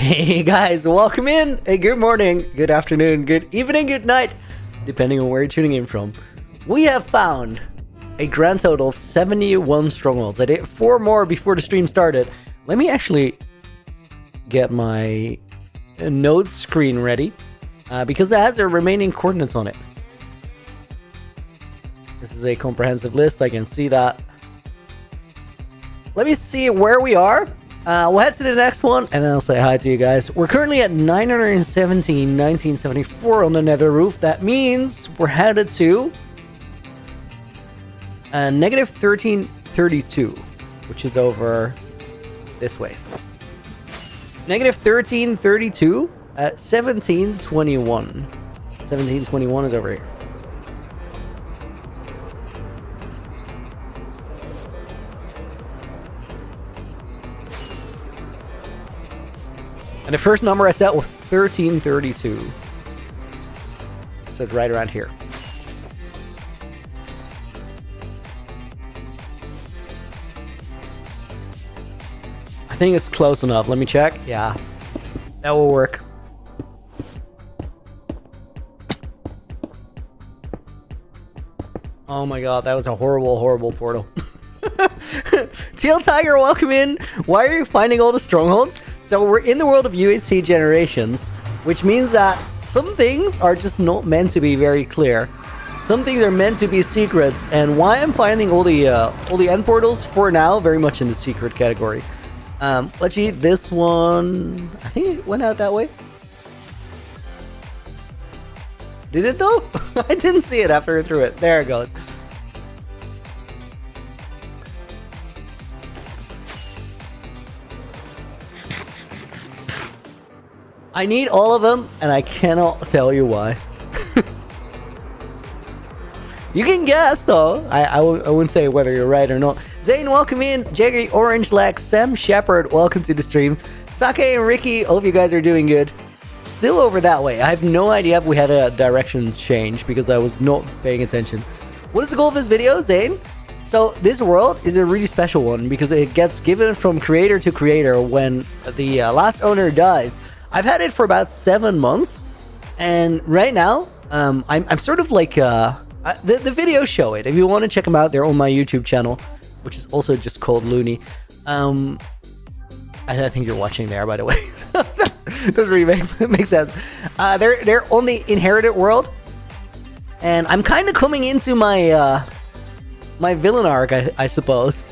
Hey guys, welcome in. Hey, good morning, good afternoon, good evening, good night, depending on where you're tuning in from. We have found a grand total of 71 strongholds. I did 4 more before the stream started. Let me actually get my node screen ready because that has the remaining coordinates on it. This is a comprehensive list. I can see that. Let me see where we are. We'll head to the next one, and then I'll say hi to you guys. We're currently at 917, 1974 on the nether roof. That means we're headed to negative 1332, which is over this way. Negative 1332 at 1721. 1721 is over here. And the first number I set was 1332. So it's right around here. I think it's close enough. Let me check. Yeah, that will work. Oh my god, that was a horrible, horrible portal. Teal Tiger, welcome in. Why are you finding all the strongholds? So we're in the world of UHC Generations, which means that some things are just not meant to be very clear. Some things are meant to be secrets, and why I'm finding all the end portals for now very much in the secret category. Let's see, this one, I think it went out that way. Did it though? I didn't see it after I threw it. There it goes. I need all of them, and I cannot tell you why. You can guess, though. I wouldn't say whether you're right or not. Zane, welcome in. Jaggy, Orange Lex, Sam Shepard, welcome to the stream. Sake and Ricky, hope you guys are doing good. Still over that way. I have no idea if we had a direction change because I was not paying attention. What is the goal of this video, Zane? So this world is a really special one because it gets given from creator to creator when the last owner dies. I've had it for about 7 months, and right now, I'm sort of like, the videos show it. If you want to check them out, they're on my YouTube channel, which is also just called Loony. I think you're watching there, by the way. Doesn't really make sense. They're on the inherited world, and I'm kind of coming into my, my villain arc, I suppose.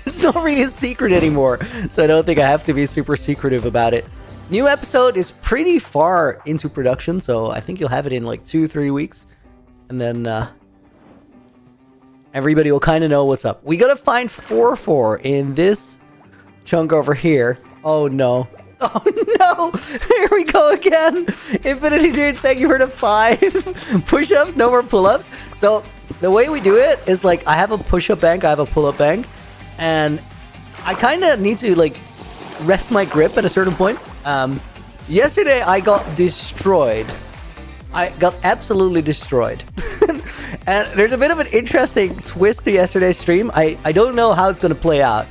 It's not really a secret anymore, so I don't think I have to be super secretive about it. New episode is pretty far into production, so I think you'll have it in like 2-3 weeks. And then everybody will kind of know what's up. We gotta find 4-4 in this chunk over here. Oh no. Oh no! Here we go again! Infinity Dude, thank you for the 5 push-ups, no more pull-ups. So the way we do it is like I have a push-up bank, I have a pull-up bank, and I kind of need to like rest my grip at a certain point. Yesterday I got destroyed. I got absolutely destroyed. And there's a bit of an interesting twist to yesterday's stream. I don't know how it's going to play out.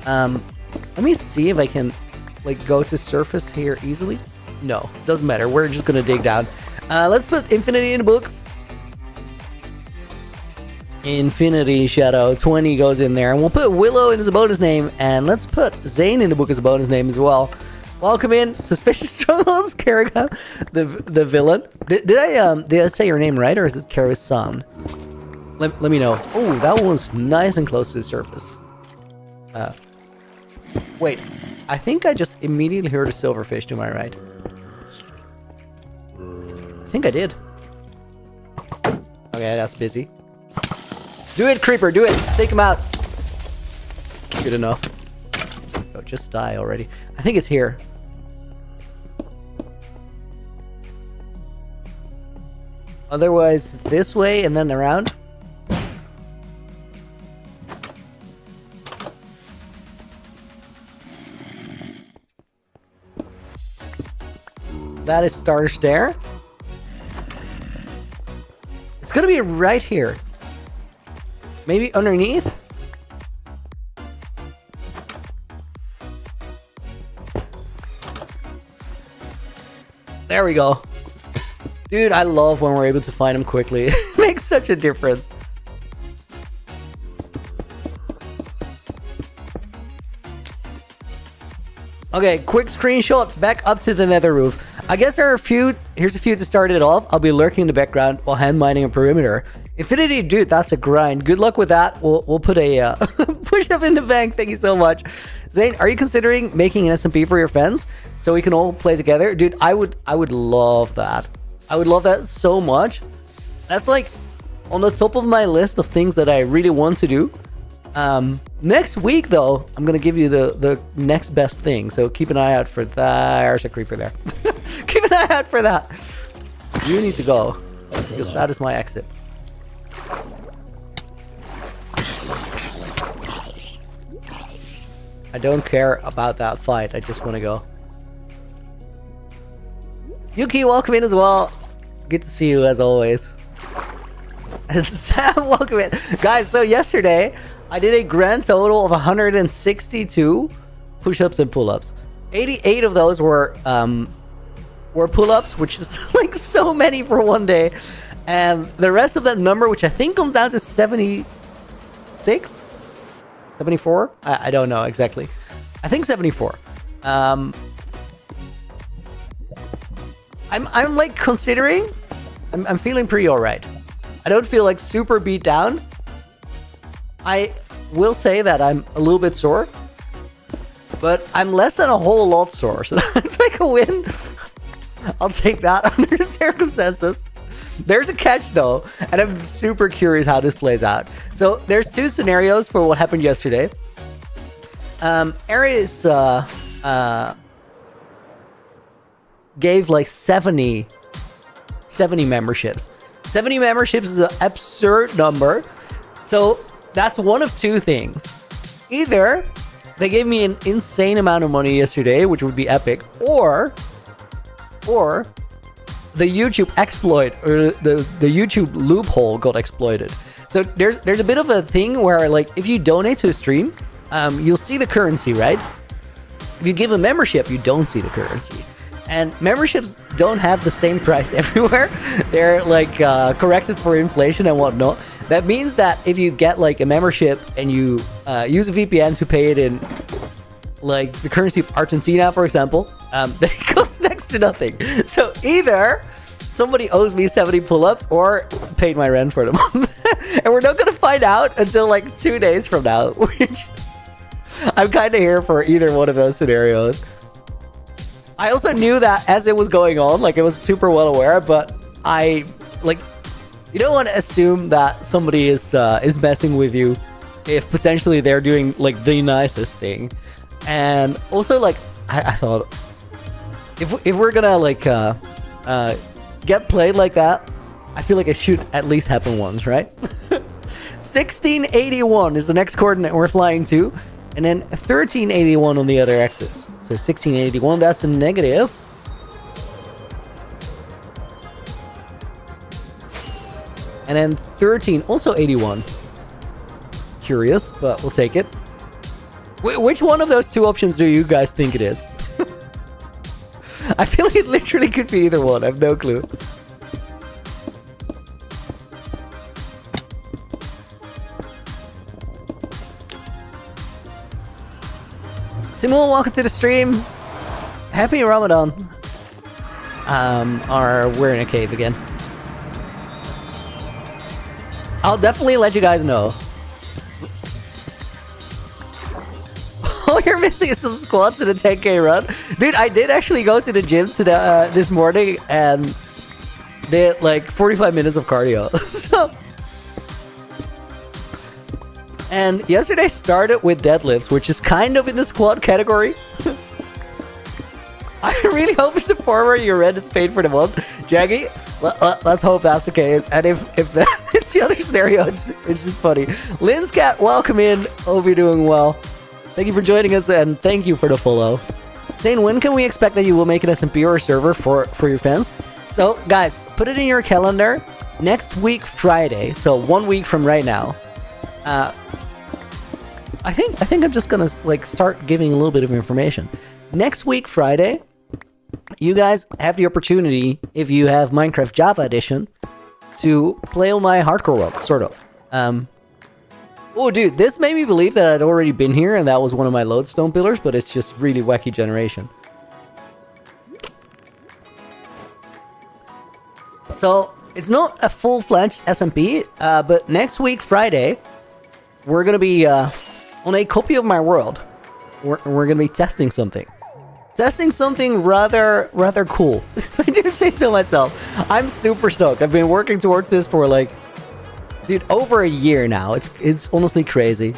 Let me see if I can like go to surface here easily. No, doesn't matter. We're just going to dig down. Let's put Infinity in the book. Infinity Shadow 20 goes in there. And we'll put Willow in as a bonus name. And let's put Zane in the book as a bonus name as well. Welcome in, Suspicious Struggles, Kerrigan, the villain. Did I say your name right, or is it Karasan? Let me know. Oh, that one was nice and close to the surface. Wait, I think I just immediately heard a silverfish to my right. I think I did. Okay, that's busy. Do it, Creeper, do it. Take him out. Good enough. Oh, just die already. I think it's here. Otherwise, this way and then around. That is Starter Stair. It's gonna be right here. Maybe underneath? There we go. Dude, I love when we're able to find them quickly. It makes such a difference. Okay, quick screenshot back up to the nether roof. I guess there are a few. Here's a few to start it off. I'll be lurking in the background while hand mining a perimeter. Infinity, dude, that's a grind. Good luck with that. We'll put a push up in the bank. Thank you so much. Zane, are you considering making an SMP for your fans so we can all play together? Dude, I would love that. I would love that so much. That's like on the top of my list of things that I really want to do. Next week though, I'm gonna give you the next best thing, so keep an eye out for that. There's a creeper there. Keep an eye out for that. You need to go because that is my exit. I don't care about that fight, I just want to go. Yuki, welcome in as well. Good to see you as always. And Sam, welcome in. Guys, so yesterday I did a grand total of 162 push-ups and pull-ups. 88 of those were pull-ups, which is like so many for one day. And the rest of that number, which I think comes down to 76? 74? I don't know exactly. I think 74. I'm like considering. I'm feeling pretty alright. I don't feel like super beat down. I will say that I'm a little bit sore, but I'm less than a whole lot sore, so that's like a win. I'll take that under the circumstances. There's a catch though, and I'm super curious how this plays out. So there's two scenarios for what happened yesterday. Aries gave like 70 memberships. 70 memberships is an absurd number. So that's one of two things. Either they gave me an insane amount of money yesterday, which would be epic, or the YouTube exploit or the YouTube loophole got exploited. So there's a bit of a thing where like if you donate to a stream, you'll see the currency, right? If you give a membership, you don't see the currency. And memberships don't have the same price everywhere. They're like corrected for inflation and whatnot. That means that if you get like a membership and you use a VPN to pay it in like the currency of Argentina, for example, that costs next to nothing. So either somebody owes me 70 pull-ups or paid my rent for the month. And we're not going to find out until like 2 days from now, which I'm kind of here for either one of those scenarios. I also knew that as it was going on, like I was super well aware, but I like, you don't want to assume that somebody is messing with you if potentially they're doing like the nicest thing. And also like, I thought if we're gonna like get played like that, I feel like it should at least happen once, right? 1681 is the next coordinate we're flying to, and then 1381 on the other axis. So 1681, that's a negative. And then 13, also 81. Curious, but we'll take it. Which one of those two options do you guys think it is? I feel like it literally could be either one. I have no clue. Simul, welcome to the stream. Happy Ramadan. Or we're in a cave again. I'll definitely let you guys know. Oh, you're missing some squats in a 10K run? Dude, I did actually go to the gym today, this morning and did like 45 minutes of cardio. So, and yesterday started with deadlifts, which is kind of in the squat category. I really hope it's a former your rent is paid for the month. Jaggy, let's hope that's the case. And if it's the other scenario, it's just funny. Lynn's cat, welcome in. Hope you're doing well. Thank you for joining us, and thank you for the follow. Zane, when can we expect that you will make an SMP or a server for your fans? So, guys, put it in your calendar. Next week, Friday, so 1 week from right now. I think I'm just gonna like start giving a little bit of information. Next week, Friday, you guys have the opportunity, if you have Minecraft Java Edition, to play on my hardcore world, sort of. Oh, dude, this made me believe that I'd already been here, and that was one of my lodestone pillars, but it's just really wacky generation. So, it's not a full-fledged SMP, but next week, Friday, we're going to be on a copy of my world. We're going to be testing something. Testing something rather cool. If I do say so myself. I'm super stoked. I've been working towards this for like, dude, over a year now. It's honestly crazy.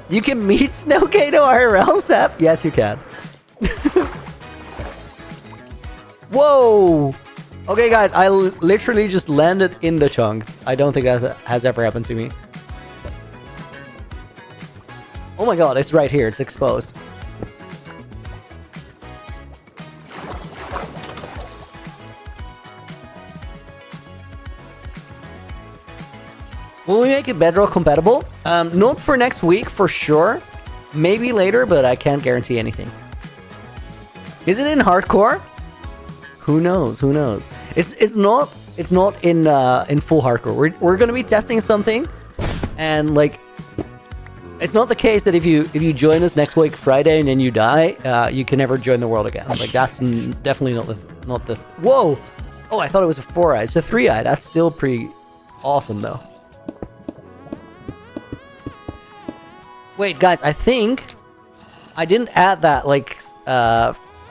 You can meet Snowkato IRL, Sap? Yes, you can. Whoa! Okay, guys, I literally just landed in the chunk. I don't think that has ever happened to me. Oh my god, it's right here. It's exposed. Will we make it Bedrock compatible? Not for next week, for sure. Maybe later, but I can't guarantee anything. Is it in hardcore? Who knows? Who knows? It's not in full hardcore. We're gonna be testing something, and like, it's not the case that if you join us next week Friday and then you die, you can never join the world again. Like, that's definitely not the. Whoa! Oh, I thought it was a 4-eye. It's a 3-eye. That's still pretty awesome though. Wait, guys, I think I didn't add that, like,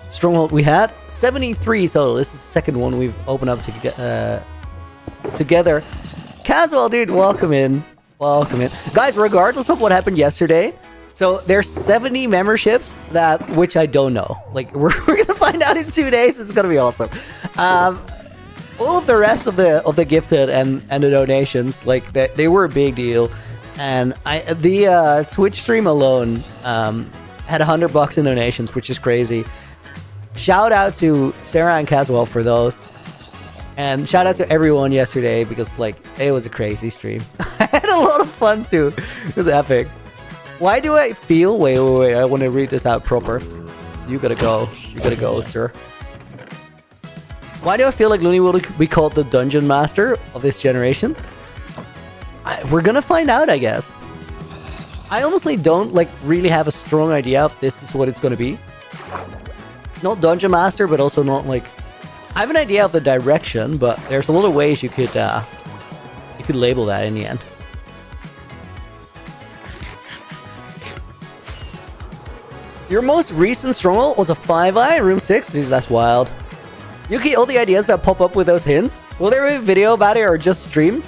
stronghold we had. 73 total. This is the second one we've opened up together. Caswell, dude, welcome in. Welcome in. Guys, regardless of what happened yesterday, so there's 70 memberships which I don't know. Like, we're going to find out in 2 days. It's going to be awesome. All of the rest of the gifted and the donations, like, they were a big deal. And the Twitch stream alone had $100 in donations, which is crazy. Shout out to Sarah and Caswell for those. And shout out to everyone yesterday, because like, it was a crazy stream. I had a lot of fun too. It was epic. Why do I feel... Wait, I want to read this out proper. You gotta go. You gotta go, sir. Why do I feel like Loony will be called the Dungeon Master of this generation? We're gonna find out, I guess. I honestly don't like really have a strong idea if this is what it's gonna be. Not Dungeon Master, but also not like... I have an idea of the direction, but there's a lot of ways you could label that in the end. Your most recent stronghold was a 5-eye, room 6? Dude, that's wild. Yuki, all the ideas that pop up with those hints, will there be a video about it or just stream?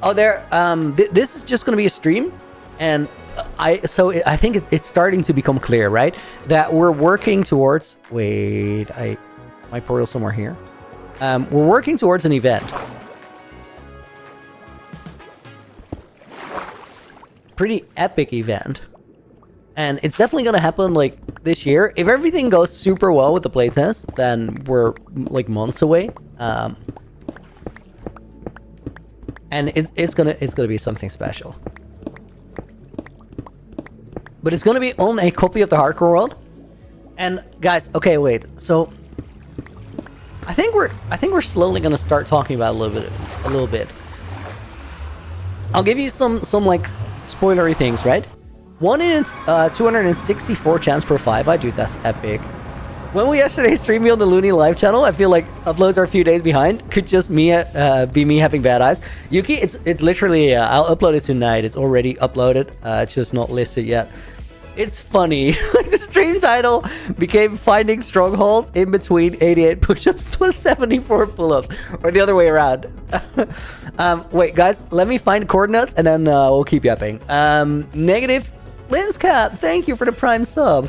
Oh, this is just going to be a stream, and I think it's starting to become clear, right? That we're working towards... Wait, my portal somewhere here. We're working towards an event. Pretty epic event. And it's definitely going to happen, like, this year. If everything goes super well with the playtest, then we're, like, months away. And it's gonna be something special. But it's gonna be on a copy of the hardcore world. And guys, okay, wait. So I think we're slowly gonna start talking about a little bit. I'll give you some like spoilery things, right? 1 in 264 chance for 5-eye, dude. That's epic. When we yesterday streamed me on the Loony live channel, I feel like uploads are a few days behind. Could just be me having bad eyes. Yuki, it's literally, I'll upload it tonight. It's already uploaded. It's just not listed yet. It's funny. Like, the stream title became Finding Strongholds in Between 88 Push-Ups plus 74 Pull-Ups. Or the other way around. Wait, guys, let me find coordinates and then we'll keep yapping. Negative Linscat, thank you for the Prime sub.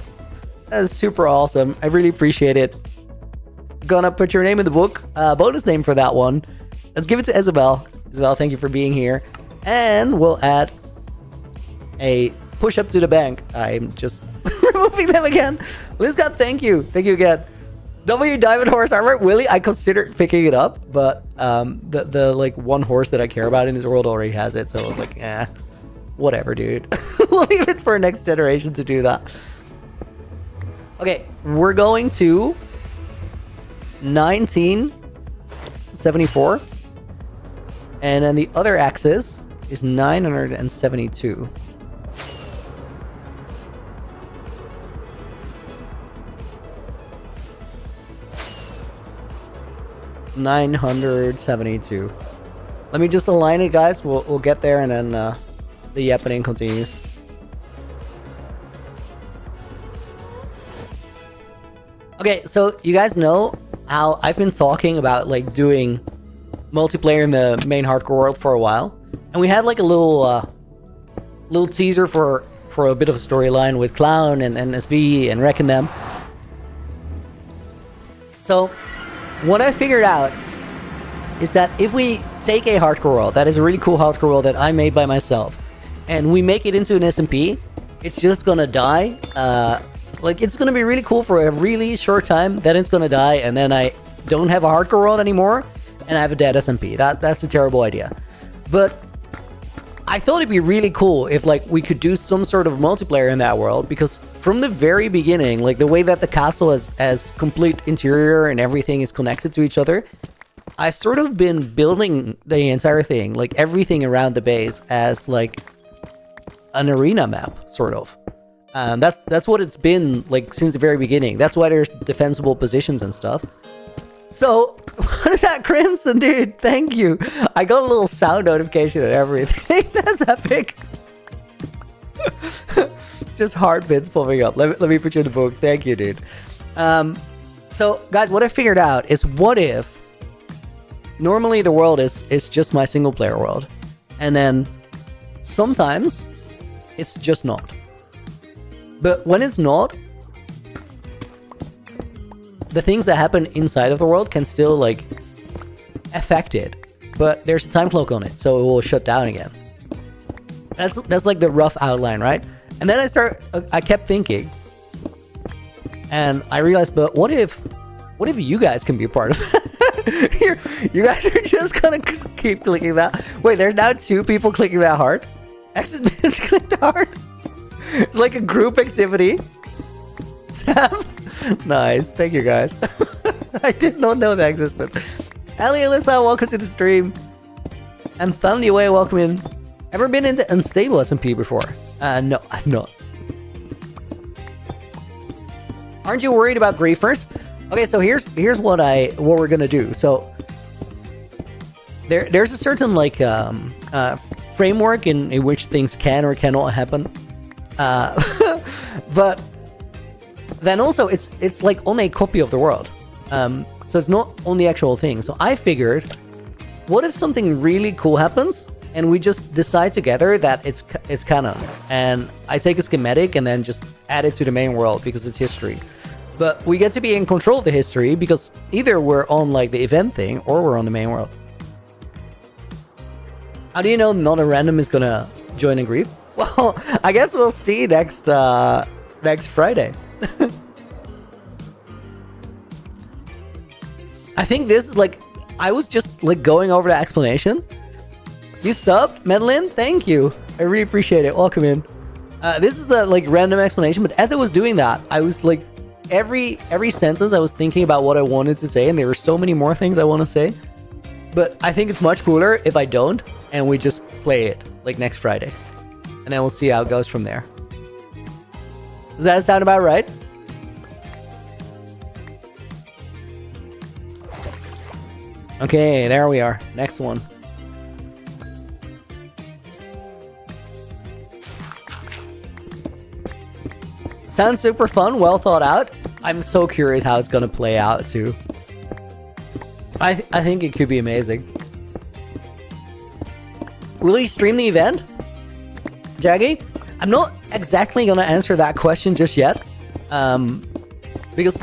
That is super awesome. I really appreciate it. Gonna put your name in the book. Bonus name for that one. Let's give it to Isabel. Isabel, thank you for being here. And we'll add a push-up to the bank. I'm just removing them again. Liz Scott, thank you. Thank you again. W Diamond Horse Armor. Willie, I considered picking it up, but the like one horse that I care about in this world already has it. So I was like, whatever, dude. We'll leave it for next generation to do that. Okay, we're going to 1974. And then the other axis is 972. $972. Let me just align it, guys. We'll get there, and then the yappening continues. Okay, so you guys know how I've been talking about like doing multiplayer in the main hardcore world for a while, and we had like a little teaser for a bit of a storyline with Clown and SB and Rek and them. So what I figured out is that if we take a hardcore world that is a really cool hardcore world that I made by myself, and we make it into an SMP, it's just gonna die. Like, it's gonna be really cool for a really short time, then it's gonna die, and then I don't have a hardcore world anymore, and I have a dead SMP. That's a terrible idea. But I thought it'd be really cool if, like, we could do some sort of multiplayer in that world, because from the very beginning, like, the way that the castle has complete interior and everything is connected to each other, I've sort of been building the entire thing, like, everything around the base as, like, an arena map, sort of. That's what it's been like since the very beginning. That's why there's defensible positions and stuff. So, what is that, Crimson, dude? Thank you. I got a little sound notification and everything. That's epic. Just heart bits popping up. Let me put you in the book. Thank you, dude. So, guys, what I figured out is, what if normally the world is just my single player world, and then sometimes it's just not. But when it's not, the things that happen inside of the world can still, like, affect it. But there's a time clock on it, so it will shut down again. That's like the rough outline, right? And then I kept thinking, and I realized, but what if you guys can be a part of that? You guys are just gonna keep clicking that. Wait, there's now 2 people clicking that hard? X has been clicked hard. It's like a group activity. Sam? Nice. Thank you, guys. I did not know that existed. Ali Alyssa, welcome to the stream. And Thunder Away, welcome in. Ever been into unstable SMP before? No, I've not. Aren't you worried about griefers? Okay, so here's what we're gonna do. So there's a certain, like, framework in which things can or cannot happen. But then also it's like on a copy of the world. So it's not on the actual thing. So I figured, what if something really cool happens and we just decide together that it's canon, and I take a schematic and then just add it to the main world because it's history. But we get to be in control of the history because either we're on, like, the event thing or we're on the main world. How do you know not a random is gonna join in grief? Well, I guess we'll see next Friday. I think this is, like, I was just, like, going over the explanation. You subbed, Madeline? Thank you. I really appreciate it. Welcome in. This is the, like, random explanation, but as I was doing that, I was, like, every sentence I was thinking about what I wanted to say, and there were so many more things I want to say. But I think it's much cooler if I don't, and we just play it, like, next Friday. And then we'll see how it goes from there. Does that sound about right? Okay, there we are. Next one. Sounds super fun, well thought out. I'm so curious how it's gonna play out too. I think it could be amazing. Will you stream the event, Jaggy? I'm not exactly gonna answer that question just yet, because,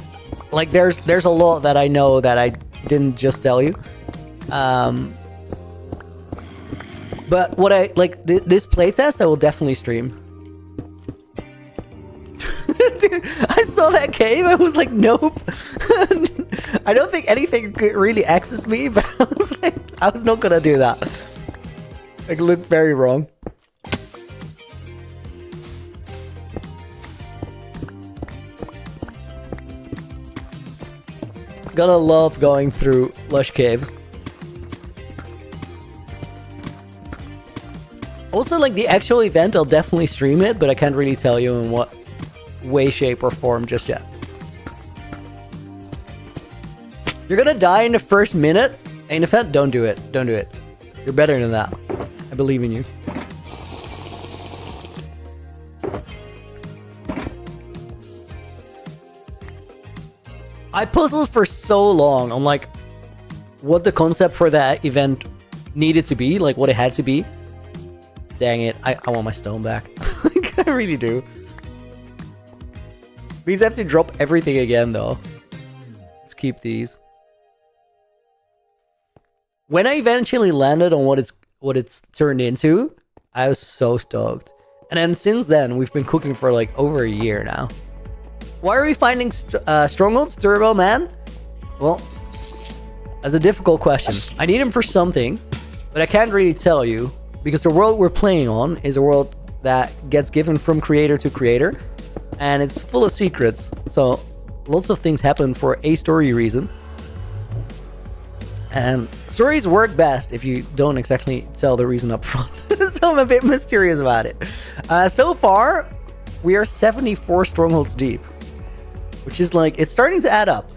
like, there's a lot that I know that I didn't just tell you. But what I like, this playtest I will definitely stream. Dude, I saw that cave. I was like, nope. I don't think anything could really access me, but I was like, I was not gonna do that. It looked very wrong. Gotta love going through lush caves. Also, like, the actual event, I'll definitely stream it, but I can't really tell you in what way, shape, or form just yet. You're gonna die in the first minute? Ain't a fet? Don't do it. Don't do it. You're better than that. I believe in you. I puzzled for so long on, like, what the concept for that event needed to be, like, what it had to be. Dang it, I want my stone back. Like, I really do. These have to drop everything again, though. Let's keep these. When I eventually landed on what it's turned into, I was so stoked. And then since then, we've been cooking for like over a year now. Why are we finding strongholds, Turbo Man? Well, that's a difficult question. I need him for something, but I can't really tell you because the world we're playing on is a world that gets given from creator to creator, and it's full of secrets. So lots of things happen for a story reason. And stories work best if you don't exactly tell the reason up front. So I'm a bit mysterious about it. So far, we are 74 strongholds deep, which is like, it's starting to add up.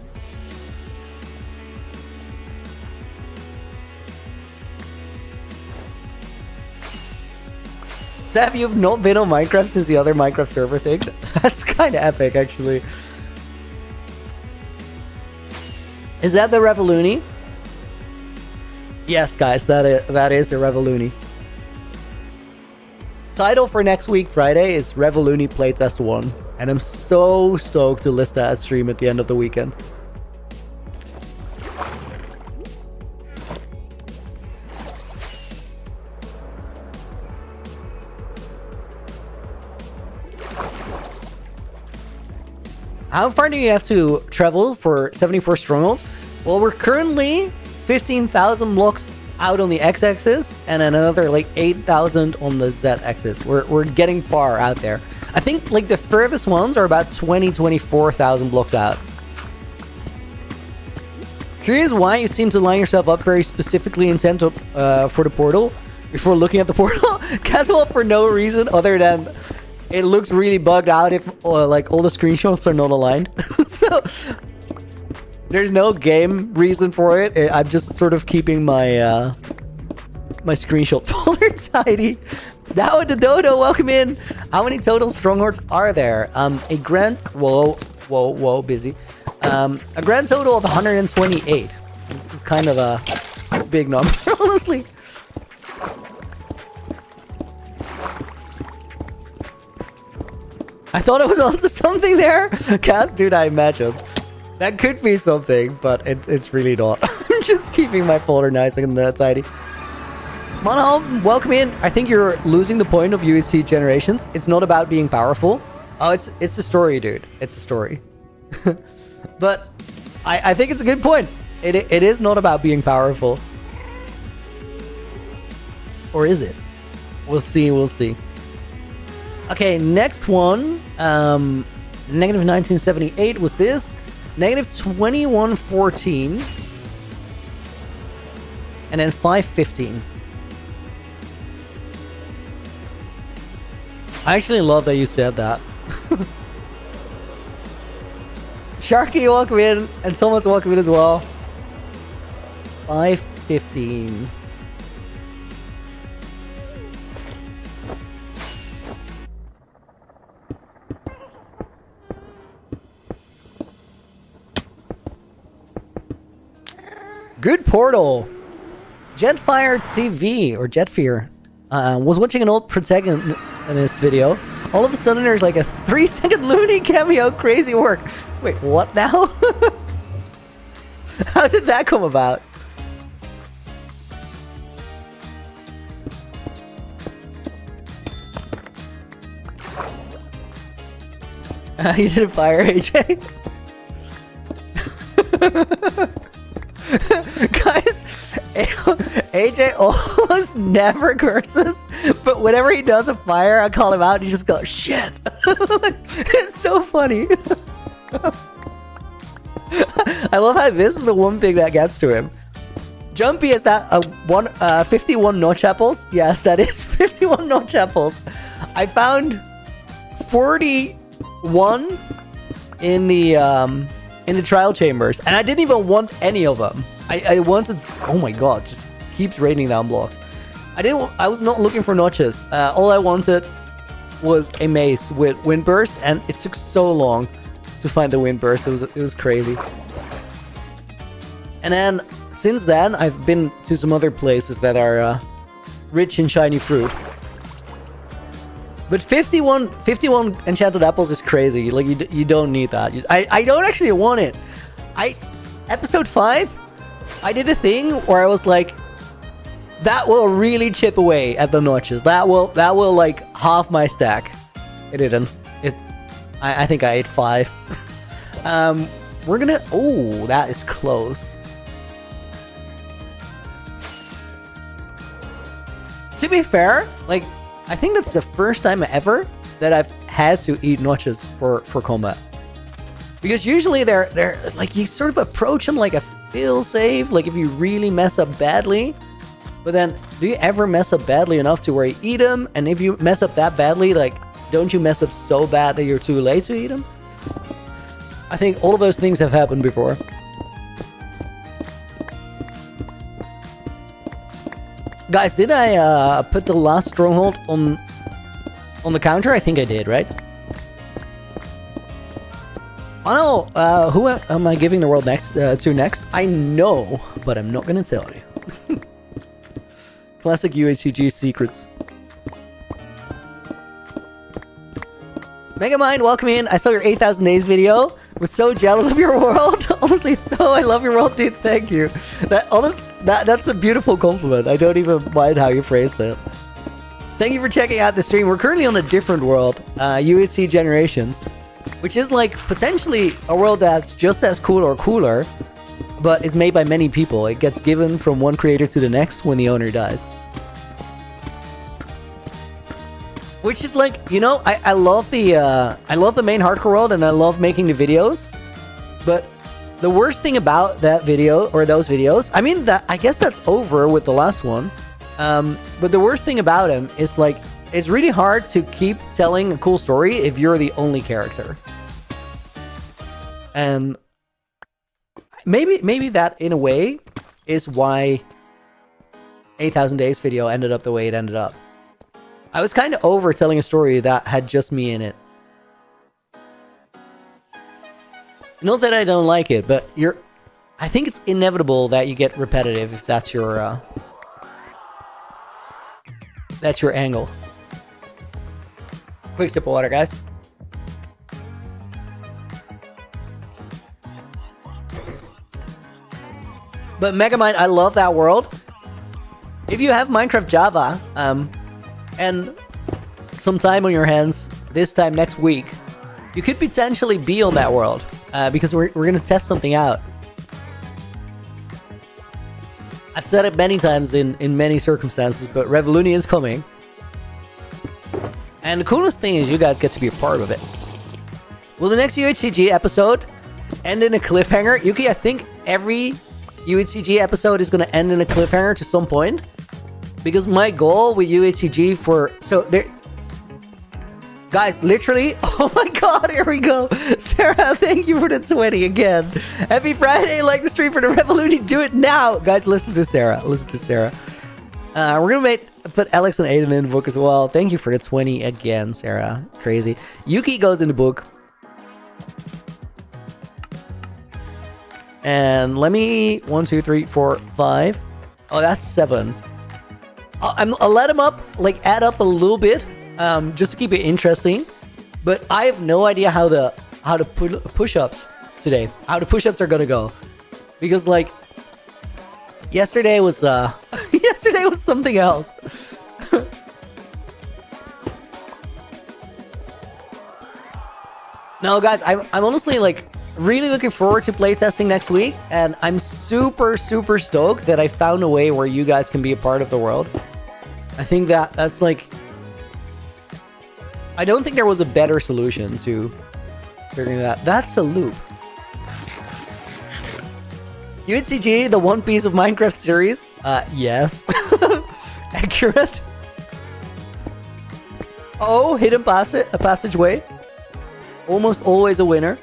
Sam, you've not been on Minecraft since the other Minecraft server thing? That's kind of epic, actually. Is that the Revoluny? Yes, guys, that is the Revoluny. Title for next week, Friday, is Revoluny Playtest 1. And I'm so stoked to list that stream at the end of the weekend. How far do you have to travel for 74 strongholds? Well, we're currently 15,000 blocks out on the x-axis and another like 8,000 on the z-axis. We're getting far out there. I think like the furthest ones are about 24,000 blocks out. Curious why you seem to line yourself up very specifically intent for the portal before looking at the portal. Casual for no reason other than it looks really bugged out if like all the screenshots are not aligned. So there's no game reason for it. I'm just sort of keeping my my screenshot folder tidy. Now the Dodo, welcome in. How many total strongholds are there? A grand busy. A grand total of 128. It's kind of a big number, honestly. I thought I was onto something there. Cass, dude, I imagine. That could be something, but it's really not. I'm just keeping my folder nice and tidy. Mono, welcome in. I think you're losing the point of UHC Generations. It's not about being powerful. Oh, it's a story, dude. It's a story. But I think it's a good point. It is not about being powerful. Or is it? We'll see, we'll see. Okay, next one. Negative 1978 was this. Negative 2114. And then 515. I actually love that you said that. Sharky, welcome in. And Thomas, welcome in as well. 515. Good portal. Jetfire TV or Jetfear was watching an old protagonist video. All of a sudden, there's like a 3-second Loony cameo. Crazy work. Wait, what now? How did that come about? You didn't fire AJ. Guys, AJ almost never curses, but whenever he does a fire, I call him out and he just goes, shit. It's so funny. I love how this is the one thing that gets to him. Jumpy, is that 51 notch apples? Yes, that is 51 notch apples. I found 41 in the trial chambers, and I didn't even want any of them. I wanted. Oh my god, just keeps raining down blocks. I was not looking for notches. All I wanted was a mace with windburst, and it took so long to find the windburst. It was crazy. And then since then, I've been to some other places that are rich in shiny fruit. But 51 enchanted apples is crazy. Like, you don't need that. I don't actually want it. Episode 5, I did a thing where I was like, that will really chip away at the notches. That will like half my stack. It didn't. I think I ate 5. We're gonna. Oh, that is close. To be fair, like, I think that's the first time ever that I've had to eat notches for combat. Because usually they're like, you sort of approach them like a fail safe, like if you really mess up badly. But then, do you ever mess up badly enough to where you eat them? And if you mess up that badly, like, don't you mess up so bad that you're too late to eat them? I think all of those things have happened before. Guys, did I put the last stronghold on the counter? I think I did, right? Oh no, who am I giving the world to next? I know, but I'm not gonna tell you. Classic UHCG secrets. Megamind, welcome in. I saw your 8,000 days video. Was so jealous of your world. Honestly, though, I love your world, dude. Thank you. That's a beautiful compliment. I don't even mind how you phrased it. Thank you for checking out the stream. We're currently on a different world, UHC Generations, which is like potentially a world that's just as cool or cooler, but it's made by many people. It gets given from one creator to the next when the owner dies. Which is like, you know, I love the main hardcore world, and I love making the videos. But the worst thing about that video, or those videos, I mean, I guess that's over with the last one. But the worst thing about him is, like, it's really hard to keep telling a cool story if you're the only character. And maybe that, in a way, is why 8,000 Days video ended up the way it ended up. I was kind of over telling a story that had just me in it. Not that I don't like it, but I think it's inevitable that you get repetitive if that's your angle. Quick sip of water, guys. But Megamind, I love that world. If you have Minecraft Java, and some time on your hands, this time next week, you could potentially be on that world, because we're going to test something out. I've said it many times in many circumstances, but Loony is coming. And the coolest thing is you guys get to be a part of it. Will the next UHCG episode end in a cliffhanger? Yuki, I think every UHCG episode is going to end in a cliffhanger to some point. Because my goal with UHCG guys, literally, oh my god, here we go. Sarah, thank you for the 20 again. Happy Friday, like the stream for the Revolution, do it now. Guys, listen to Sarah, we're gonna put Alex and Aiden in the book as well. Thank you for the 20 again, Sarah. Crazy. Yuki goes in the book. And let me, 1, 2, 3, 4, 5. Oh, that's 7. I'll let them up, like, add up a little bit, just to keep it interesting. But I have no idea how the push-ups today, how the push-ups are gonna go, because, like, yesterday was something else. No, guys, I'm honestly, like, really looking forward to playtesting next week, and I'm super stoked that I found a way where you guys can be a part of the world. I think that's like, I don't think there was a better solution to figuring that. That's a loop. UHCG, the One Piece of Minecraft series? Yes. Accurate. Oh, hidden passageway. Almost always a winner.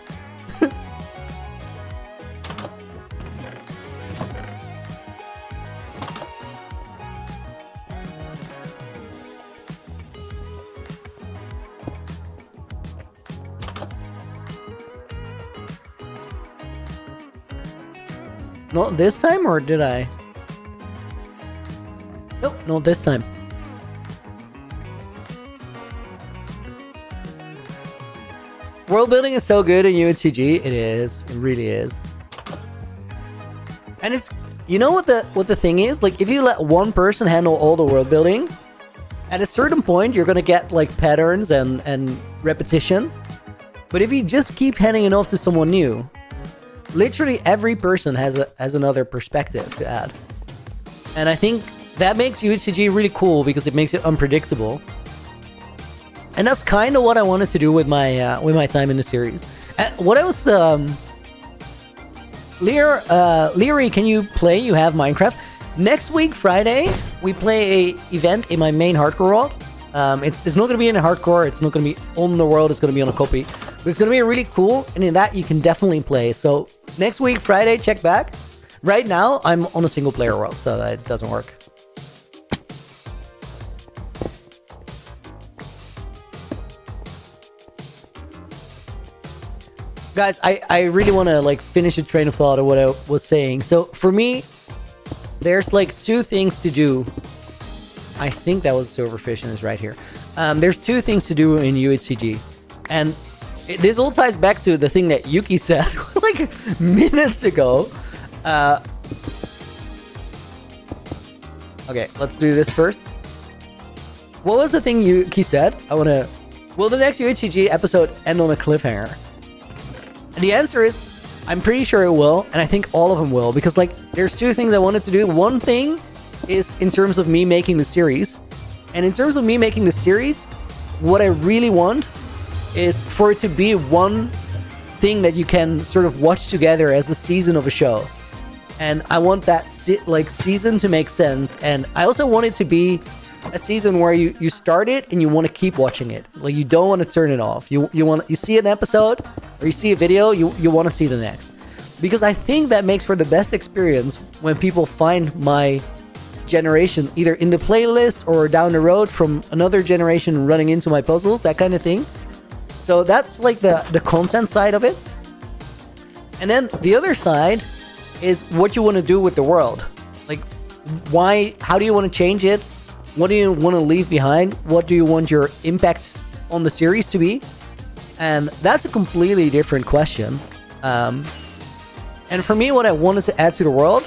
Not this time, or did I? Nope, not this time. World building is so good in UHCG. It is. It really is. And it's, you know what the thing is? Like, if you let one person handle all the world building, at a certain point you're gonna get like patterns and repetition. But if you just keep handing it off to someone new, literally every person has another perspective to add. And I think that makes UHCG really cool because it makes it unpredictable. And that's kind of what I wanted to do with my time in the series. And what I was Leary, can you play? You have Minecraft. Next week, Friday, we play a event in my main hardcore world. It's not going to be in a hardcore. It's not going to be on the world. It's going to be on a copy. But it's going to be really cool. And in that, you can definitely play. So next week, Friday, check back. Right now, I'm on a single player world, so that doesn't work. Guys, I really want to like finish a train of thought of what I was saying. So for me, there's like two things to do. I think that was Silverfish and is right here. There's two things to do in UHCG. And this all ties back to the thing that Yuki said like minutes ago. Okay, let's do this first. What was the thing Yuki said? Will the next UHCG episode end on a cliffhanger? And the answer is, I'm pretty sure it will, and I think all of them will, because like there's two things I wanted to do. One thing is in terms of me making the series, and in terms of me making the series, what I really want is for it to be one thing that you can sort of watch together as a season of a show. And I want that season to make sense, and I also want it to be a season where you start it and you want to keep watching it. Like, you don't want to turn it off. You see an episode or you see a video, you want to see the next. Because I think that makes for the best experience when people find my generation either in the playlist or down the road from another generation running into my puzzles, that kind of thing. So that's like the content side of it. And then the other side is what you want to do with the world. Like, how do you want to change it? What do you want to leave behind? What do you want your impact on the series to be? And that's a completely different question. And for me, what I wanted to add to the world,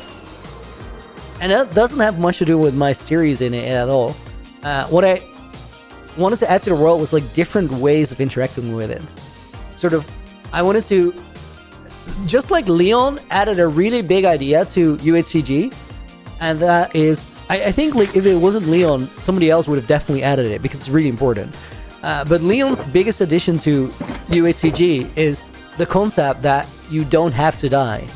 and that doesn't have much to do with my series in it at all. What I wanted to add to the world was like different ways of interacting with it. Sort of, I wanted to, just like Leon added a really big idea to UHCG, and that is, I think like if it wasn't Leon, somebody else would have definitely added it because it's really important. But Leon's biggest addition to UHCG is the concept that you don't have to die.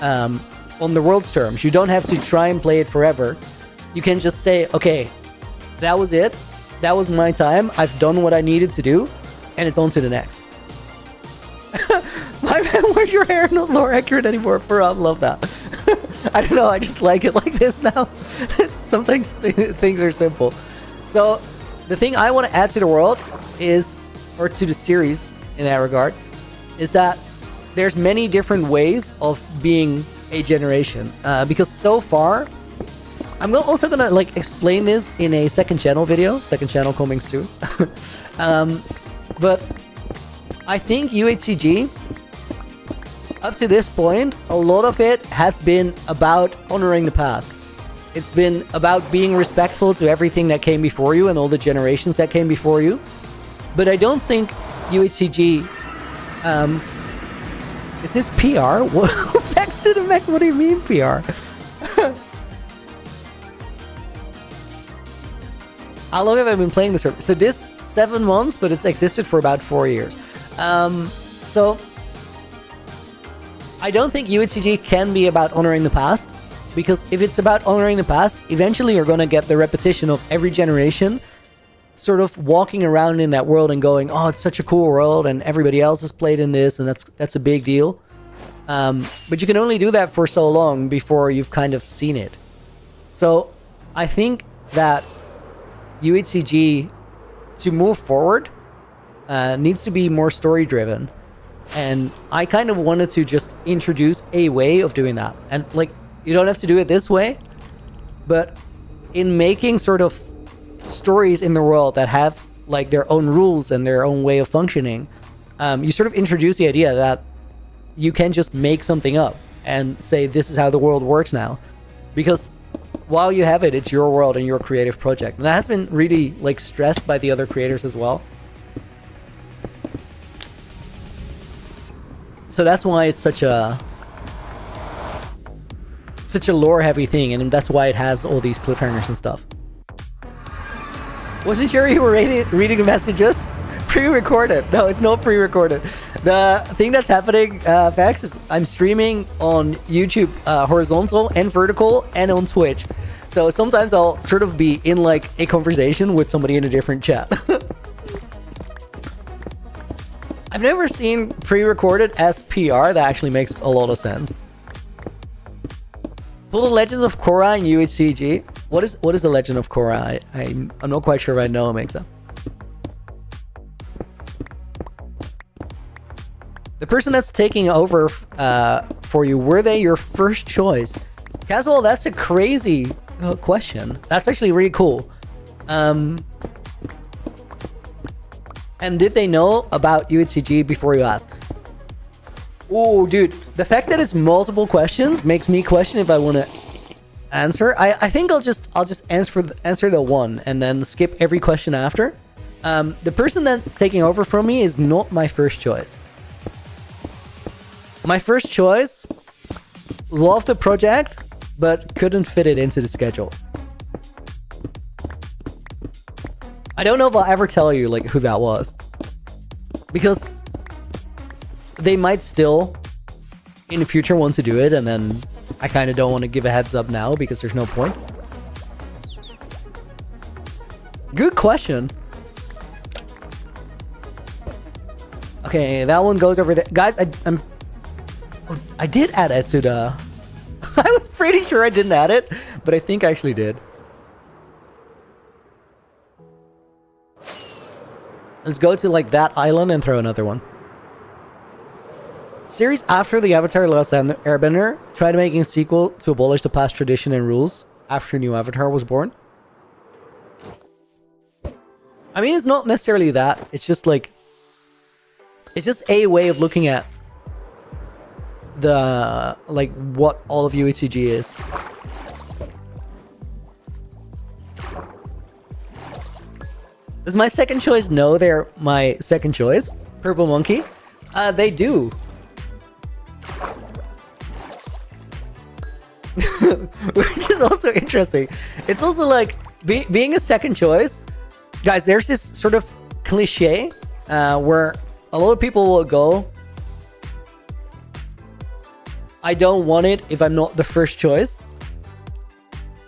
On the world's terms, you don't have to try and play it forever. You can just say, okay, that was it. That was my time. I've done what I needed to do, and it's on to the next. My man, where's your hair not more accurate anymore? I love that. I don't know, I just like it like this now. Sometimes things are simple. So the thing I want to add to the world is, or to the series in that regard, is that there's many different ways of being a generation. Because so far, I'm also gonna like explain this in a second channel video. Second channel coming soon. But I think UHCG, up to this point, a lot of it has been about honoring the past. It's been about being respectful to everything that came before you and all the generations that came before you. But I don't think UHCG... is this PR? Vex to the max, what do you mean PR? How long have I been playing the server? So this 7 months, but it's existed for about 4 years. So I don't think UHCG can be about honoring the past, because if it's about honoring the past, eventually you're going to get the repetition of every generation sort of walking around in that world and going, oh, it's such a cool world and everybody else has played in this and that's a big deal. But you can only do that for so long before you've kind of seen it. So I think that UHCG, to move forward, needs to be more story driven. And I kind of wanted to just introduce a way of doing that. And like, you don't have to do it this way, but in making sort of stories in the world that have like their own rules and their own way of functioning, you sort of introduce the idea that you can just make something up and say, this is how the world works now. Because while you have it, it's your world and your creative project. And that has been really like stressed by the other creators as well. So that's why it's such a lore heavy thing, and that's why it has all these cliffhangers and stuff. Wasn't sure you were reading the messages? Pre-recorded. No, it's not pre-recorded. The thing that's happening, Fax, is I'm streaming on YouTube horizontal and vertical and on Twitch. So sometimes I'll sort of be in like a conversation with somebody in a different chat. I've never seen pre-recorded as PR. That actually makes a lot of sense. Pull the Legends of Korra in UHCG. What is the Legend of Korra? I'm not quite sure if I know it makes sense. The person that's taking over for you, were they your first choice? Caswell, that's a crazy question. That's actually really cool. And did they know about UHCG before you asked? Oh, dude, the fact that it's multiple questions makes me question if I want to answer. I think I'll just answer the one and then skip every question after. The person that's taking over from me is not my first choice. My first choice, loved the project, but couldn't fit it into the schedule. I don't know if I'll ever tell you like who that was, because they might still in the future want to do it, and then I kind of don't want to give a heads up now because there's no point. Good question. Okay, that one goes over there. Guys, I did add it to the... I was pretty sure I didn't add it, but I think I actually did. Let's go to like that island and throw another one. Series after the Avatar Last Airbender tried making a sequel to abolish the past tradition and rules after New Avatar was born. I mean, it's not necessarily that. It's just like... It's just a way of looking at the... like, what all of UHCG is. Is my second choice? No, they're my second choice. Purple Monkey. They do. Which is also interesting. It's also like being a second choice. Guys, there's this sort of cliche where a lot of people will go, I don't want it if I'm not the first choice.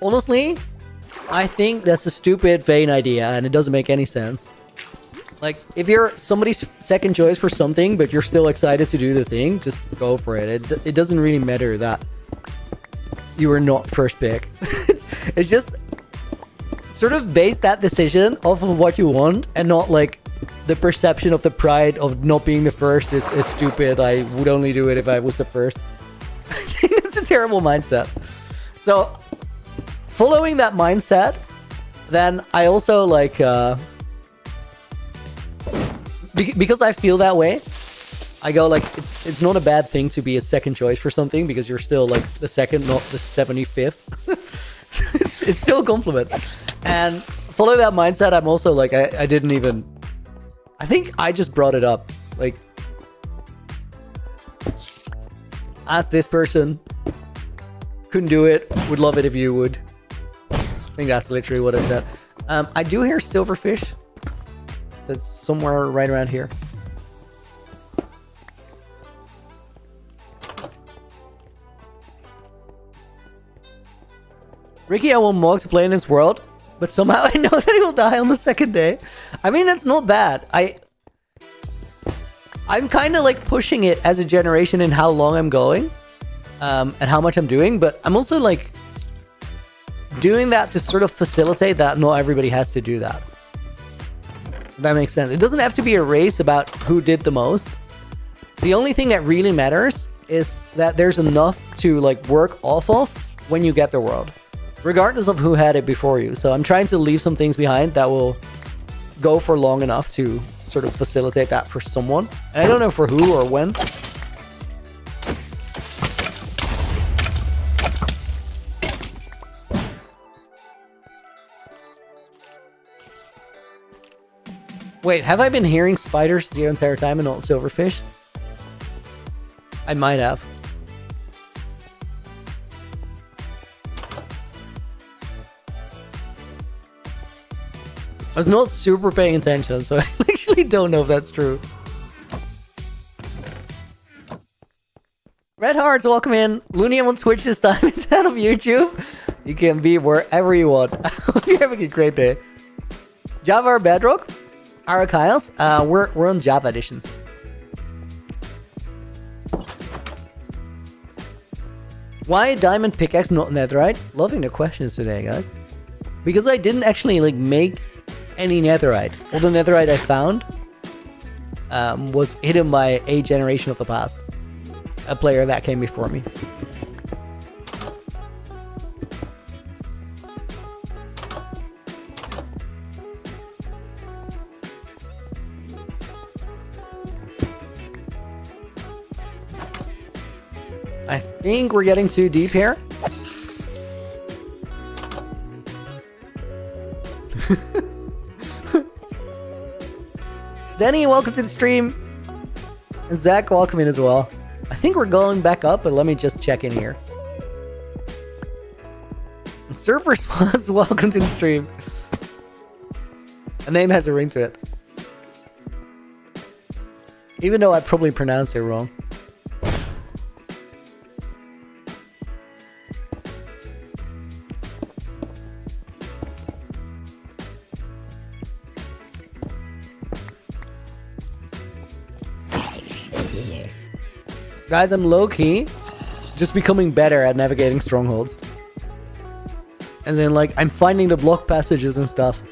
Honestly, I think that's a stupid, vain idea, and it doesn't make any sense. Like, if you're somebody's second choice for something, but you're still excited to do the thing, just go for it. It doesn't really matter that you were not first pick. It's just sort of base that decision off of what you want, and not like the perception of the pride of not being the first is stupid. I would only do it if I was the first. I think it's a terrible mindset. So, following that mindset, then I also like... because I feel that way, I go like, it's not a bad thing to be a second choice for something, because you're still like the second, not the 75th. it's still a compliment. And follow that mindset, I'm also like, I didn't even... I think I just brought it up. Like, ask this person. Couldn't do it. Would love it if you would. I think that's literally what I said. I do hear silverfish. That's somewhere right around here. Ricky, I want Mog to play in this world, but somehow I know that he will die on the second day. I mean, that's not bad. I'm kind of like pushing it as a generation in how long I'm going, and how much I'm doing, but I'm also like doing that to sort of facilitate that not everybody has to do that. If that makes sense. It doesn't have to be a race about who did the most. The only thing that really matters is that there's enough to like work off of when you get the world, regardless of who had it before you. So I'm trying to leave some things behind that will go for long enough to sort of facilitate that for someone. And I don't know for who or when. Wait, have I been hearing spiders the entire time and not silverfish? I might have. I was not super paying attention, so I actually don't know if that's true. Red Hearts, welcome in. Loony, I'm on Twitch this time instead of YouTube. You can be wherever you want. I hope you're having a great day. Java or Bedrock? Arakiles? We're on Java edition. Why diamond pickaxe, not netherite? Loving the questions today, guys. Because I didn't actually like make any netherite. All the netherite I found was hidden by a generation of the past. A player that came before me. I think we're getting too deep here. Denny, welcome to the stream. Zach, welcome in as well. I think we're going back up, but let me just check in here. Surfer Swaz, welcome to the stream. A name has a ring to it. Even though I probably pronounced it wrong. Guys, I'm low-key just becoming better at navigating strongholds. And then, like, I'm finding the block passages and stuff.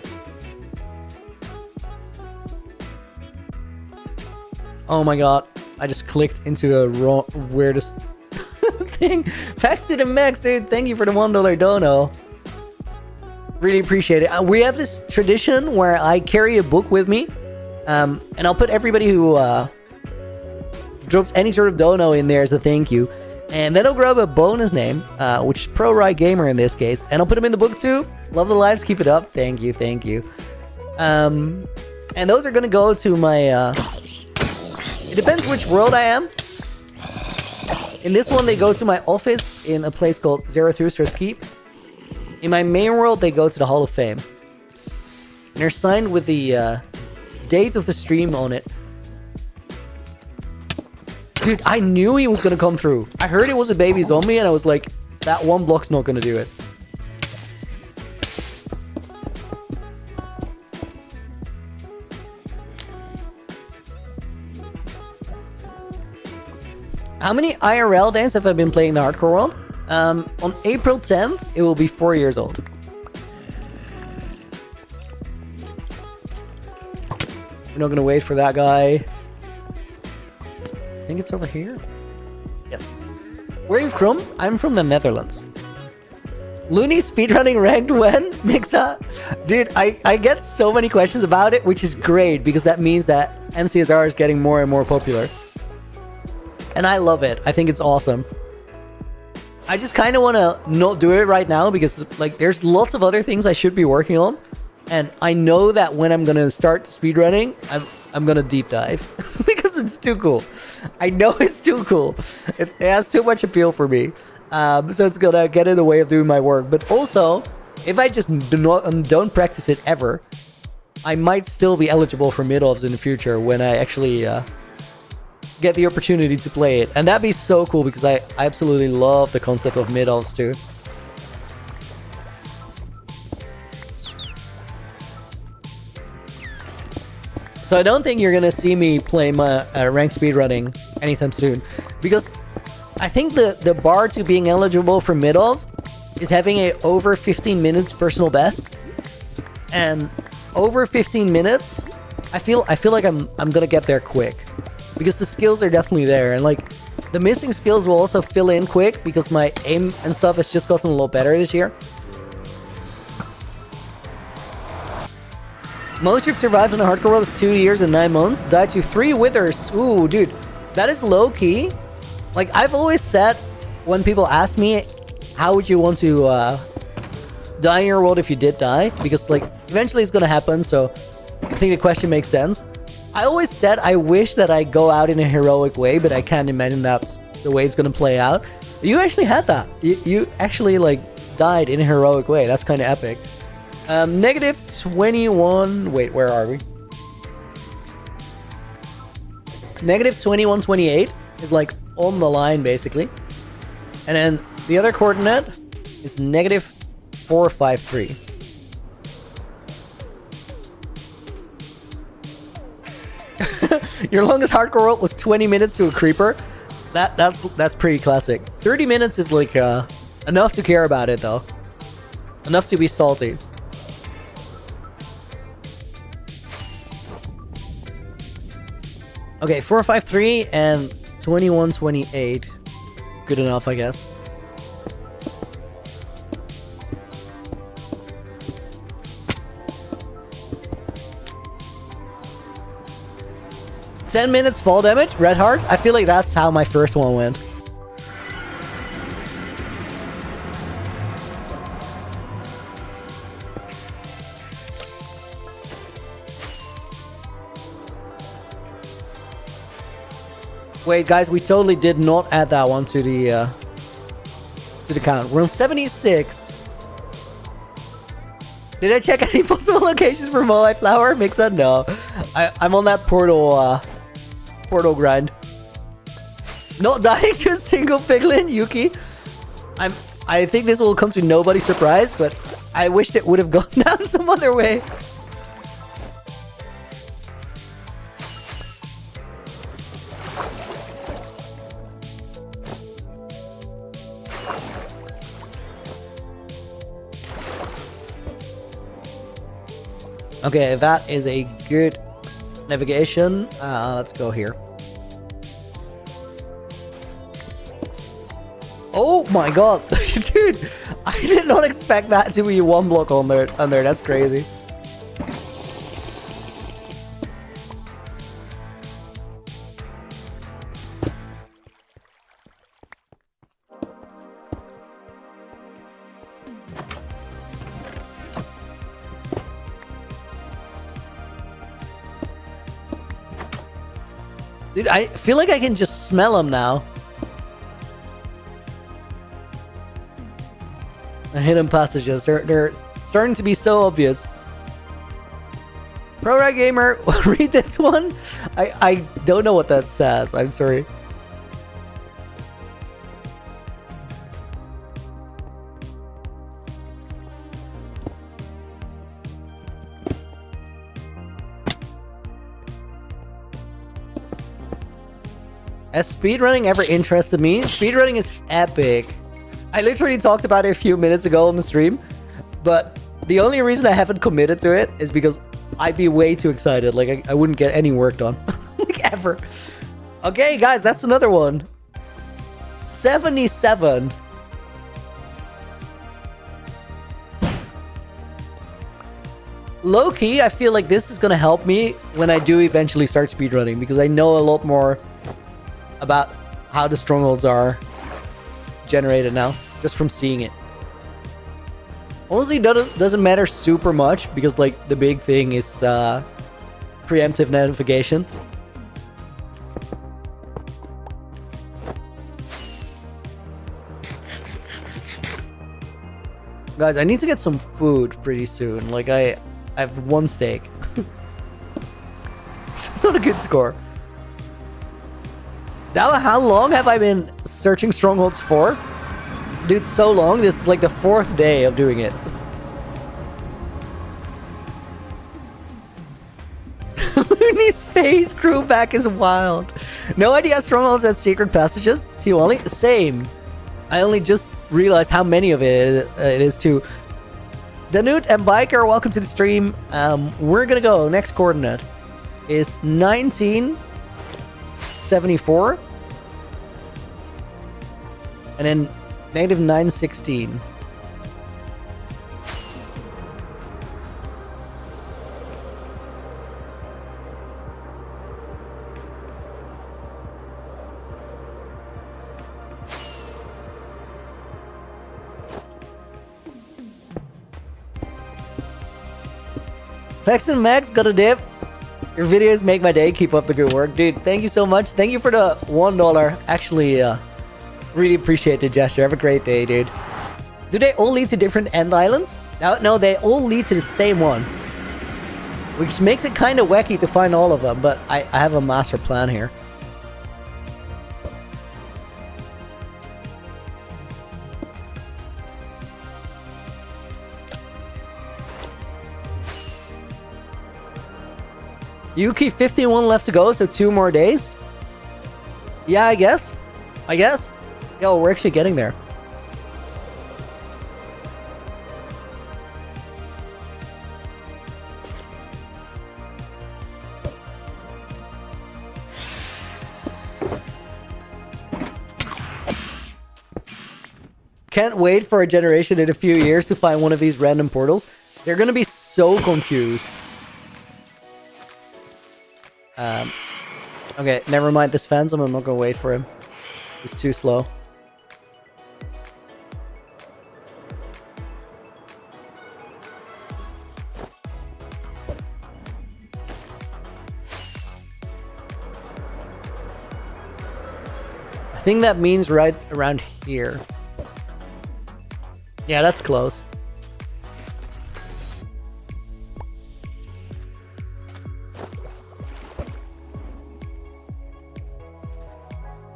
Oh my god. I just clicked into the wrong, weirdest thing. Fax to the max, dude. Thank you for the $1 dono. Really appreciate it. We have this tradition where I carry a book with me. And I'll put everybody who... drops any sort of dono in there as a thank you, and then I'll grab a bonus name, which is Pro Right Gamer in this case, and I'll put him in the book too. Love the lives, keep it up. Thank you, thank you. And those are gonna go to my. It depends which world I am. In this one, they go to my office in a place called Zarathustra's Keep. In my main world, they go to the Hall of Fame. And they're signed with the date of the stream on it. Dude, I knew he was gonna come through. I heard it was a baby zombie and I was like, that one block's not gonna do it. How many IRL days have I been playing the hardcore world? On April 10th, it will be 4 years old. We're not gonna wait for that guy. I think it's over here. Yes. Where are you from? I'm from the Netherlands. Loony speedrunning ranked when? Mixa? Dude, I get so many questions about it, which is great because that means that MCSR is getting more and more popular. And I love it. I think it's awesome. I just kind of want to not do it right now because like there's lots of other things I should be working on. And I know that when I'm going to start speedrunning, I'm going to deep dive because it's too cool. I know it's too cool. It has too much appeal for me. So it's going to get in the way of doing my work. But also, if I just don't practice it ever, I might still be eligible for mid-offs in the future when I actually get the opportunity to play it. And that'd be so cool because I absolutely love the concept of mid-offs too. So I don't think you're gonna see me play my ranked speedrunning anytime soon, because I think the bar to being eligible for mid-off is having a over 15 minutes personal best, and over 15 minutes, I feel like I'm gonna get there quick, because the skills are definitely there, and like the missing skills will also fill in quick because my aim and stuff has just gotten a little better this year. Most you've survived in a hardcore world is 2 years and 9 months. Died to 3 withers. Ooh, dude, that is low key. Like, I've always said, when people ask me, how would you want to die in your world if you did die? Because, like, eventually it's gonna happen, so I think the question makes sense. I always said I wish that I go out in a heroic way, but I can't imagine that's the way it's gonna play out. You actually had that. You actually, like, died in a heroic way. That's kind of epic. Negative 21... Wait, where are we? Negative 2128 is, like, on the line, basically. And then the other coordinate is negative 453. Your longest hardcore world was 20 minutes to a creeper. That's pretty classic. 30 minutes is, like, enough to care about it, though. Enough to be salty. Okay, 453 and 2128. Good enough, I guess. $10 minutes fall damage, red heart. I feel like that's how my first one went. Wait, guys, we totally did not add that one to the count. We're on 76. Did I check any possible locations for Moai Flower? Mixa? No. I'm on that portal grind. Not dying to a single piglin, Yuki. I think this will come to nobody's surprise, but I wished it would have gone down some other way. Okay, that is a good navigation. Let's go here. Oh my god, dude! I did not expect that to be one block on there. That's crazy. Dude, I feel like I can just smell them now. The hidden passages, they're starting to be so obvious. Pro Rag Gamer, read this one. I don't know what that says. I'm sorry. Has speedrunning ever interested me? Speedrunning is epic. I literally talked about it a few minutes ago on the stream, but the only reason I haven't committed to it is because I'd be way too excited. Like, I wouldn't get any work done. Like, ever. Okay, guys, that's another one. 77. Low-key, I feel like this is gonna help me when I do eventually start speedrunning, because I know a lot more about how the strongholds are generated now, just from seeing it. Honestly, doesn't matter super much, because like the big thing is preemptive navigation. Guys, I need to get some food pretty soon. Like, I have 1 steak. It's not a good score. Now, how long have I been searching strongholds for? Dude, so long. This is like the 4th day of doing it. Loony Phase crew back is wild. No idea strongholds and secret passages. Two only. Same. I only just realized how many of it is too. Danute and Biker, welcome to the stream. We're gonna go. Next coordinate is 1974. And then negative 916. Vex and Max got a dip. Your videos make my day. Keep up the good work. Dude, thank you so much. Thank you for the $1. Actually, really appreciate the gesture. Have a great day, dude. Do they all lead to different end islands? No, they all lead to the same one. Which makes it kind of wacky to find all of them, but I have a master plan here. Yuki, 51 left to go, so 2 more days? Yeah, I guess. Yo, we're actually getting there. Can't wait for a generation in a few years to find one of these random portals. They're gonna be so confused. Okay, never mind this fence. I'm not gonna wait for him. He's too slow. I think that means right around here. Yeah, that's close.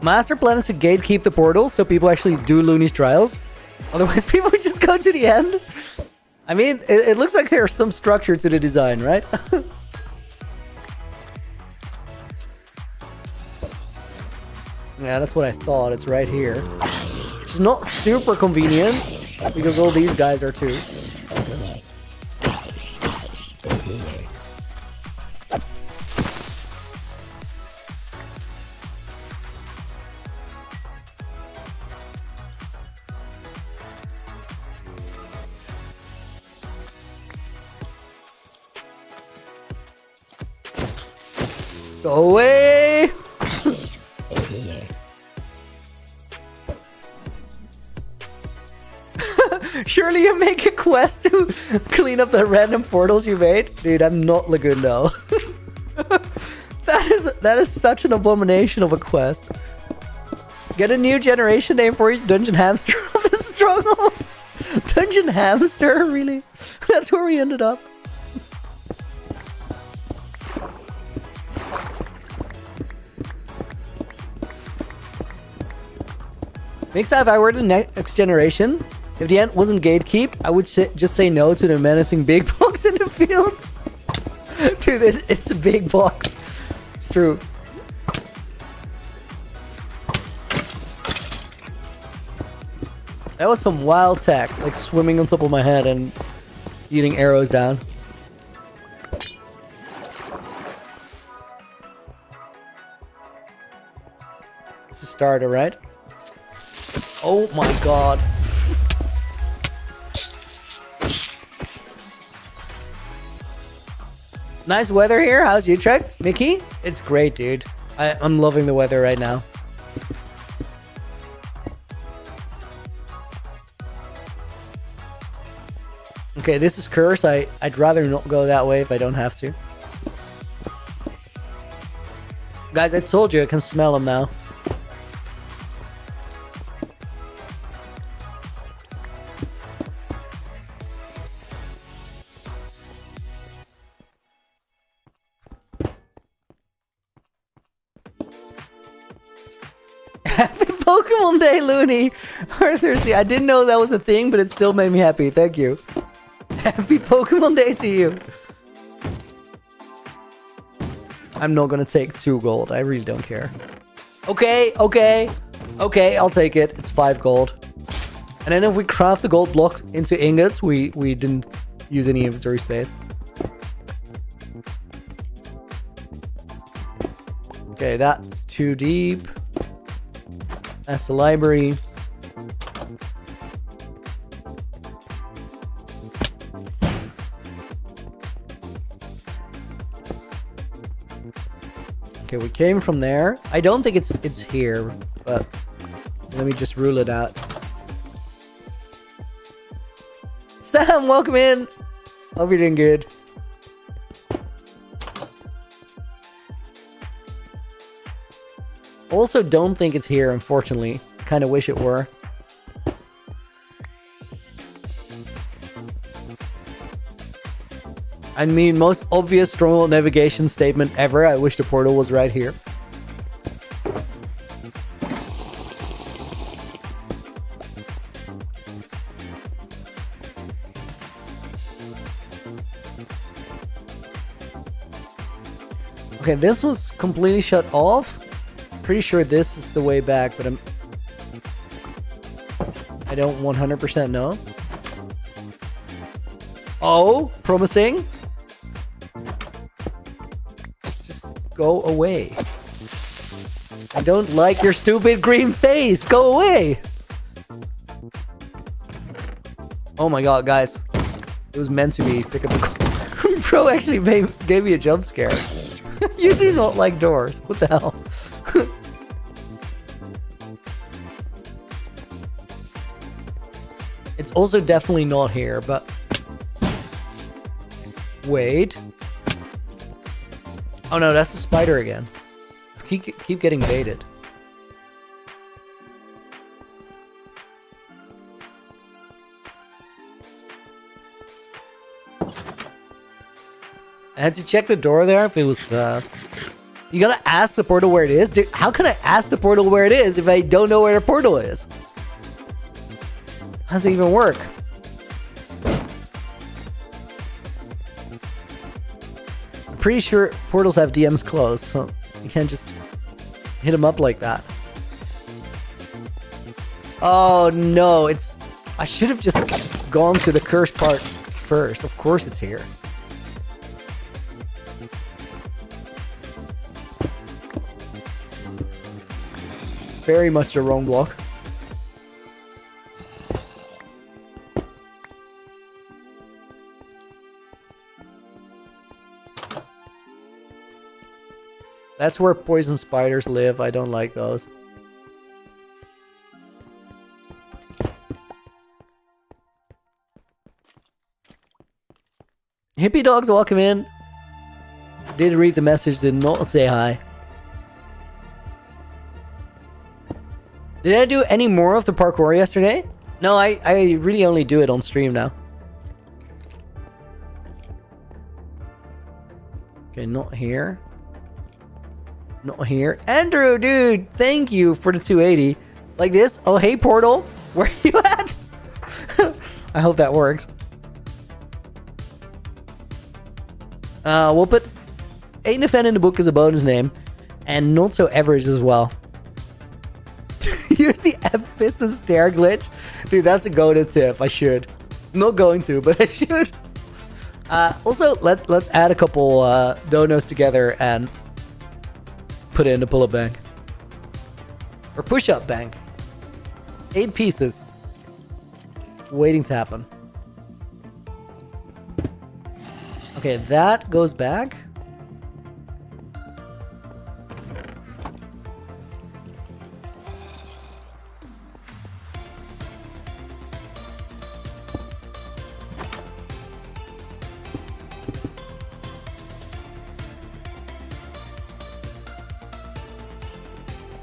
Master plan is to gatekeep the portal so people actually do Loony's trials. Otherwise, people would just go to the end. I mean, it looks like there's some structure to the design, right? Yeah, that's what I thought. It's right here. Which is not super convenient because all these guys are too. Go away! Surely you make a quest to clean up the random portals you made? Dude, I'm not Lagundo. That is such an abomination of a quest. Get a new generation name for each Dungeon Hamster of the Stronghold. Dungeon Hamster? Really? That's where we ended up. Makes if I were the next generation, if the end wasn't gatekeep, I would just say no to the menacing big box in the field. Dude, it's a big box. It's true. That was some wild tech, like swimming on top of my head and eating arrows down. It's a starter, right? Oh my god. Nice weather here. How's Utrecht, Mickey? It's great, dude. I'm loving the weather right now. Okay, this is cursed. I'd rather not go that way if I don't have to. Guys, I told you I can smell them now. Happy Pokemon Day, Loony! Arthur, I didn't know that was a thing, but it still made me happy. Thank you. Happy Pokemon Day to you. I'm not gonna take 2 gold. I really don't care. Okay, I'll take it. It's 5 gold. And then if we craft the gold blocks into ingots, we didn't use any inventory space. Okay, that's too deep. That's the library. Okay, we came from there. I don't think it's here, but let me just rule it out. Stam, welcome in. Hope you're doing good. Also, don't think it's here, unfortunately. Kind of wish it were. I mean, most obvious stronghold navigation statement ever. I wish the portal was right here. Okay, this was completely shut off. Pretty sure this is the way back, but I don't 100% know. Oh, promising. Just go away. I don't like your stupid green face. Go away. Oh my god, guys. It was meant to be. Pick up the call. Bro actually gave me a jump scare. You do not like doors. What the hell? It's also definitely not here, but... Wait. Oh no, that's a spider again. Keep getting baited. I had to check the door there if it was... You gotta ask the portal where it is? Dude, how can I ask the portal where it is if I don't know where the portal is? How does it even work? I'm pretty sure portals have DMs closed, so you can't just hit them up like that. Oh no, it's... I should have just gone to the cursed part first. Of course it's here. Very much the wrong block. That's where poison spiders live. I don't like those. Hippie dogs, welcome in. Did read the message, did not say hi. Did I do any more of the parkour yesterday? No, I really only do it on stream now. Okay, not here. Not here. Andrew, dude, thank you for the 280. Like this? Oh, hey, portal. Where are you at? I hope that works. We'll put Ain't a Fan in the book as a bonus name. And not so average as well. Use the F-Piston stair glitch. Dude, that's a go-to tip. I should. I'm not going to, but I should. Also, let's add a couple donos together and put it in the pull-up bank. Or push-up bank. 8 pieces. Waiting to happen. Okay, that goes back.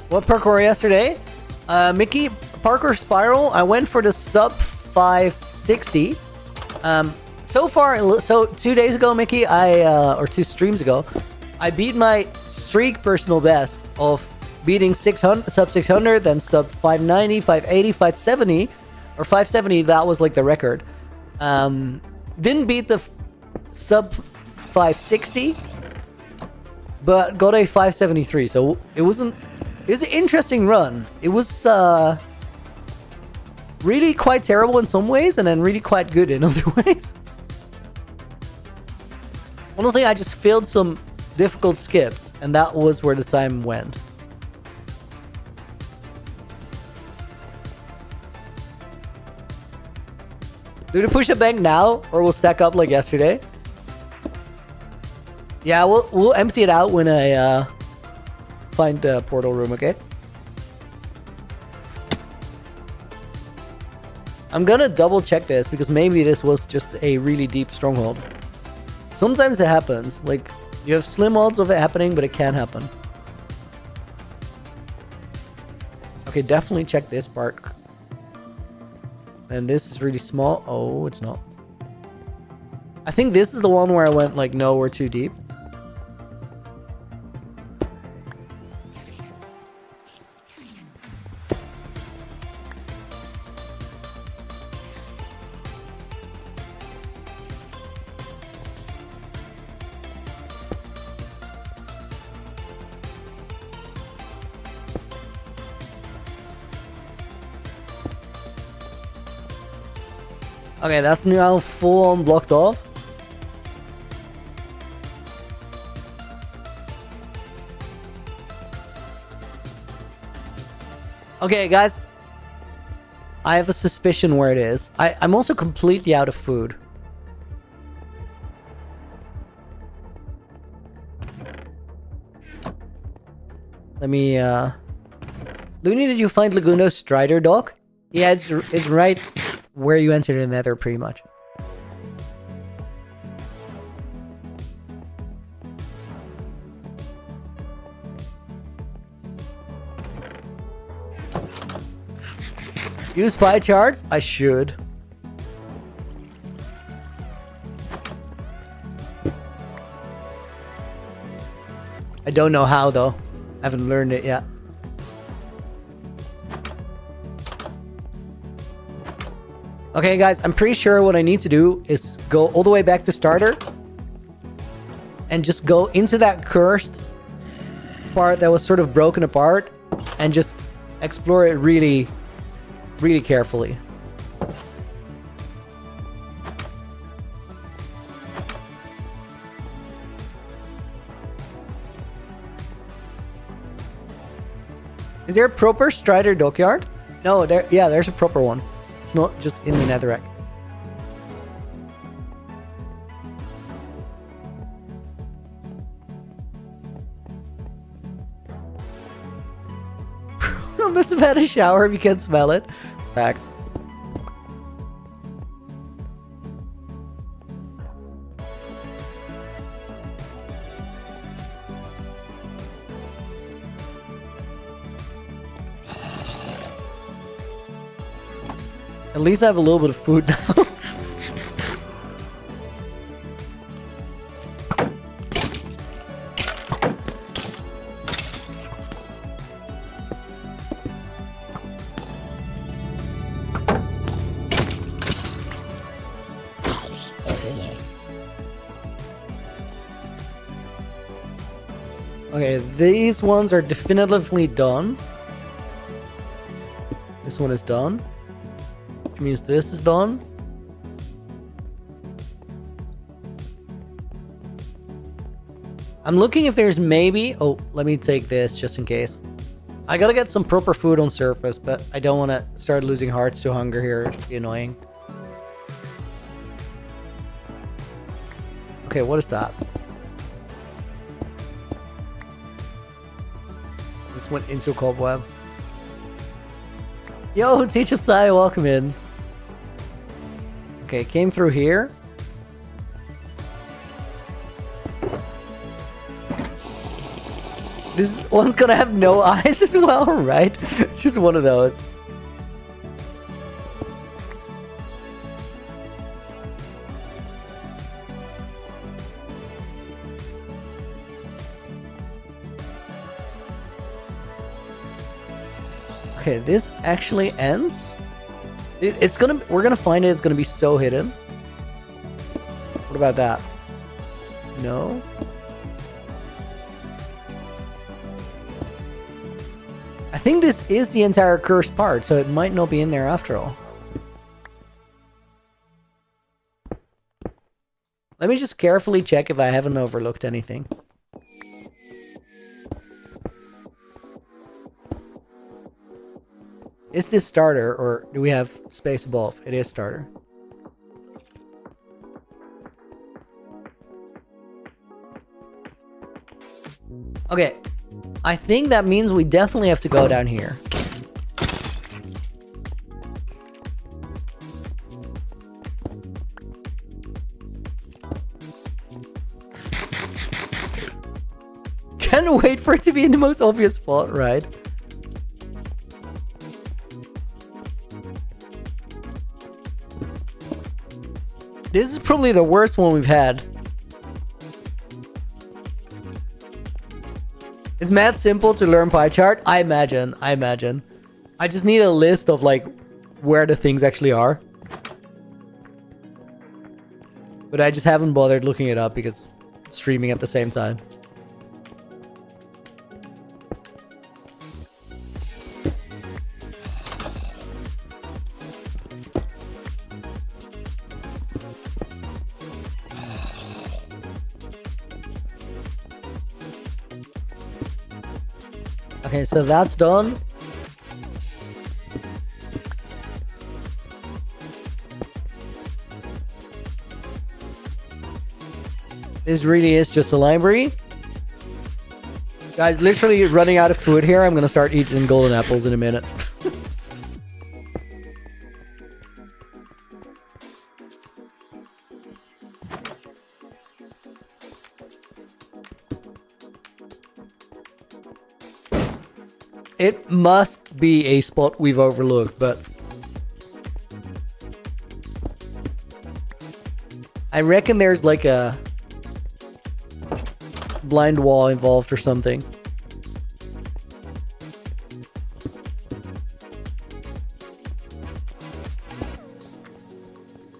What parkour yesterday? Mickey, parkour spiral. I went for the sub 560. So far, so 2 days ago, Mickey, or 2 streams ago, I beat my streak personal best of beating 600, sub 600, then sub 590, 580, 570, or 570. That was like the record. Didn't beat the sub 560. but got a 573. So it was an interesting run. It was really quite terrible in some ways, and then really quite good in other ways. Honestly, I just failed some difficult skips, and that was where the time went. Do the push-up bank now, or we'll stack up like yesterday? Yeah, we'll empty it out when I find the portal room, okay? I'm gonna double check this because maybe this was just a really deep stronghold. Sometimes it happens. Like, you have slim odds of it happening, but it can happen. Okay, definitely check this part. And this is really small. Oh, it's not. I think this is the one where I went like, no, we're too deep. Okay, that's now full on blocked off. Okay, guys. I have a suspicion where it is. I'm also completely out of food. Let me, Loony, did you find Laguno's Strider dock? Yeah, it's right where you entered the nether, pretty much. Use pie charts? I should. I don't know how, though. I haven't learned it yet. Okay, guys, I'm pretty sure what I need to do is go all the way back to starter and just go into that cursed part that was sort of broken apart and just explore it really, really carefully. Is there a proper Strider dockyard? No, there's a proper one. It's not just in the netherrack. I must have had a shower if you can't smell it. Fact. At least I have a little bit of food now. Okay, these ones are definitively done. This one is done. Which means this is done. I'm looking if there's maybe... Oh, let me take this just in case. I gotta get some proper food on surface, but I don't want to start losing hearts to hunger here. It'd be annoying. Okay, what is that? This went into a cobweb. Yo, Teach of Sai, welcome in. Okay, came through here. This one's gonna have no eyes as well, right? Just one of those. Okay, this actually ends. We're gonna find it. It's gonna be so hidden. What about that? No. I think this is the entire cursed part, so it might not be in there after all. Let me just carefully check if I haven't overlooked anything. Is this starter, or do we have space above? It is starter. Okay, I think that means we definitely have to go down here. Can't wait for it to be in the most obvious spot, right? This is probably the worst one we've had. It's mad simple to learn pie chart. I imagine. I just need a list of like where the things actually are. But I just haven't bothered looking it up because I'm streaming at the same time. Okay, so that's done. This really is just a library. Guys, literally running out of food here. I'm gonna start eating golden apples in a minute. It must be a spot we've overlooked, but I reckon there's like a blind wall involved or something.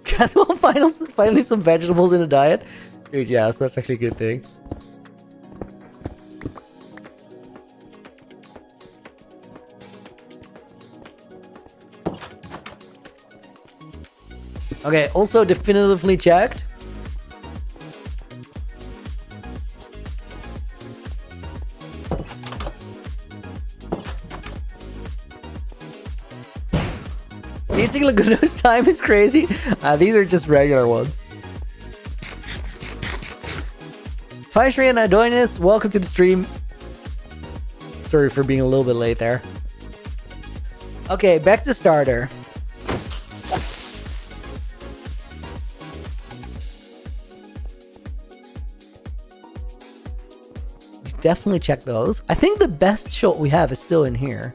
Guys, well, finally some vegetables in a diet. Dude, yes, that's actually a good thing. Okay, also definitively checked. Eating Laguno's time is crazy. These are just regular ones. Faishri and Adonis, welcome to the stream. Sorry for being a little bit late there. Okay, back to starter. Definitely check those. I think the best shot we have is still in here.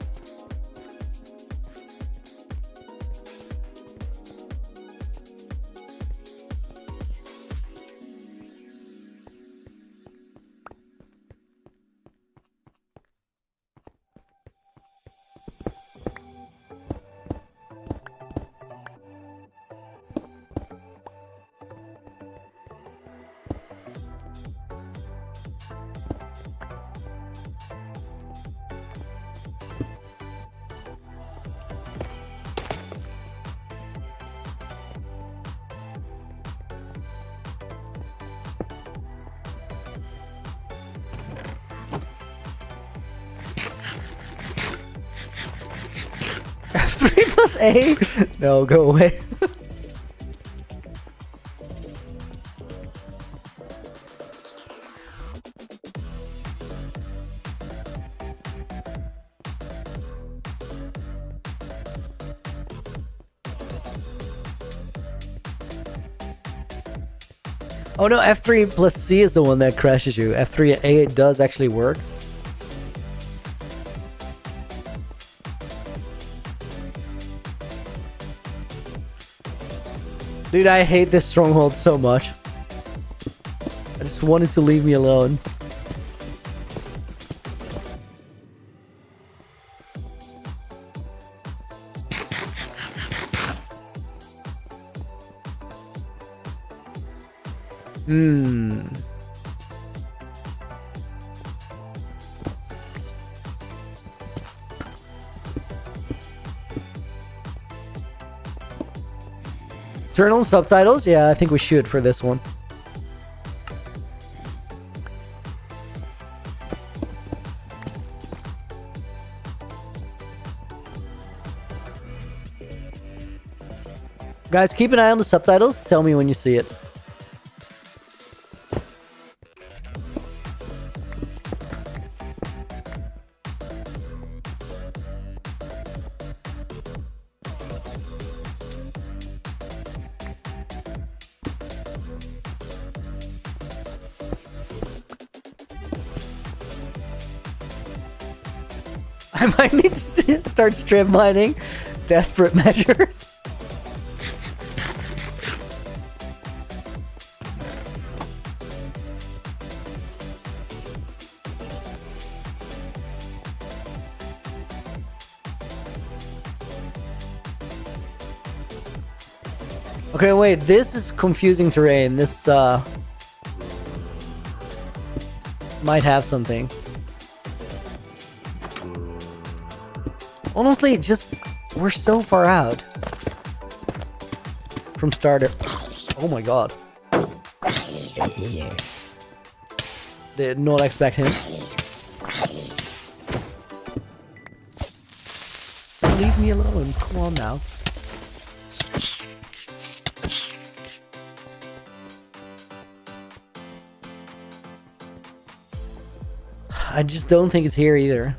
F3 plus A? No, go away. Oh no, F3 plus C is the one that crashes you. F3A does actually work. Dude, I hate this stronghold so much. I just wanted to leave me alone. Turn on subtitles? Yeah, I think we should for this one. Guys, keep an eye on the subtitles. Tell me when you see it. I might need to start strip mining. Desperate measures. Okay, wait, this is confusing terrain. This, might have something. Honestly, just, we're so far out from starter. Oh my god. Did not expect him. So leave me alone, come on now. I just don't think it's here either.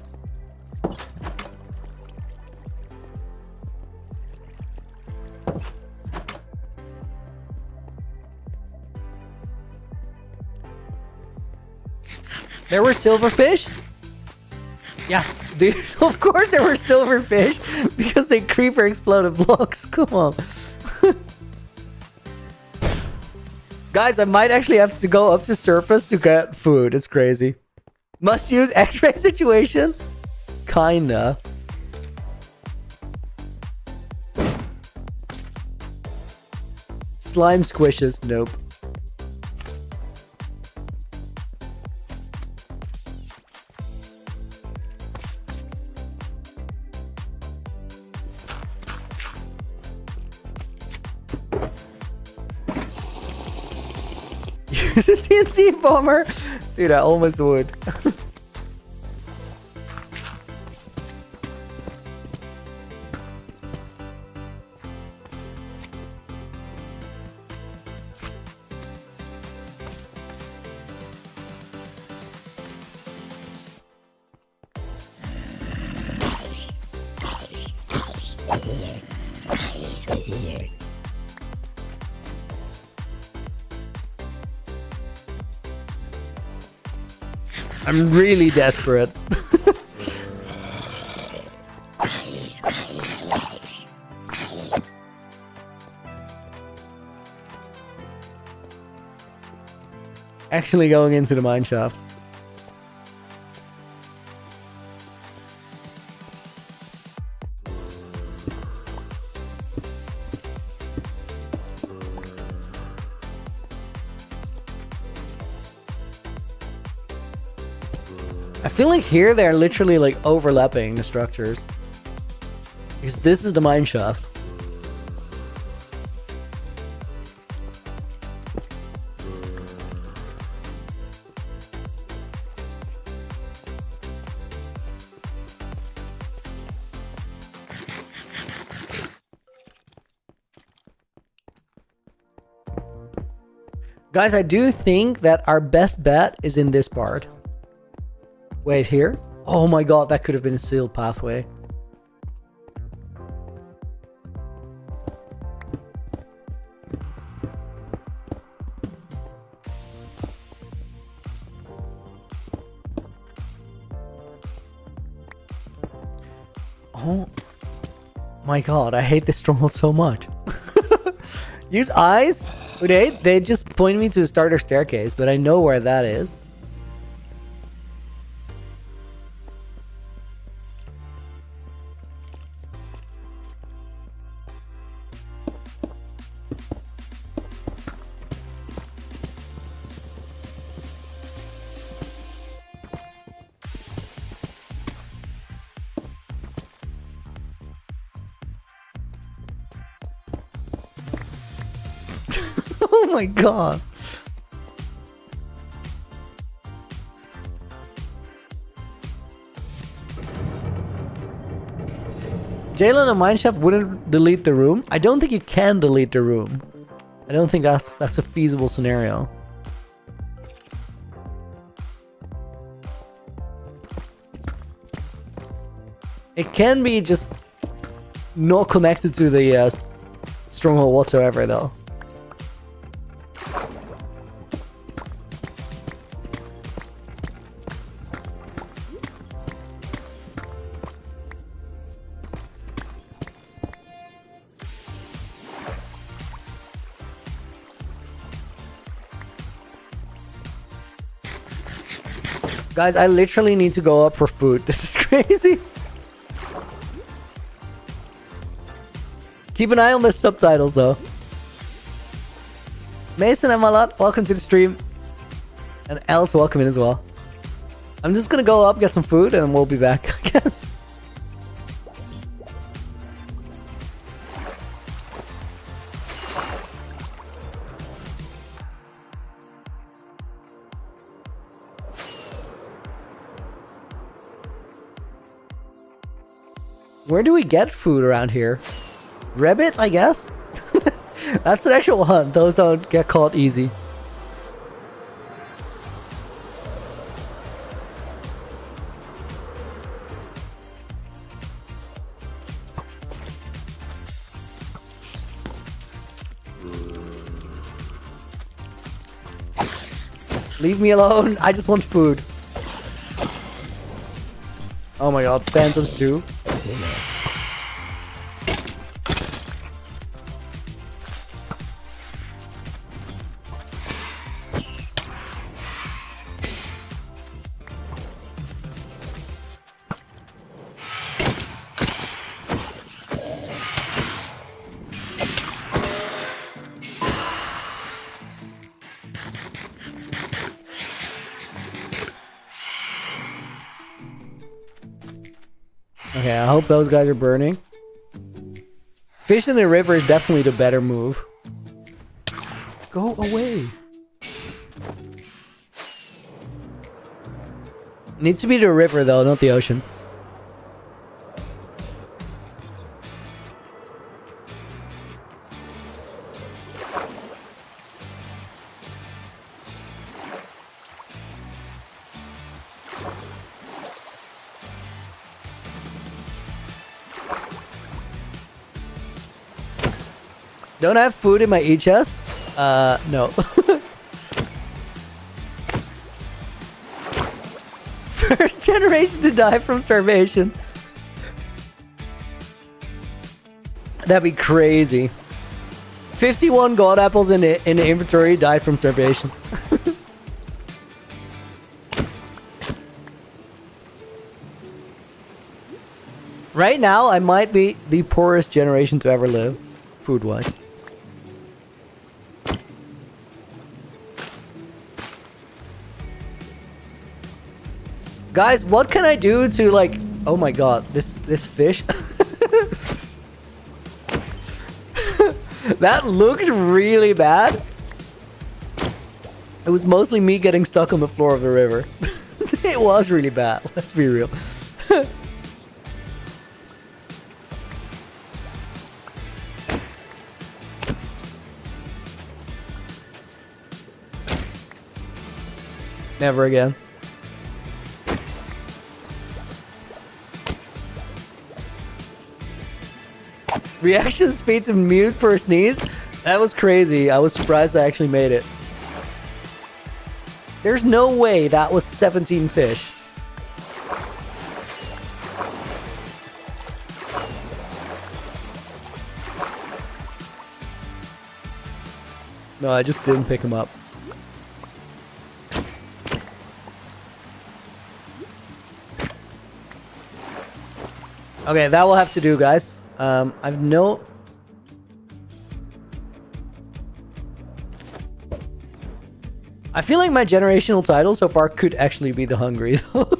There were silverfish? Yeah, dude, of course there were silverfish because they creeper exploded blocks. Come on. Guys, I might actually have to go up to surface to get food. It's crazy. Must use X-ray situation? Kinda. Slime squishes? Nope. Use a TNT bomber? Dude, I almost would. I'm really desperate. Actually going into the mine shaft. I feel like here they're literally like overlapping the structures. Because this is the mine shaft. Guys, I do think that our best bet is in this part. Wait, here? Oh my god, that could have been a sealed pathway. Oh my god, I hate this stronghold so much. Use eyes? They just point me to the starter staircase, but I know where that is. Oh my god. Jalen, a mineshaft wouldn't delete the room. I don't think you can delete the room. I don't think that's a feasible scenario. It can be just not connected to the stronghold whatsoever, though. Guys, I literally need to go up for food. This is crazy. Keep an eye on the subtitles, though. Mason and Malat, welcome to the stream. And Alice, welcome in as well. I'm just gonna go up, get some food, and then we'll be back, I guess. Where do we get food around here? Rabbit, I guess? That's an actual hunt. Those don't get caught easy. Leave me alone. I just want food. Oh my god, phantoms too. Okay, I hope those guys are burning. Fish in the river is definitely the better move. Go away. Needs to be the river though, not the ocean. Don't I have food in my e-chest? No. First generation to die from starvation. That'd be crazy. 51 god apples in the inventory died from starvation. Right now, I might be the poorest generation to ever live, food-wise. Guys, what can I do to like... Oh my god, this fish... That looked really bad. It was mostly me getting stuck on the floor of the river. It was really bad, let's be real. Never again. Reaction speed to Muse for a sneeze? That was crazy. I was surprised I actually made it. There's no way that was 17 fish. No, I just didn't pick him up. Okay, that will have to do, guys. I've no... I feel like my generational title so far could actually be the hungry, though.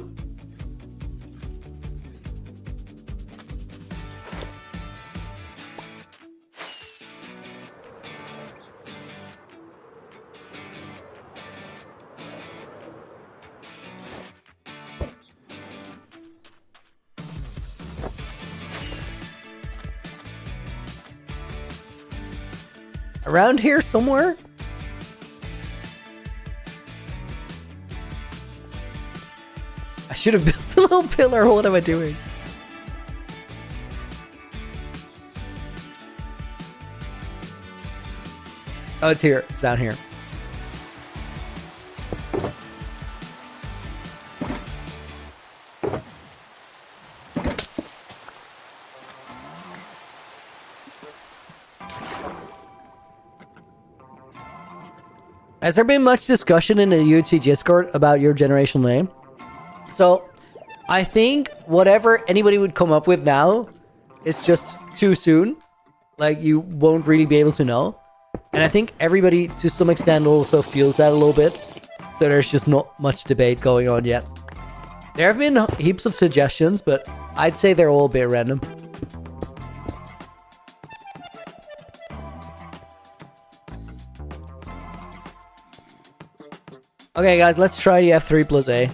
Around here somewhere? I should have built a little pillar. What am I doing? Oh, it's here. It's down here. Has there been much discussion in the UHC Discord about your generational name? So, I think whatever anybody would come up with now is just too soon. Like, you won't really be able to know. And I think everybody, to some extent, also feels that a little bit. So there's just not much debate going on yet. There have been heaps of suggestions, but I'd say they're all a bit random. Okay, guys, let's try the F3 plus A.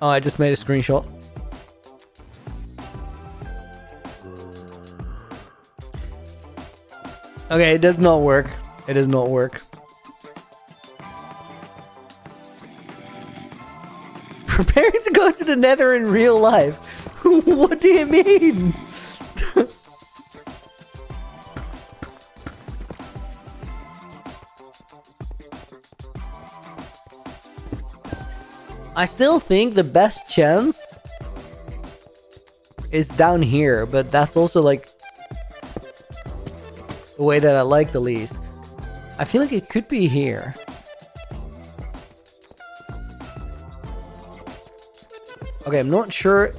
Oh, I just made a screenshot. Okay, it does not work. It does not work. Preparing to go to the Nether in real life. What do you mean? I still think the best chance is down here, but that's also like the way that I like the least. I feel like it could be here. Okay, I'm not sure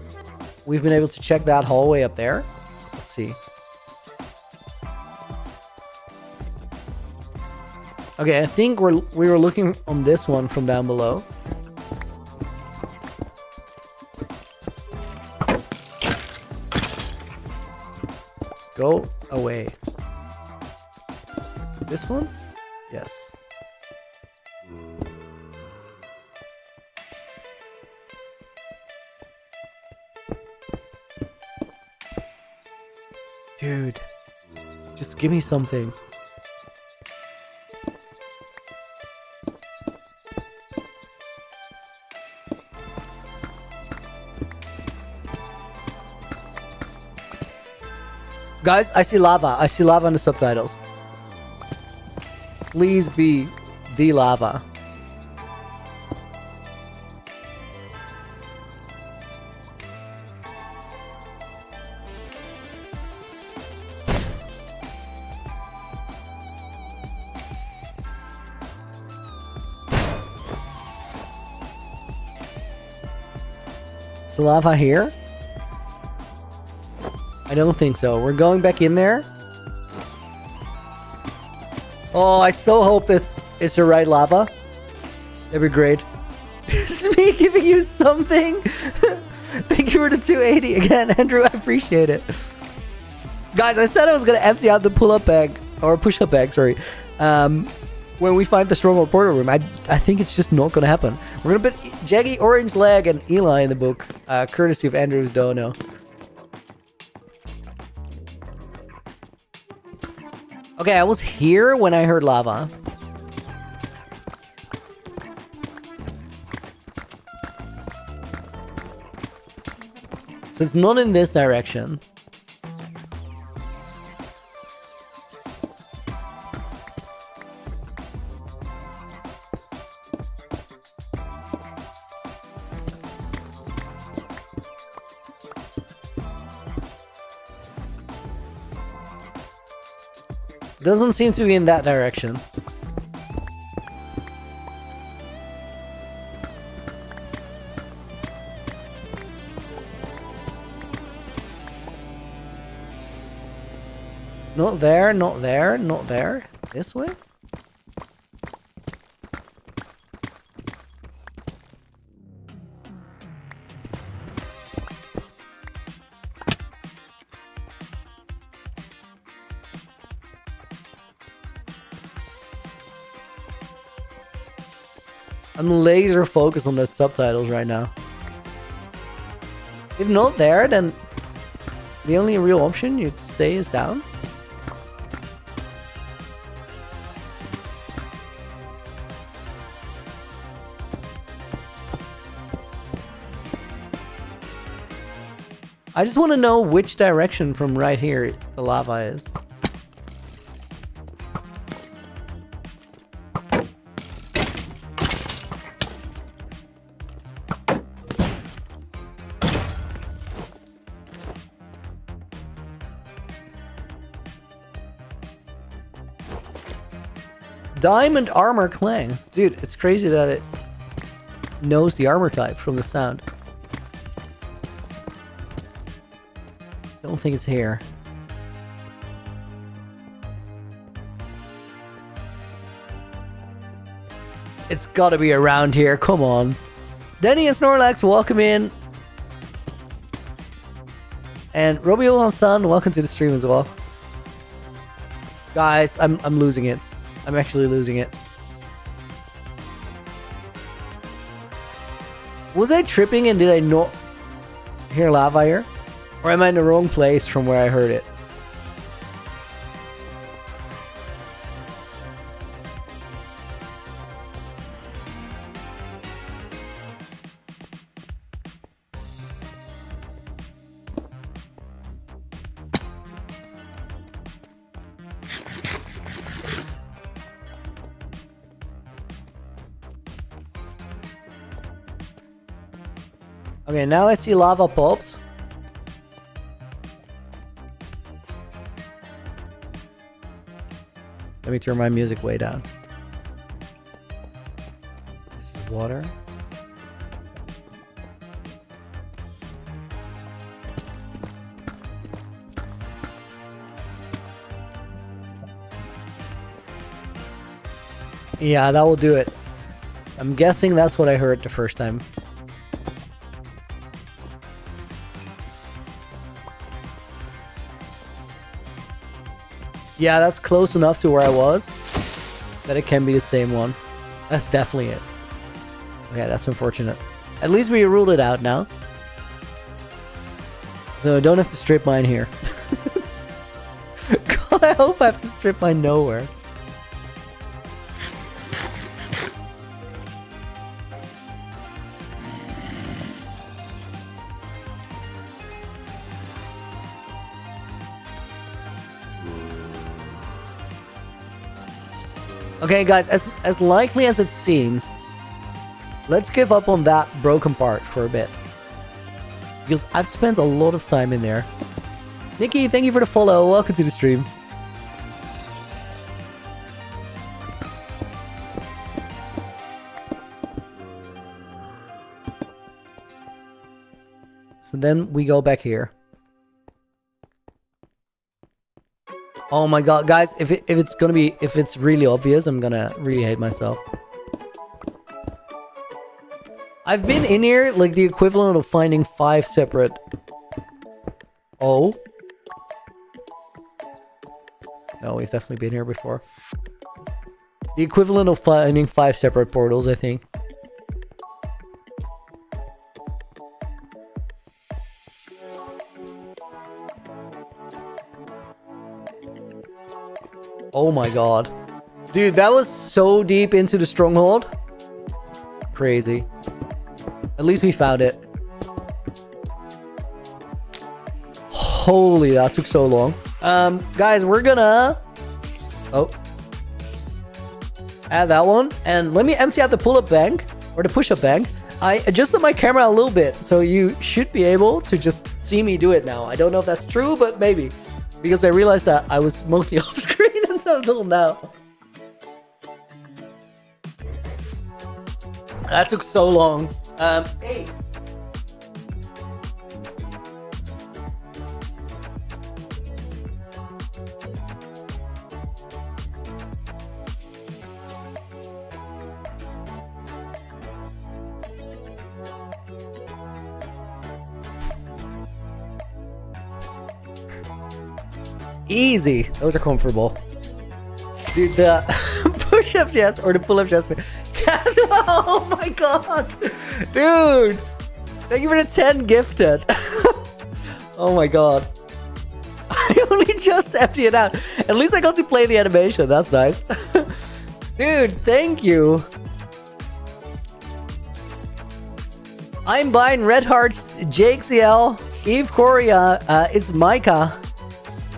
we've been able to check that hallway up there. Let's see. Okay, I think we were looking on this one from down below. Go away. This one? Yes. Dude, just give me something. Guys, I see lava. I see lava in the subtitles. Please be the lava. Is the lava here? I don't think so. We're going back in there. Oh, I so hope it's the right lava. That'd be great. This is me giving you something. Thank you for the 280 again, Andrew. I appreciate it. Guys, I said I was going to empty out the pull-up bag, or push-up bag, sorry. When we find the Stronghold Portal Room. I think it's just not going to happen. We're going to put Jaggy, Orange Leg, and Eli in the book, courtesy of Andrew's Dono. Okay, I was here when I heard lava. So it's not in this direction. Doesn't seem to be in that direction. Not there, not there, not there. This way? I'm laser focused on those subtitles right now. If not there, then the only real option you'd say is down. I just want to know which direction from right here the lava is. Diamond armor clangs. Dude, it's crazy that it knows the armor type from the sound. Don't think it's here. It's gotta be around here, come on. Denny and Snorlax, welcome in. And Robiol and Sun, welcome to the stream as well. Guys, I'm losing it. I'm actually losing it. Was I tripping and did I not hear lava here? Or am I in the wrong place from where I heard it? Okay, now I see lava pops. Let me turn my music way down. This is water. Yeah, that will do it. I'm guessing that's what I heard the first time. Yeah, that's close enough to where I was that it can be the same one. That's definitely it. Okay, that's unfortunate. At least we ruled it out now. So I don't have to strip mine here. God, I hope I have to strip mine nowhere. Okay, guys, as likely as it seems, let's give up on that broken part for a bit. Because I've spent a lot of time in there. Nikki, thank you for the follow. Welcome to the stream. So then we go back here. Oh my god, guys, if it's really obvious, I'm gonna really hate myself. I've been in here like the equivalent of finding 5 separate... Oh. No, we've definitely been here before. The equivalent of finding 5 separate portals, I think. Oh my god. Dude, that was so deep into the stronghold. Crazy. At least we found it. Holy, that took so long. Guys, we're gonna... Oh. Add that one. And let me empty out the pull-up bank. Or the push-up bank. I adjusted my camera a little bit. So you should be able to just see me do it now. I don't know if that's true, but maybe. Because I realized that I was mostly off screen until now. That took so long. Hey. Easy. Those are comfortable. Dude, the push-up chest or the pull-up chest. Cass Oh my god. Dude. Thank you for the 10 gifted. Oh my god. I only just emptied it out. At least I got to play the animation. That's nice. Dude, thank you. I'm buying Red Hearts, Jake CL, Eve Korea, it's Micah,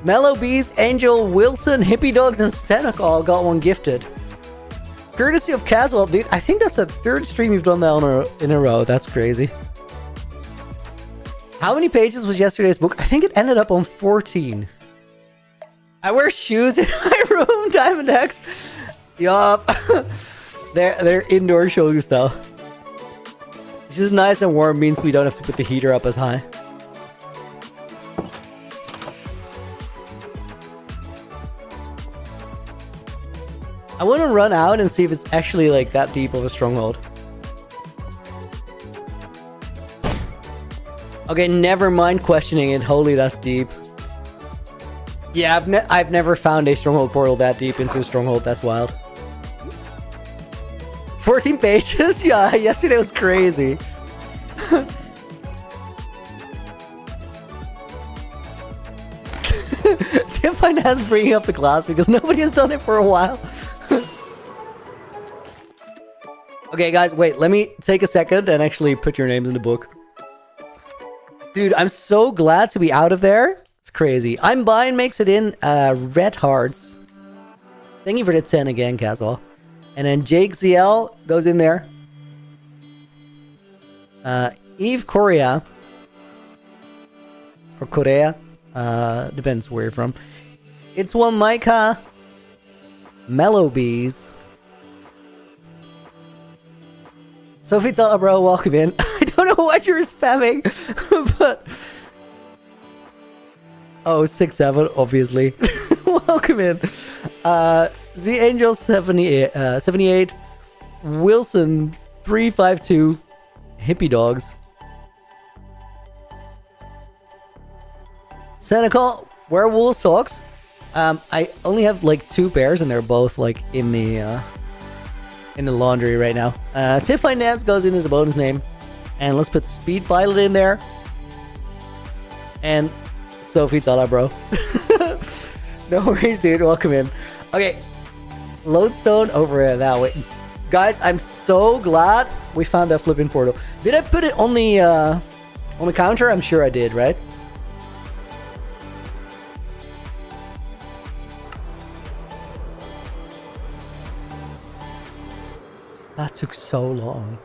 Mellow Bees, Angel, Wilson, Hippie Dogs, and Seneca all got one gifted. Courtesy of Caswell, dude. I think that's the 3rd stream you've done that in a row. That's crazy. How many pages was yesterday's book? I think it ended up on 14. I wear shoes in my room, Diamond X. Yup. they're indoor shoes though. It's just nice and warm, means we don't have to put the heater up as high. I want to run out and see if it's actually like that deep of a stronghold. Okay, never mind questioning it. Holy, that's deep. Yeah, I've never found a stronghold portal that deep into a stronghold. That's wild. 14 pages? Yeah, yesterday was crazy. Tim Finance bringing up the class because nobody has done it for a while. Okay, guys, wait. Let me take a second and actually put your names in the book. Dude, I'm so glad to be out of there. It's crazy. I'm buying makes it in Red Hearts. Thank you for the 10 again, Caswell. And then Jake ZL goes in there. Eve Korea. Or Korea. Depends where you're from. It's one Micah. Mellow Bees. Sophie Tala, bro, welcome in. I don't know what you're spamming, but... Oh, 6-7, obviously. Welcome in. Z Angel 78. Wilson 352. Hippie Dogs. Seneca, werewolf socks. I only have like 2 pairs and they're both like in the laundry right now. Tiff Finance goes in as a bonus name. And let's put Speed Pilot in there. And Sophie Tala, bro. No worries, dude. Welcome in. Okay. Lodestone over that way. Guys, I'm so glad we found that flipping portal. Did I put it on the counter? I'm sure I did, right? That took so long.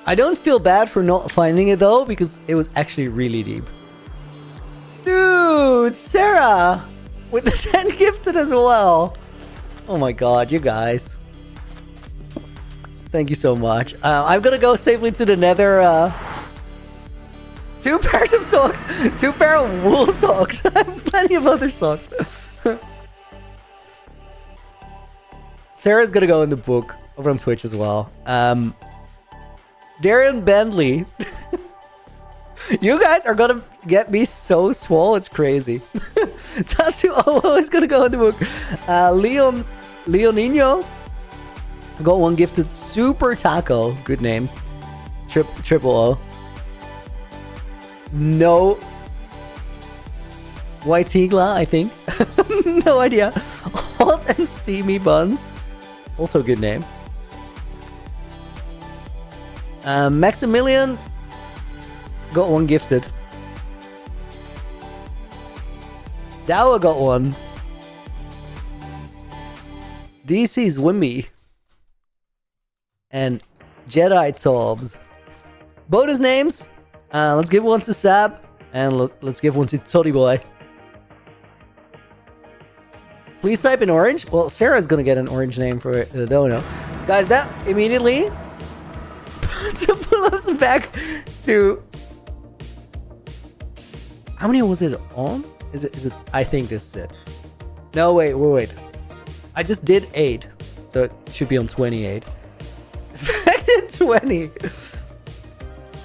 I don't feel bad for not finding it though, because it was actually really deep. Dude, Sarah! With the 10 gifted as well. Oh my god, you guys. Thank you so much. I'm gonna go safely to the nether. 2 pairs of socks. 2 pair of wool socks. I have plenty of other socks. Sarah's gonna go in the book over on Twitch as well. Darren Bentley. You guys are gonna get me so swole, it's crazy. Tattoo OO is gonna go in the book. Leonino got one gifted. Super Taco, good name. Triple O. No. White Tigla, I think. No idea. Hot and Steamy Buns. Also good name. Maximilian got one gifted. Dowa got one. DC's Wimby. And Jedi Tobs. Bonus names. Let's give one to Sab. And let's give one to Toddy Boy. Please type in orange. Well, Sarah's gonna get an orange name for the dono. Guys, that immediately to pull us back to... How many was it on? Is it? I think this is it. No, wait. I just did 8. So it should be on 28. Expected 20.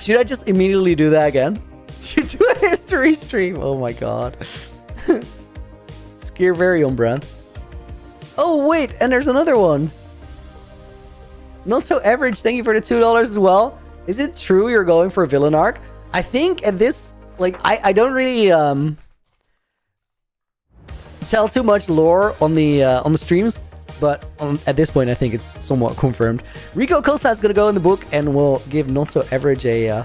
Should I just immediately do that again? Should do a History stream. Oh my god. Skier very on brand. Oh wait, and there's another one. Not so average. Thank you for the $2 as well. Is it true you're going for a villain arc? I think at this, like, I don't really tell too much lore on the streams, but at this point I think it's somewhat confirmed. Rico Costa is gonna go in the book, and we'll give Not So Average a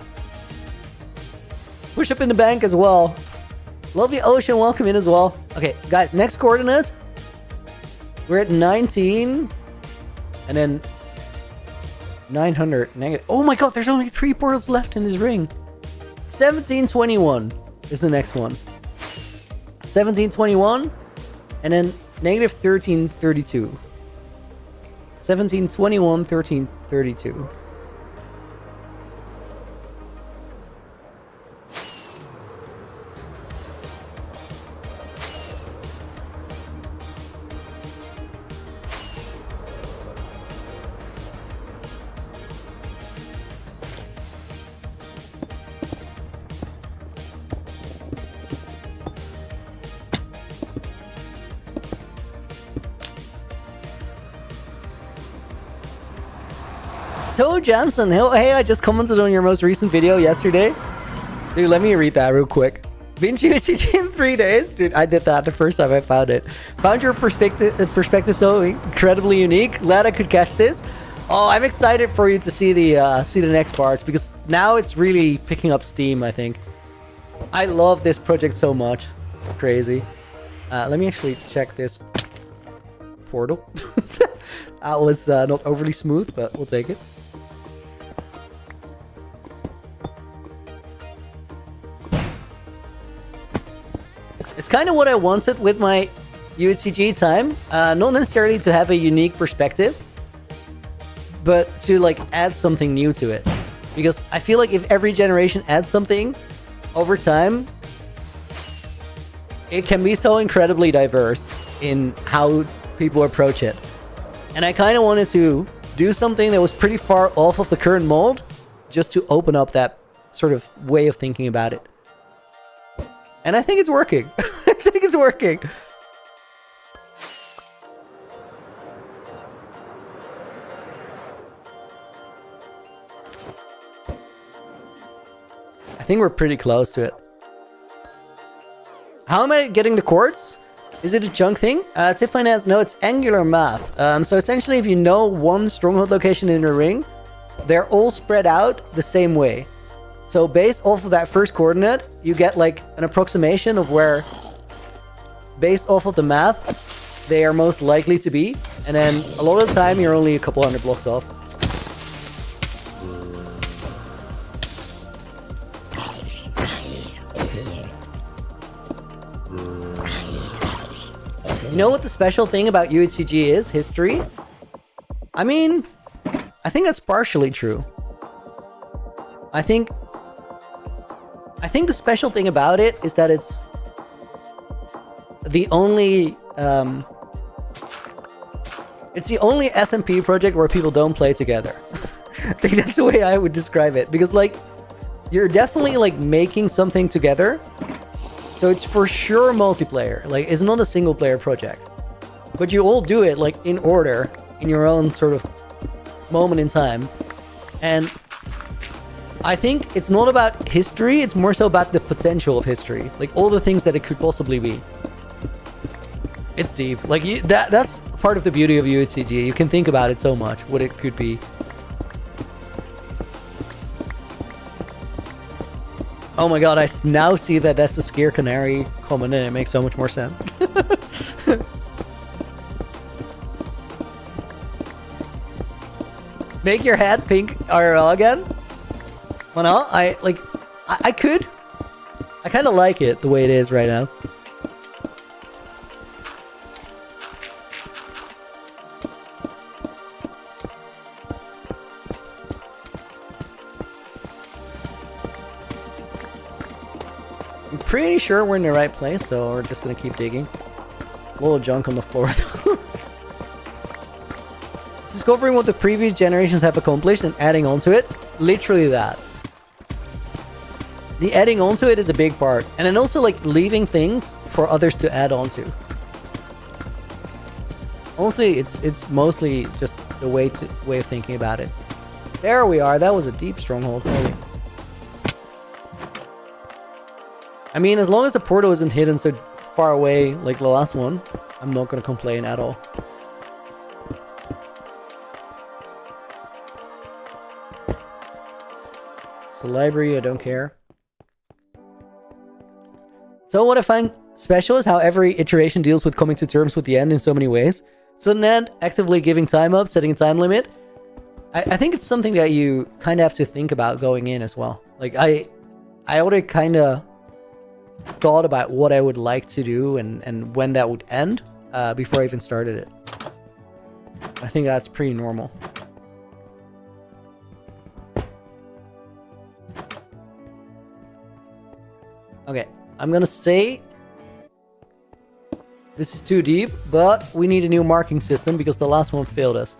push up in the bank as well. Lovely Ocean, welcome in as well. Okay, guys, next coordinate. We're at 19, and then 900 negative. Oh my god, there's only 3 portals left in this ring. 1721 is the next one. 1721, and then negative 1332. 1721, 1332. Toe Jamson, hey, I just commented on your most recent video yesterday. Dude, let me read that real quick. Vinci UHCG in 3 days? Dude, I did that the first time I found it. Found your perspective so incredibly unique. Glad I could catch this. Oh, I'm excited for you to see the next parts, because now it's really picking up steam, I think. I love this project so much. It's crazy. Let me actually check this portal. That was not overly smooth, but we'll take it. It's kind of what I wanted with my UHCG time. Not necessarily to have a unique perspective, but to like add something new to it. Because I feel like if every generation adds something over time, it can be so incredibly diverse in how people approach it. And I kind of wanted to do something that was pretty far off of the current mold, just to open up that sort of way of thinking about it. And I think it's working. I think it's working. I think we're pretty close to it. How am I getting the quartz? Is it a chunk thing? Tiffany has, no, it's angular math. So essentially, if you know one stronghold location in a ring, they're all spread out the same way. So based off of that first coordinate, you get like an approximation of where, based off of the math, they are most likely to be. And then a lot of the time, you're only a couple hundred blocks off. You know what the special thing about UHCG is? History? I mean, I think that's partially true. I think the special thing about it is that it's the only SMP project where people don't play together. I think that's the way I would describe it, because like you're definitely like making something together, so it's for sure multiplayer. Like it's not a single player project, but you all do it like in order, in your own sort of moment in time. And I think it's not about history, it's more so about the potential of history. Like all the things that it could possibly be. It's deep. Like that's part of the beauty of UHCG. You can think about it so much, what it could be. Oh my god, I now see that that's a Scare Canary comment, and it makes so much more sense. Make your hat pink IRL again? Well, no, I could. I kind of like it the way it is right now. I'm pretty sure we're in the right place, so we're just gonna keep digging. A little junk on the floor though. It's discovering what the previous generations have accomplished and adding on to it. Literally that. the adding onto it is a big part. And then also like leaving things for others to add onto. Honestly, it's mostly just the way of thinking about it. There we are. That was a deep stronghold. Holy. I mean, as long as the portal isn't hidden so far away like the last one, I'm not going to complain at all. It's the library, I don't care. So what I find special is how every iteration deals with coming to terms with the end in so many ways. So then actively giving time up, setting a time limit. I think it's something that you kind of have to think about going in as well. Like I already kind of thought about what I would like to do and when that would end before I even started it. I think that's pretty normal. Okay, I'm gonna say this is too deep, but we need a new marking system because the last one failed us.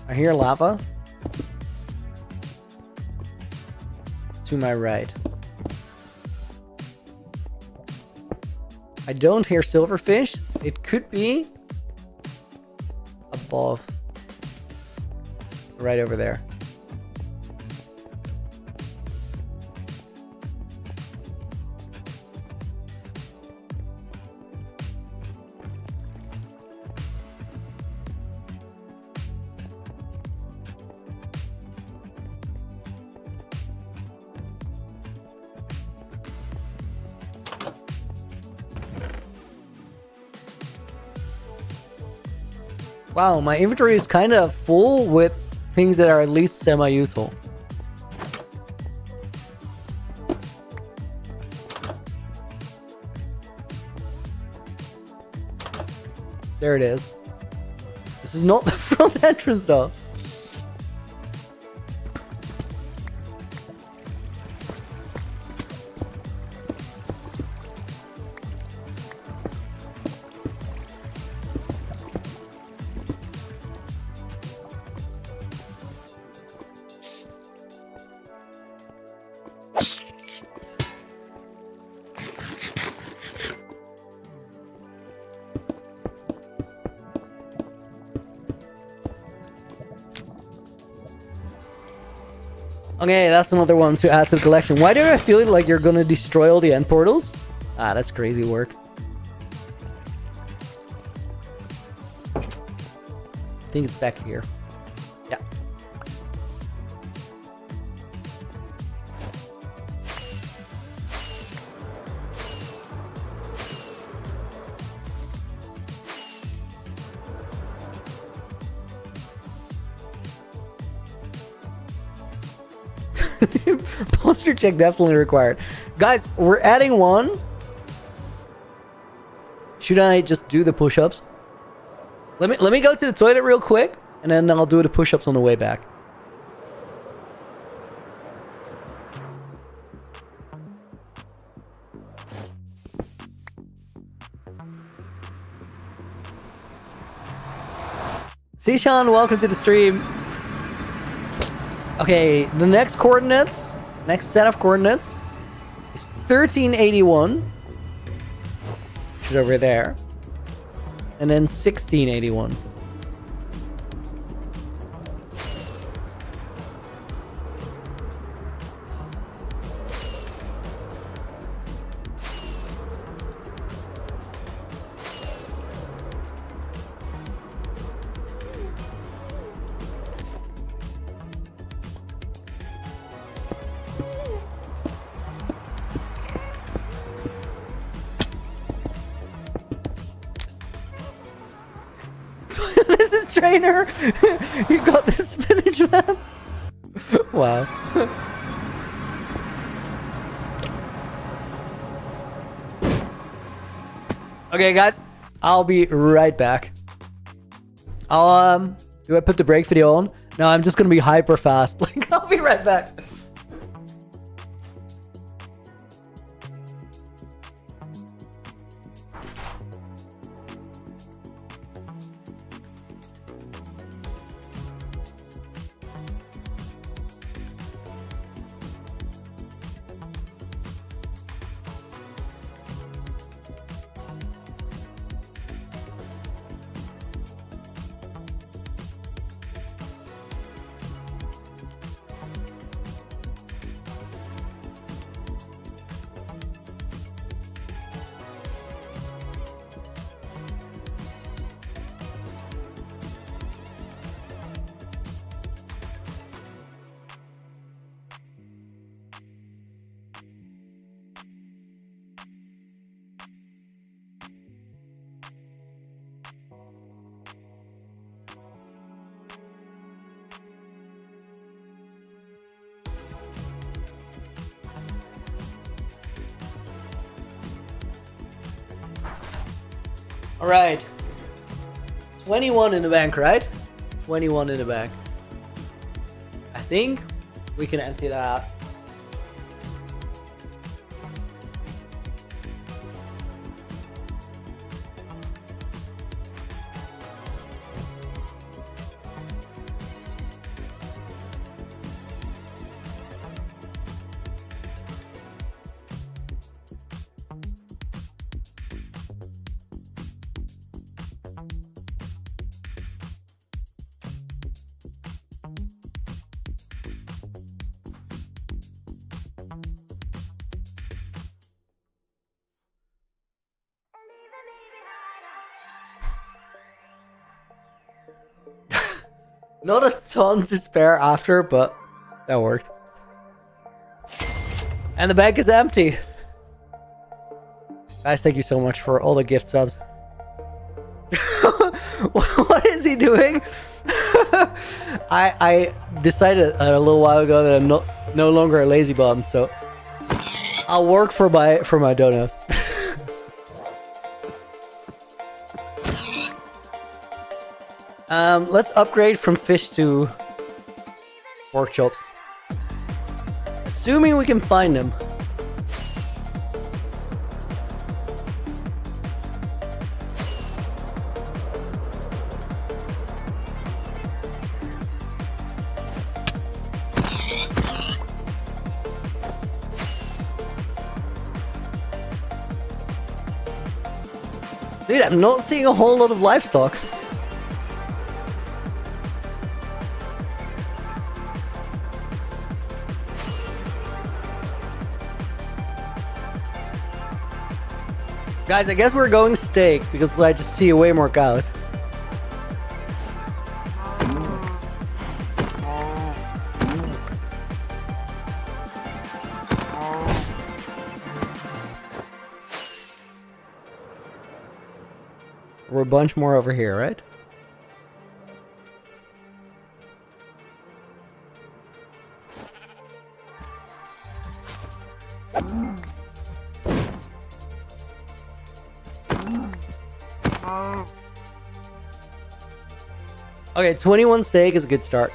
I hear lava. To my right. I don't hear silverfish. It could be above. Right over there. Wow, my inventory is kind of full with things that are at least semi-useful. There it is. This is not the front entrance though. Okay, that's another one to add to the collection. Why do I feel like you're gonna destroy all the end portals? Ah, that's crazy work. I think it's back here. Yeah. Posture check definitely required. Guys, we're adding one. Should I just do the push-ups? Let me go to the toilet real quick, and then I'll do the push-ups on the way back. Sishan, welcome to the stream. Okay, the next coordinates, next set of coordinates is 1381, which is over there, and then 1681. This is trainer. You got the spinach man. Wow. Okay, guys, I'll be right back. Do I put the break video on? No, I'm just gonna be hyper fast. Like, I'll be right back. All right. 21 in the bank, right? 21 in the bank. I think we can empty that out. Not a ton to spare after, but that worked. And the bank is empty. Guys, thank you so much for all the gift subs. What is he doing? I decided a little while ago that I'm no longer a lazy bum, so I'll work for my donuts. Let's upgrade from fish to pork chops. Assuming we can find them. Dude, I'm not seeing a whole lot of livestock. Guys, I guess we're going steak because I just see way more cows. We're a bunch more over here, right? Okay, 21 steak is a good start.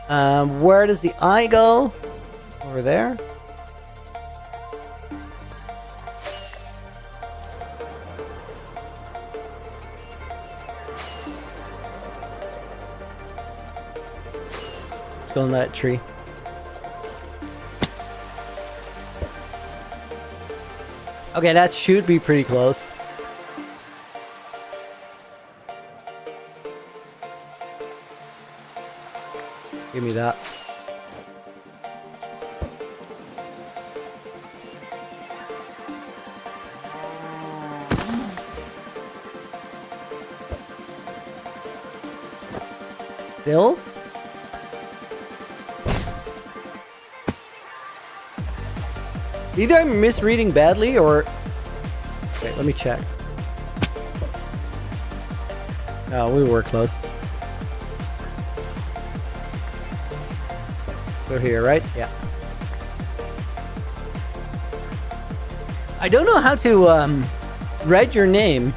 Where does the eye go? Over there. Let's go in that tree. Okay, that should be pretty close. Give me that. Still? Either I'm misreading badly or... Wait, let me check. No, we were close. We're here, right? Yeah. I don't know how to write your name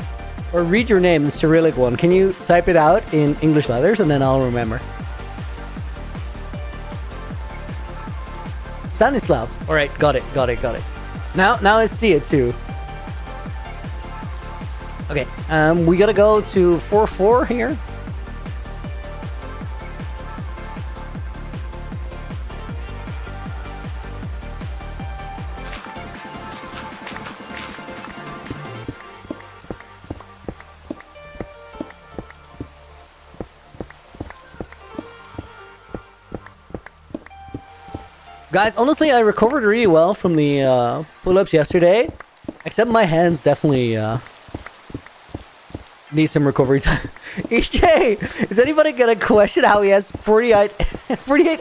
or read your name, the Cyrillic one. Can you type it out in English letters and then I'll remember? Stanislav. All right, got it. Now I see it too. Okay, we gotta go to 4-4 here. Guys, honestly, I recovered really well from the pull-ups yesterday. Except my hands definitely need some recovery time. EJ, is anybody gonna question how he has 48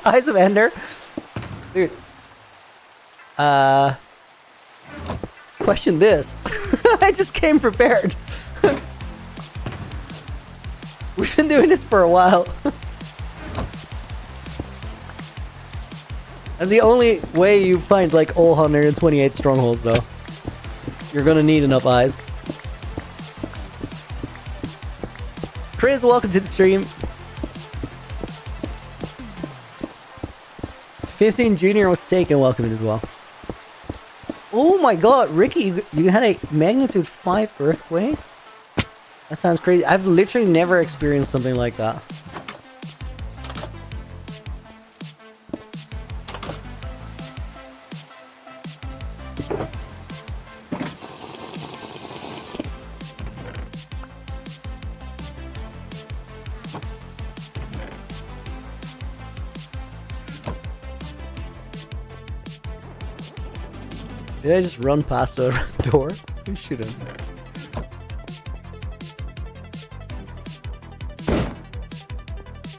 eyes of Ender? Dude. Question this. I just came prepared. We've been doing this for a while. That's the only way you find like all 128 strongholds though. You're gonna need enough eyes. Chris, welcome to the stream. 15 Junior was taken, welcome in as well. Oh my god, Ricky, you had a magnitude 5 earthquake? That sounds crazy. I've literally never experienced something like that. Did I just run past the door? You shouldn't.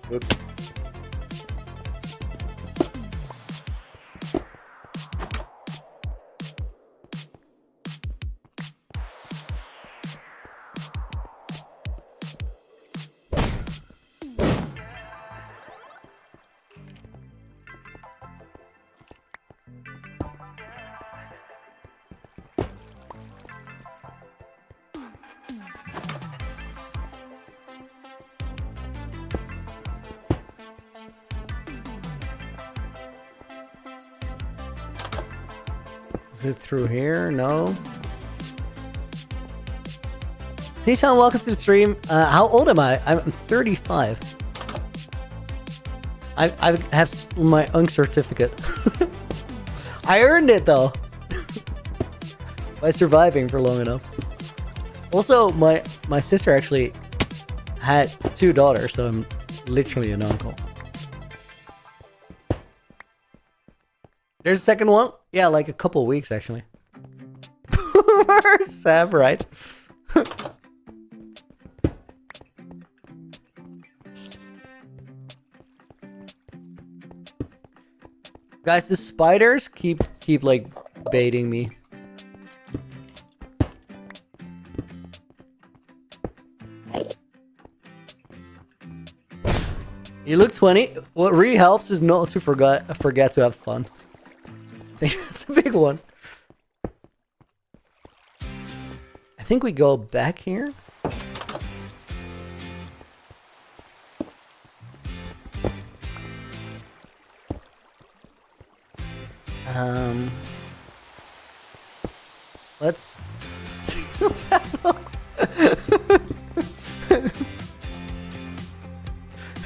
Whoops. Is it through here? No. Sean, welcome to the stream. How old am I? I'm 35. I have my UNC certificate. I earned it though. By surviving for long enough. Also, my sister actually had 2 daughters, so I'm literally an uncle. There's a second one? Yeah, like a couple weeks actually. Sam, right? Guys, the spiders keep like baiting me. You look 20. What really helps is not to forget to have fun. It's a big one. I think we go back here. Let's see.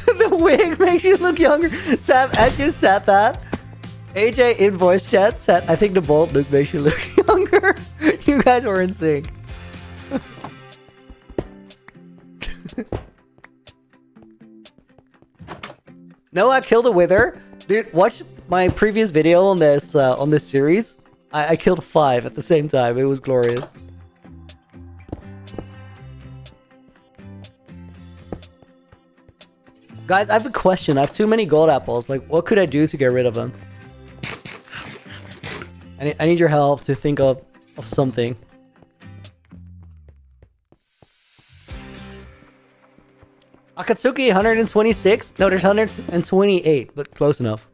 The wig makes you look younger. Sam, as you said that, AJ in voice chat said, I think the baldness makes you look younger. You guys were in sync. No, I killed a wither. Dude, watch my previous video on this series. I killed 5 at the same time. It was glorious. Guys, I have a question. I have too many gold apples. Like, what could I do to get rid of them? I need your help to think of something. Akatsuki 126? No, there's 128, but close enough.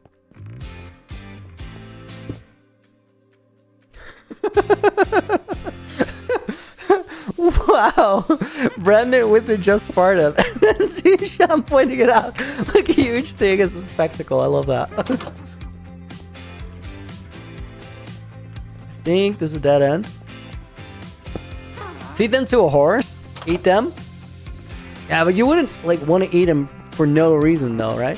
Wow, Brandon with the just farted. And then see Sham pointing it out like a huge thing as a spectacle. I love that. I think this is a dead end. Feed them to a horse? Eat them? Yeah, but you wouldn't like want to eat them for no reason though, right?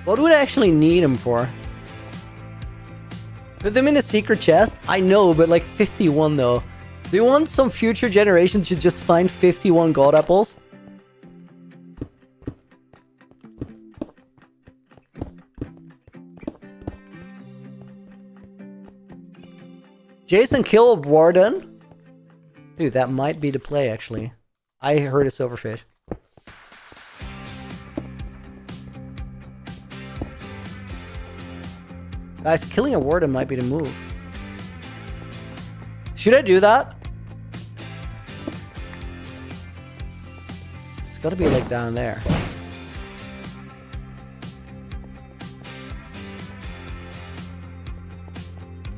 What would I actually need them for? Put them in a secret chest? I know, but like 51 though. Do you want some future generations to just find 51 gold apples? Jason kill a warden? Dude, that might be the play actually. I heard a silverfish. Guys, killing a warden might be the move. Should I do that? It's gotta be like down there.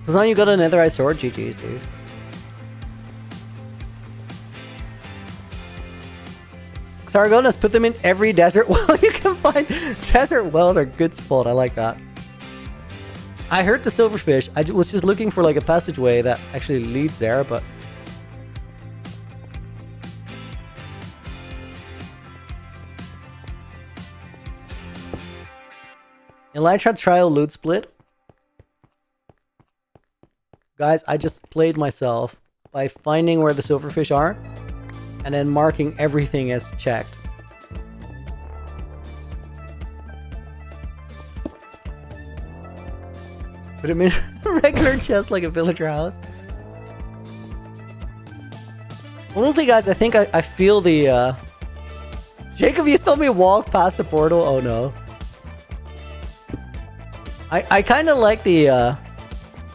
So now you got a netherite sword, GG's, dude. Saragonas, put them in every desert well you can find. Desert wells are a good spot. I like that. I heard the silverfish. I was just looking for like a passageway that actually leads there, but... Elytra trial loot split. Guys, I just played myself by finding where the silverfish are and then marking everything as checked. Put him in a regular chest like a villager house. Honestly, guys, I think I feel the... Jacob, you saw me walk past the portal? Oh, no. I kind of like the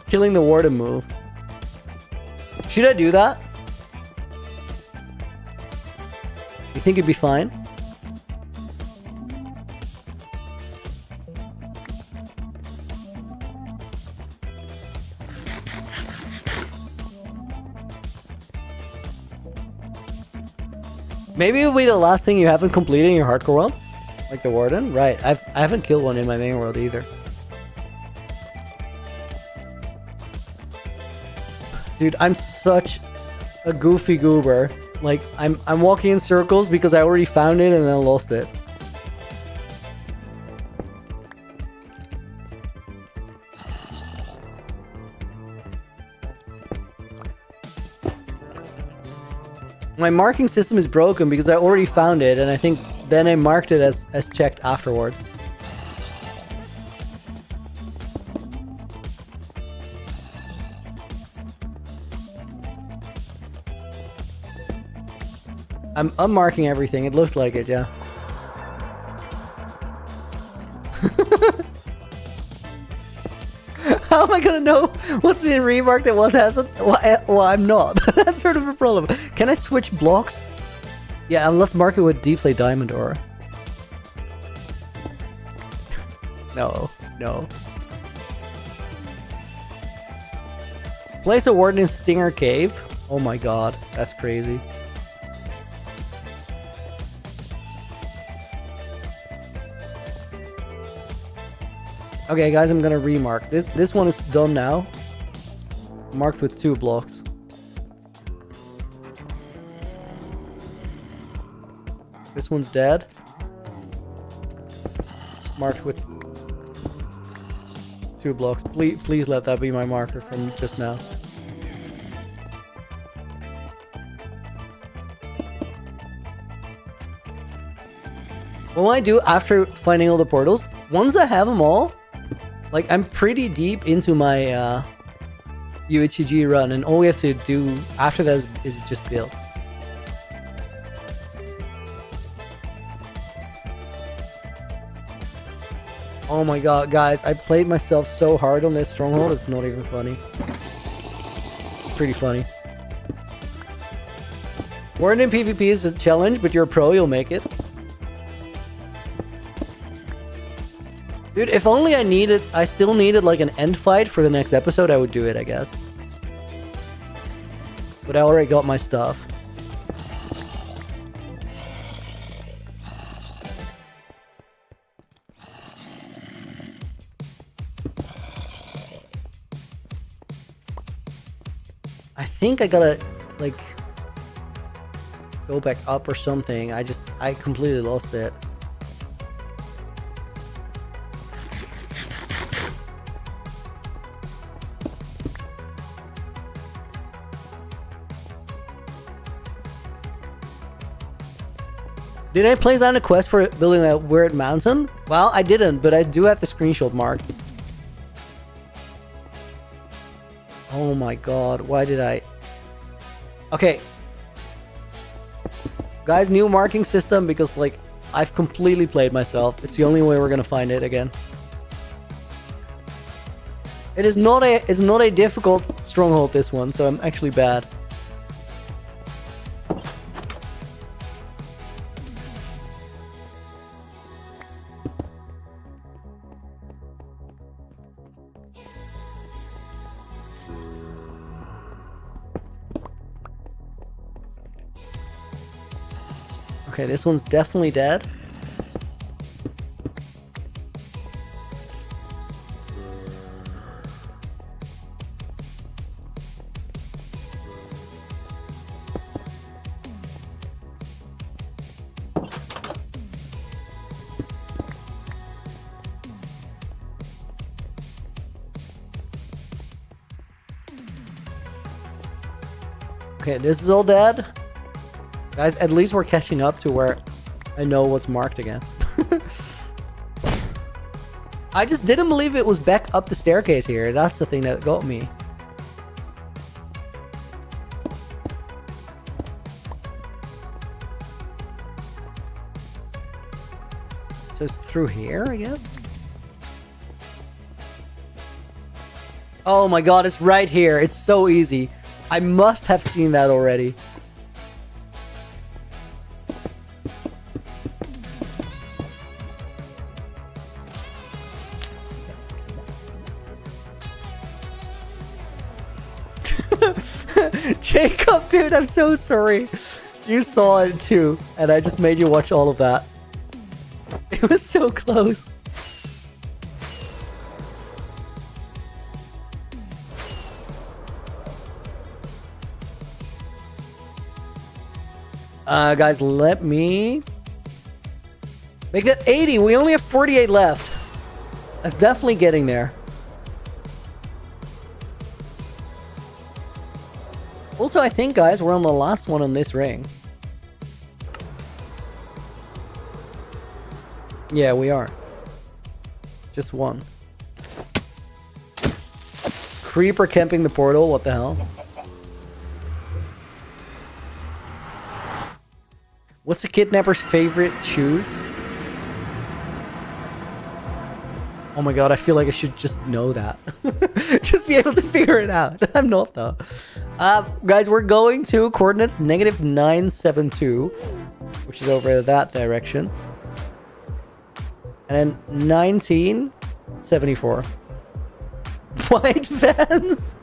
killing the warden move. Should I do that? You think it'd be fine? Maybe it'll be the last thing you haven't completed in your hardcore world? Like the warden? Right, I haven't killed one in my main world either. Dude, I'm such a goofy goober. Like, I'm walking in circles because I already found it and then lost it. My marking system is broken because I already found it and I think then I marked it as checked afterwards. I'm unmarking everything. It looks like it, yeah. How am I gonna know what's being remarked and what hasn't? Well, I'm not. That's sort of a problem. Can I switch blocks? Yeah, and let's mark it with Deeply Diamond Ore. No. Place a warden in Stinger Cave. Oh my god, that's crazy. Okay, guys, I'm gonna remark. This one is done now. Marked with 2 blocks. This one's dead. Marked with 2 blocks. Please let that be my marker from just now. What will I do after finding all the portals? Once I have them all, like, I'm pretty deep into my UHCG run, and all we have to do after that is just build. Oh my god, guys, I played myself so hard on this stronghold, it's not even funny. It's pretty funny. Warden in PvP is a challenge, but you're a pro, you'll make it. Dude, if only I still needed like an end fight for the next episode, I would do it, I guess. But I already got my stuff. I think I gotta, like, go back up or something. I completely lost it. Did I place down a quest for building a weird mountain? Well, I didn't, but I do have the screenshot marked. Oh my god, why did I... Okay. Guys, new marking system because, like, I've completely played myself. It's the only way we're gonna find it again. It's not a difficult stronghold, this one, so I'm actually bad. Okay, this one's definitely dead. Okay, this is all dead. Guys, at least we're catching up to where I know what's marked again. I just didn't believe it was back up the staircase here. That's the thing that got me. So it's through here, I guess? Oh my god, it's right here. It's so easy. I must have seen that already. Jacob, dude, I'm so sorry. You saw it too, and I just made you watch all of that. It was so close. Guys, let me make that 80. We only have 48 left. That's definitely getting there. Also, I think, guys, we're on the last one on this ring. Yeah, we are. Just one. Creeper camping the portal. What the hell? What's a kidnapper's favorite shoes? Oh my god, I feel like I should just know that. Just be able to figure it out. I'm not, though. Guys, we're going to coordinates -972, which is over that direction. And then 1974. White Vans?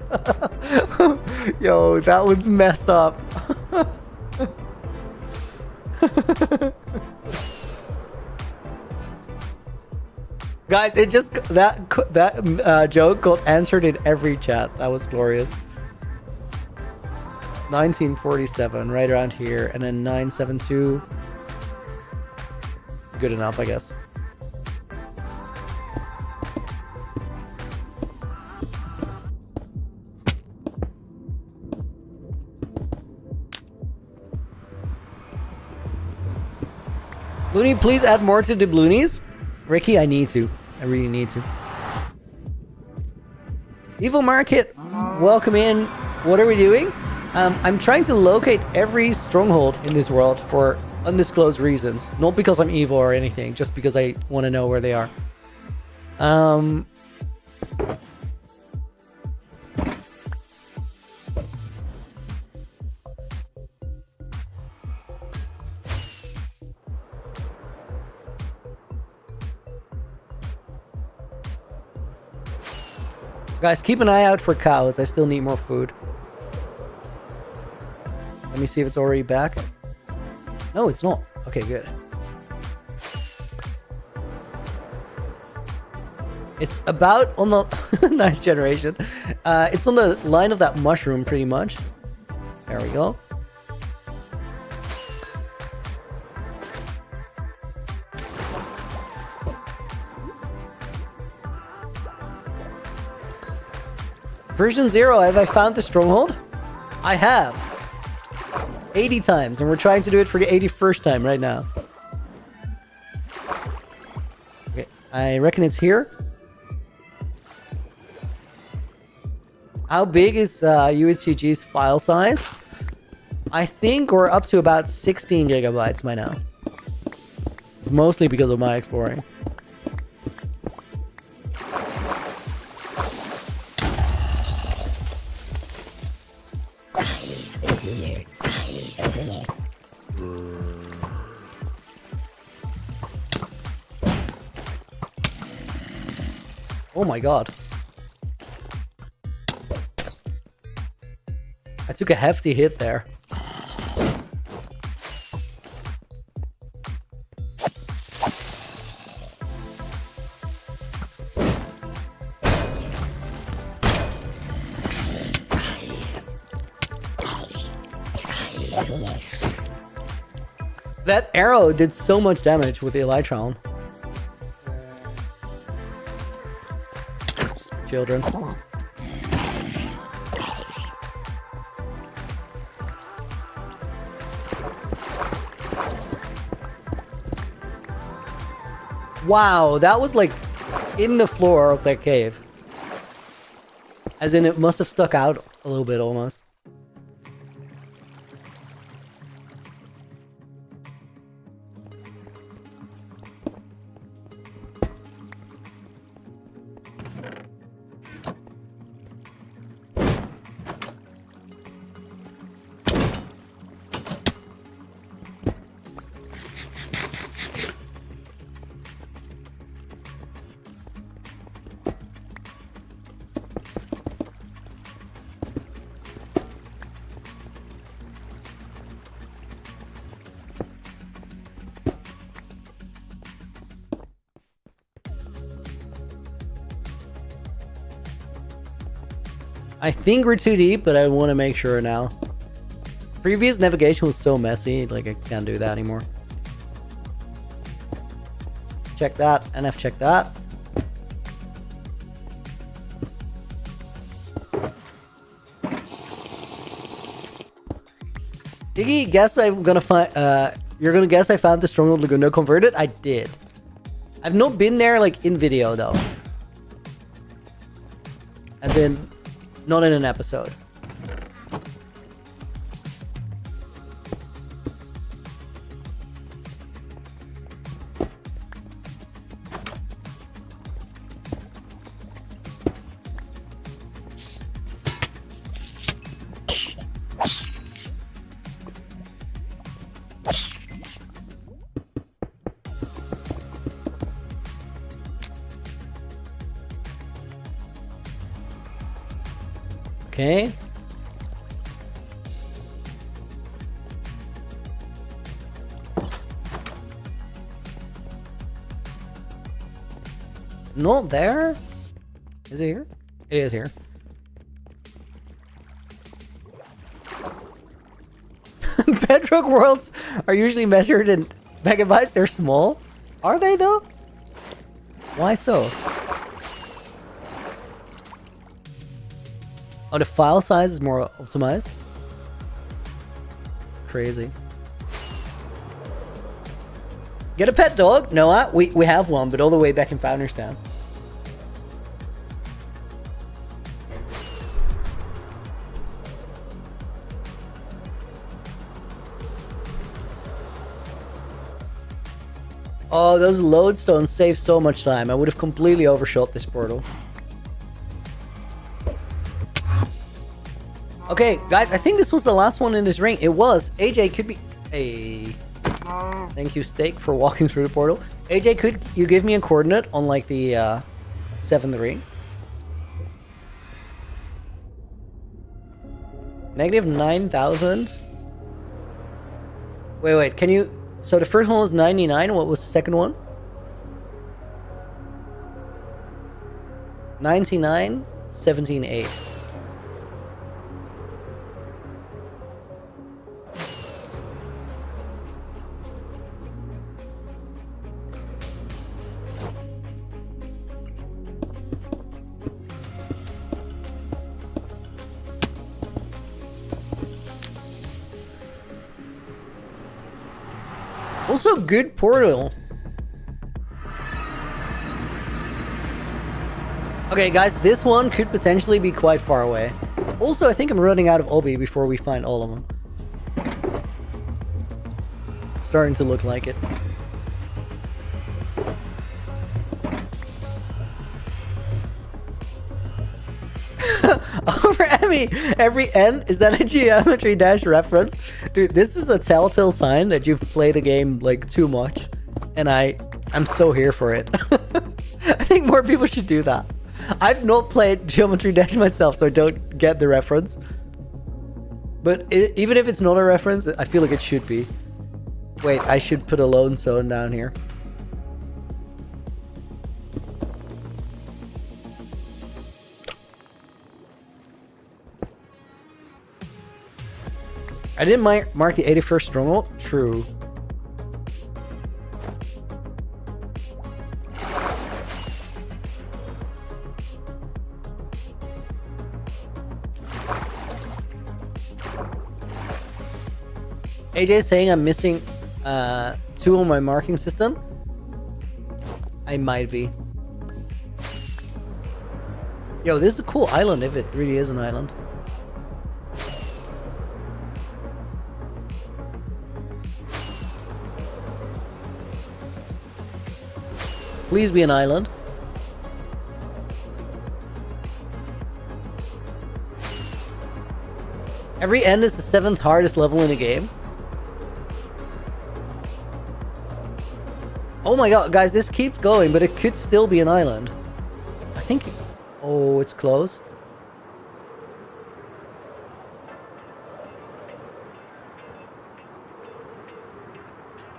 Yo, that one's messed up. Guys, it just that joke got answered in every chat. That was glorious. 1947, right around here, and then 972. Good enough, I guess. Loony, please add more to the Loonies. Ricky, I need to. I really need to. Evil Market, welcome in. What are we doing? I'm trying to locate every stronghold in this world for undisclosed reasons. Not because I'm evil or anything, just because I want to know where they are. Guys, keep an eye out for cows. I still need more food. Let me see if it's already back. No, it's not. Okay, good. It's about on the... Nice generation. It's on the line of that mushroom, pretty much. There we go. Version 0, have I found the stronghold? I have. 80 times, and we're trying to do it for the 81st time right now. Okay, I reckon it's here. How big is UHCG's file size? I think we're up to about 16 gigabytes by now. It's mostly because of my exploring. Oh my god. I took a hefty hit there. That arrow did so much damage with the Elytron. Children. Wow, that was like in the floor of that cave. As in, it must have stuck out a little bit almost. I think we're too deep, but I want to make sure now. Previous navigation was so messy, like I can't do that anymore. Check that, NF check that. Iggy, guess I'm gonna find, you're gonna guess I found the Stronghold Laguna converted? I did. I've not been there like in video though. As in, not in an episode. Okay. Not there? Is it here? It is here. Bedrock worlds are usually measured in megabytes. They're small. Are they though? Why so? Oh, the file size is more optimized? Crazy. Get a pet dog? No, we have one, but all the way back in Founders Town. Oh, those lodestones save so much time. I would have completely overshot this portal. Okay, guys, I think this was the last one in this ring. It was. AJ could be... Hey. Thank you, Steak, for walking through the portal. AJ, could you give me a coordinate on, like, the 7th ring? Negative 9,000. Wait, can you... So the first one was 99. What was the second one? 99, 17.8. Also, good portal. Okay, guys, this one could potentially be quite far away. Also, I think I'm running out of obby before we find all of them. Starting to look like it. Over every N, is that a Geometry Dash reference? Dude, this is a telltale sign that you've played a game like too much, and I'm so here for it. I think more people should do that. I've not played Geometry Dash myself, so I don't get the reference. But even if it's not a reference, I feel like it should be. Wait, I should put a lone stone down here. I didn't mark the 81st stronghold. True. AJ is saying I'm missing 2 on my marking system. I might be. Yo, this is a cool island if it really is an island. Please be an island. Every end is the 7th hardest level in the game. Oh my god, guys, this keeps going, but it could still be an island. I think... Oh, it's close.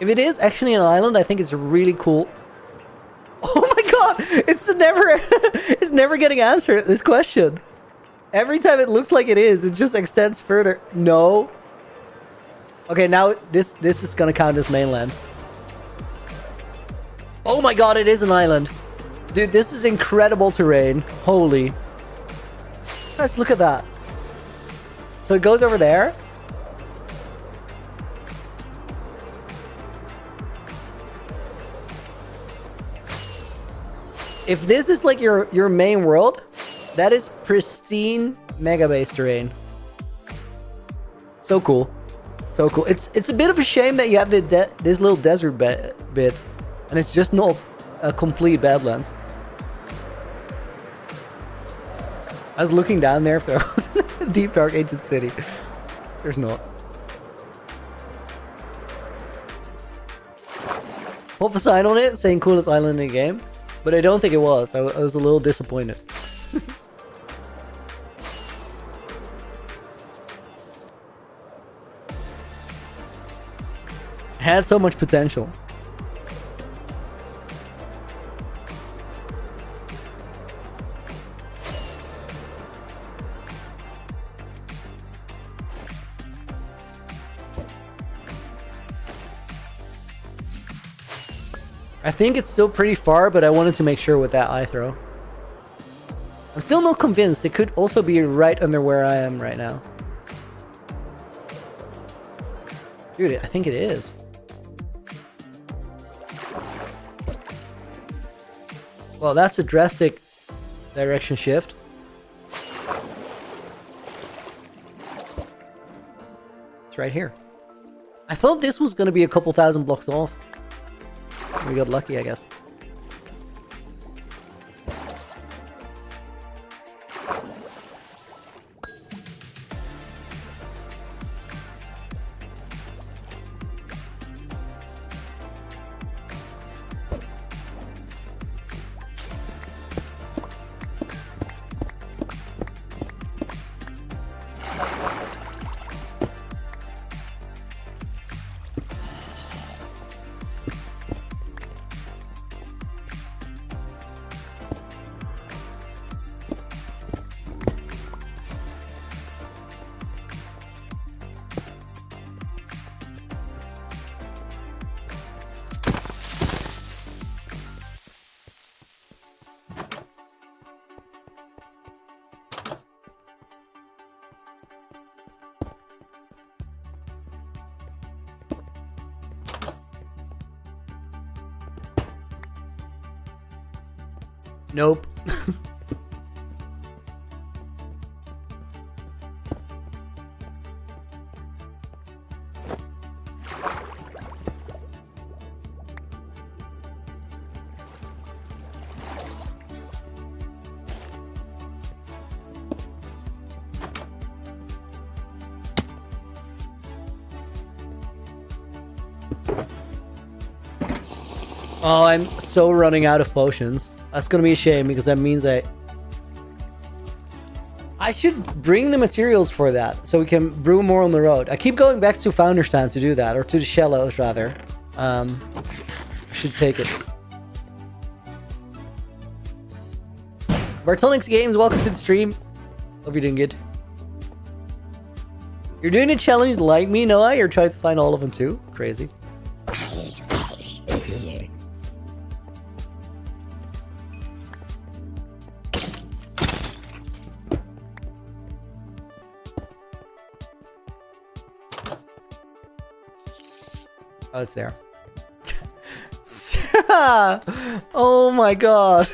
If it is actually an island, I think it's really cool. Oh my god! It's never getting answered, this question. Every time it looks like it just extends further. No. Okay, now this is gonna count as mainland. Oh my god, it is an island. Dude, this is incredible terrain. Holy. Guys, look at that. So it goes over there. If this is like your main world, that is pristine mega base terrain. So cool. So cool. It's a bit of a shame that you have this little desert bit and it's just not a complete Badlands. I was looking down there if there was a deep dark ancient city. There's not. Hope a sign on it saying coolest island in the game, but I don't think it was. I was a little disappointed. Had so much potential. I think it's still pretty far, but I wanted to make sure with that eye throw. I'm still not convinced. It could also be right under where I am right now. Dude, I think it is. Well, that's a drastic direction shift. It's right here. I thought this was going to be a couple thousand blocks off. We got lucky, I guess. Nope. Oh, I'm so running out of potions. That's gonna be a shame because that means I should bring the materials for that so we can brew more on the road. I keep going back to Founder's Town to do that, or to the Shallows rather. I should take it. Bartonix Games, welcome to the stream. Hope you're doing good. You're doing a challenge like me, Noah? You're trying to find all of them too? Crazy. Oh, it's there. Oh my god.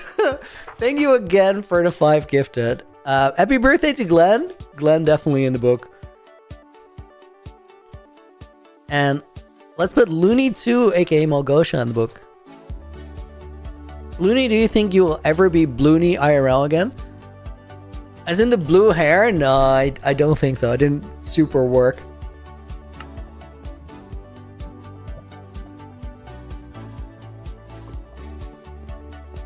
Thank you again for the 5 gifted. Happy birthday to Glenn. Glenn definitely in the book. And let's put Loony 2, aka Malgosha, in the book. Loony, do you think you will ever be Bloony IRL again? As in the blue hair? No, I don't think so. It didn't super work.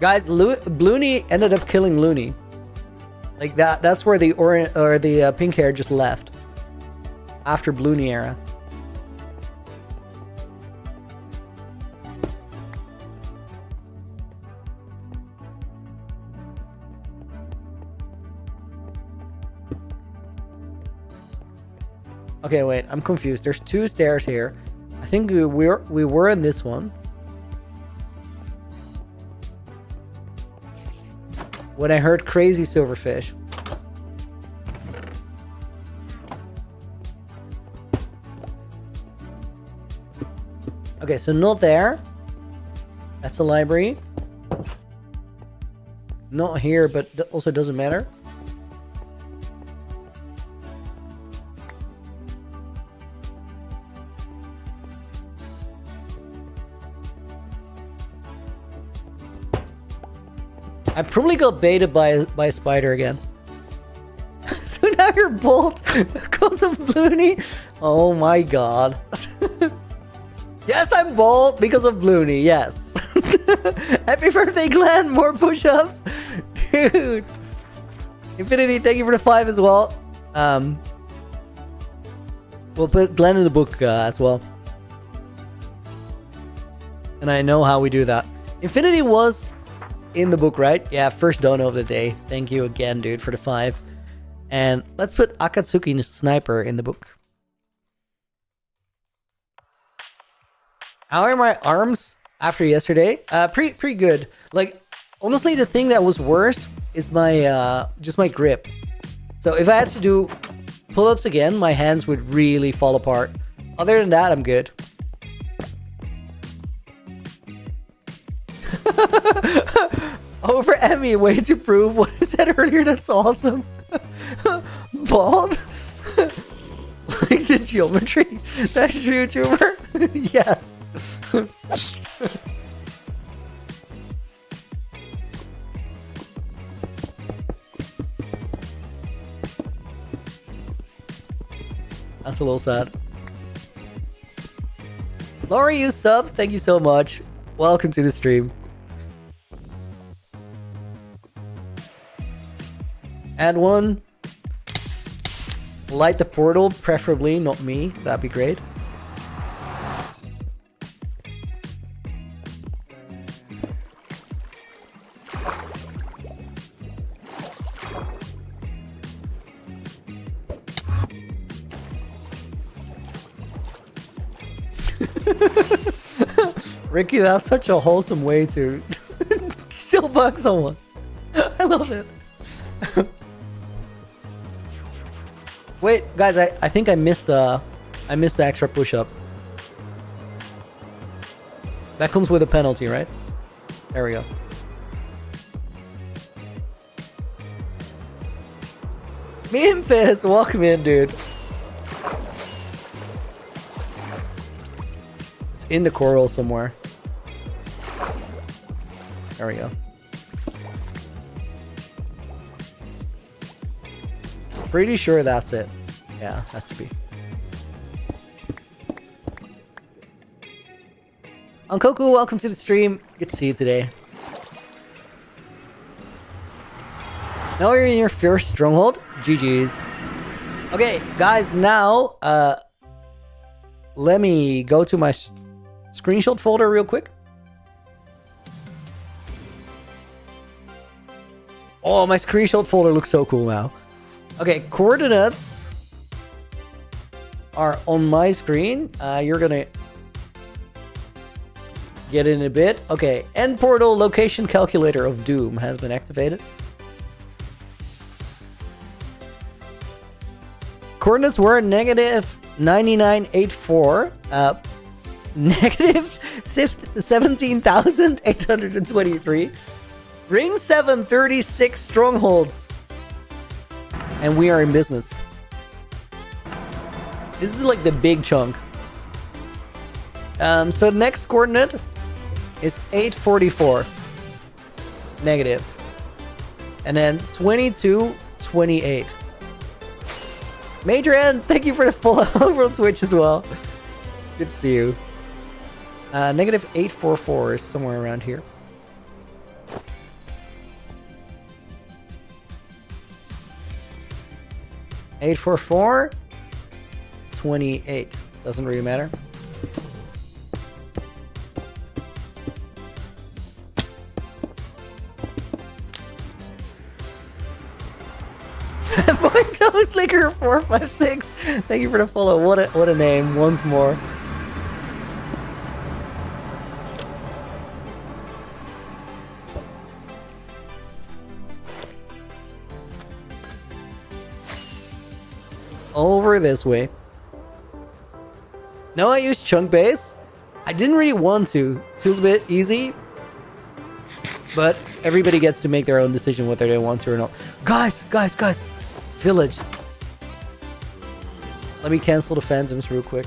Guys, Bloony ended up killing Loony. Like that's where the orange or the pink hair just left. After Bloony era. Okay, wait, I'm confused. There's 2 stairs here. I think we were in this one. When I heard crazy silverfish. Okay, so not there. That's a library. Not here, but that also doesn't matter. I probably got baited by a spider again. So now you're bald because of Loony? Oh my god. Yes, I'm bald because of Loony, yes. Happy birthday, Glenn. More push-ups. Dude. Infinity, thank you for the 5 as well. We'll put Glenn in the book as well. And I know how we do that. Infinity was in the book, right? Yeah, first dono of the day. Thank you again, dude, for the 5. And let's put Akatsuki Sniper in the book. How are my arms after yesterday? Pretty good. Like, honestly, the thing that was worst is my just my grip. So if I had to do pull-ups again, my hands would really fall apart. Other than that, I'm good. Over Emmy, way to prove what I said earlier. That's awesome. Bald? Like the geometry? That's YouTuber? Yes. That's a little sad. Laura, you sub. Thank you so much. Welcome to the stream. Add one. Light the portal, preferably not me. That'd be great. Ricky, that's such a wholesome way to still bug someone. I love it. Wait, guys, I think I missed the extra push-up. That comes with a penalty, right? There we go. Memphis, welcome in, dude. It's in the coral somewhere. There we go. Pretty sure that's it. Yeah, has to be. Unkoku, welcome to the stream. Good to see you today. Now you're in your first stronghold. GG's. Okay, guys, now let me go to my screenshot folder real quick. Oh, my screenshot folder looks so cool now. Okay, coordinates. are on my screen. You're gonna get in a bit. Okay, end portal location calculator of doom has been activated. Coordinates were negative 9984, negative 17,823, ring 736 strongholds, and we are in business. This is like the big chunk. So the next coordinate is 844, negative, and then 2228. Major N, thank you for the follow over on Twitch as well. Good to see you. Negative 844 is somewhere around here. $844 $28. Doesn't really matter. Slicker 456. Thank you for the follow. What a name once more. Over this way. No, I used chunk base. I didn't really want to. Feels a bit easy. But everybody gets to make their own decision whether they want to or not. Guys. Village. Let me cancel the phantoms real quick.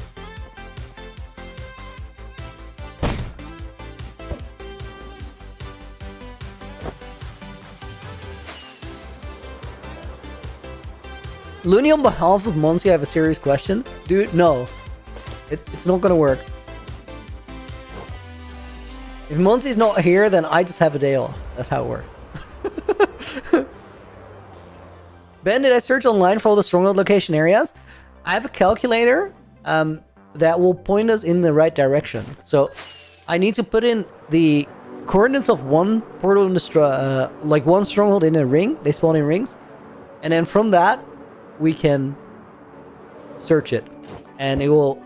Loony, on behalf of Monty, I have a serious question. Dude, no. It's not gonna work. If Monty's not here, then I just have a day off. That's how it works. Ben, did I search online for all the stronghold location areas? I have a calculator that will point us in the right direction. So I need to put in the coordinates of one portal in the like one stronghold in a ring. They spawn in rings, and then from that we can search it, and it will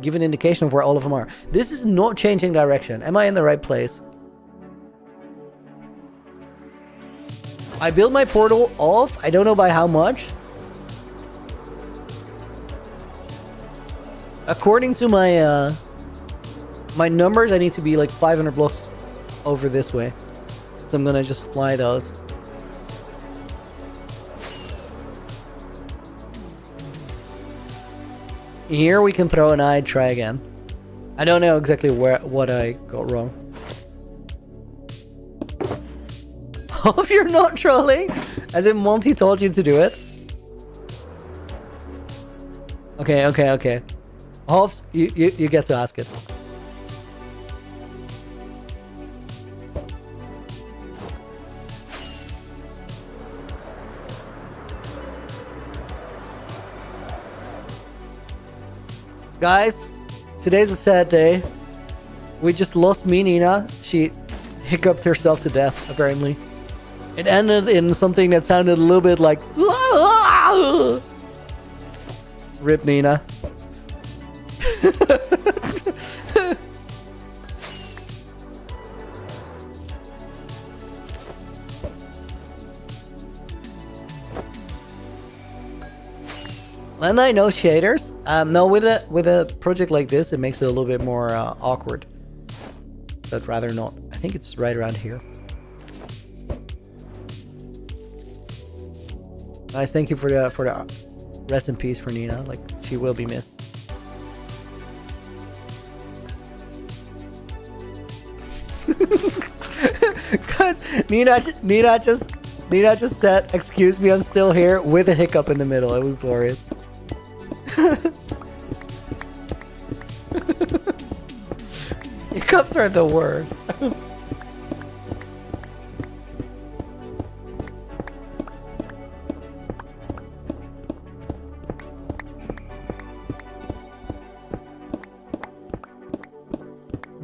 give an indication of where all of them are. This is not changing direction. Am I in the right place? I built my portal off. I don't know by how much. According to my my numbers, I need to be like 500 blocks over this way. So I'm gonna just fly those. Here we can throw an eye, try again. I don't know exactly what I got wrong. Hope you're not trolling, as in Monty told you to do it. Okay. Hobbs, you get to ask it. Guys, today's a sad day. We just lost me, Nina. She hiccuped herself to death, apparently. It ended in something that sounded a little bit like... Rip, Nina. Landline, no shaders. No, with a project like this, it makes it a little bit more awkward. But rather not. I think it's right around here. Guys, thank you for the rest in peace for Nina. Like, she will be missed. Guys, Nina just said, "Excuse me, I'm still here," with a hiccup in the middle. It was glorious. Hiccups are the worst.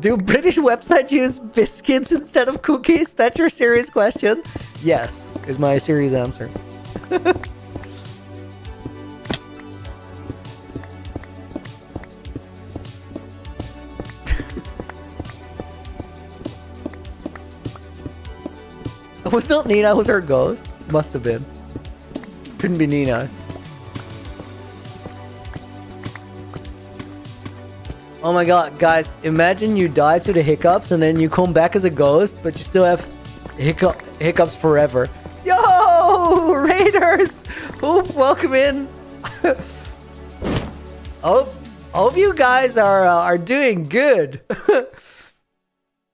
Do British websites use biscuits instead of cookies? That's your serious question? Yes, is my serious answer. It was not Nina, it was her ghost. Must have been. Couldn't be Nina. Oh my god, guys, imagine you die to the hiccups and then you come back as a ghost, but you still have hiccups forever. Yo, Raiders! Oof, welcome in. Hope you guys are doing good.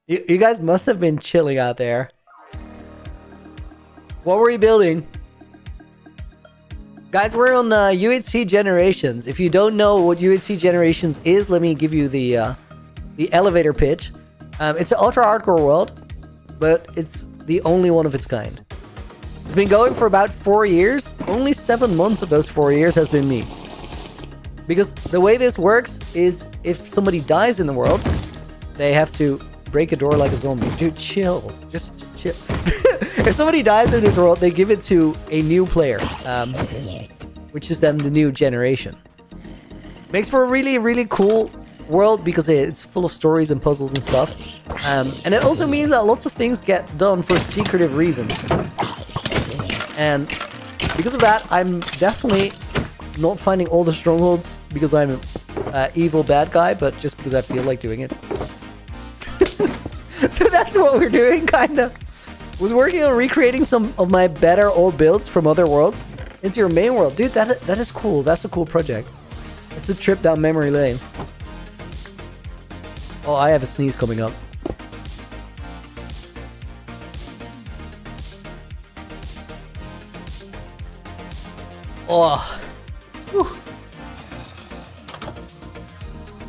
you guys must have been chilling out there. What were you building? Guys, we're on UHC Generations. If you don't know what UHC Generations is, let me give you the elevator pitch. It's an ultra-hardcore world, but it's the only one of its kind. It's been going for about 4 years. Only 7 months of those 4 years has been me. Because the way this works is if somebody dies in the world, they have to break a door like a zombie. Dude, chill. Just chill. If somebody dies in this world, they give it to a new player, which is then the new generation. Makes for a really, really cool world because it's full of stories and puzzles and stuff. And it also means that lots of things get done for secretive reasons. And because of that, I'm definitely not finding all the strongholds because I'm an evil bad guy, but just because I feel like doing it. So that's what we're doing, kinda. Was working on recreating some of my better old builds from other worlds into your main world. Dude, that is cool. That's a cool project. It's a trip down memory lane. Oh, I have a sneeze coming up. Oh. Whew.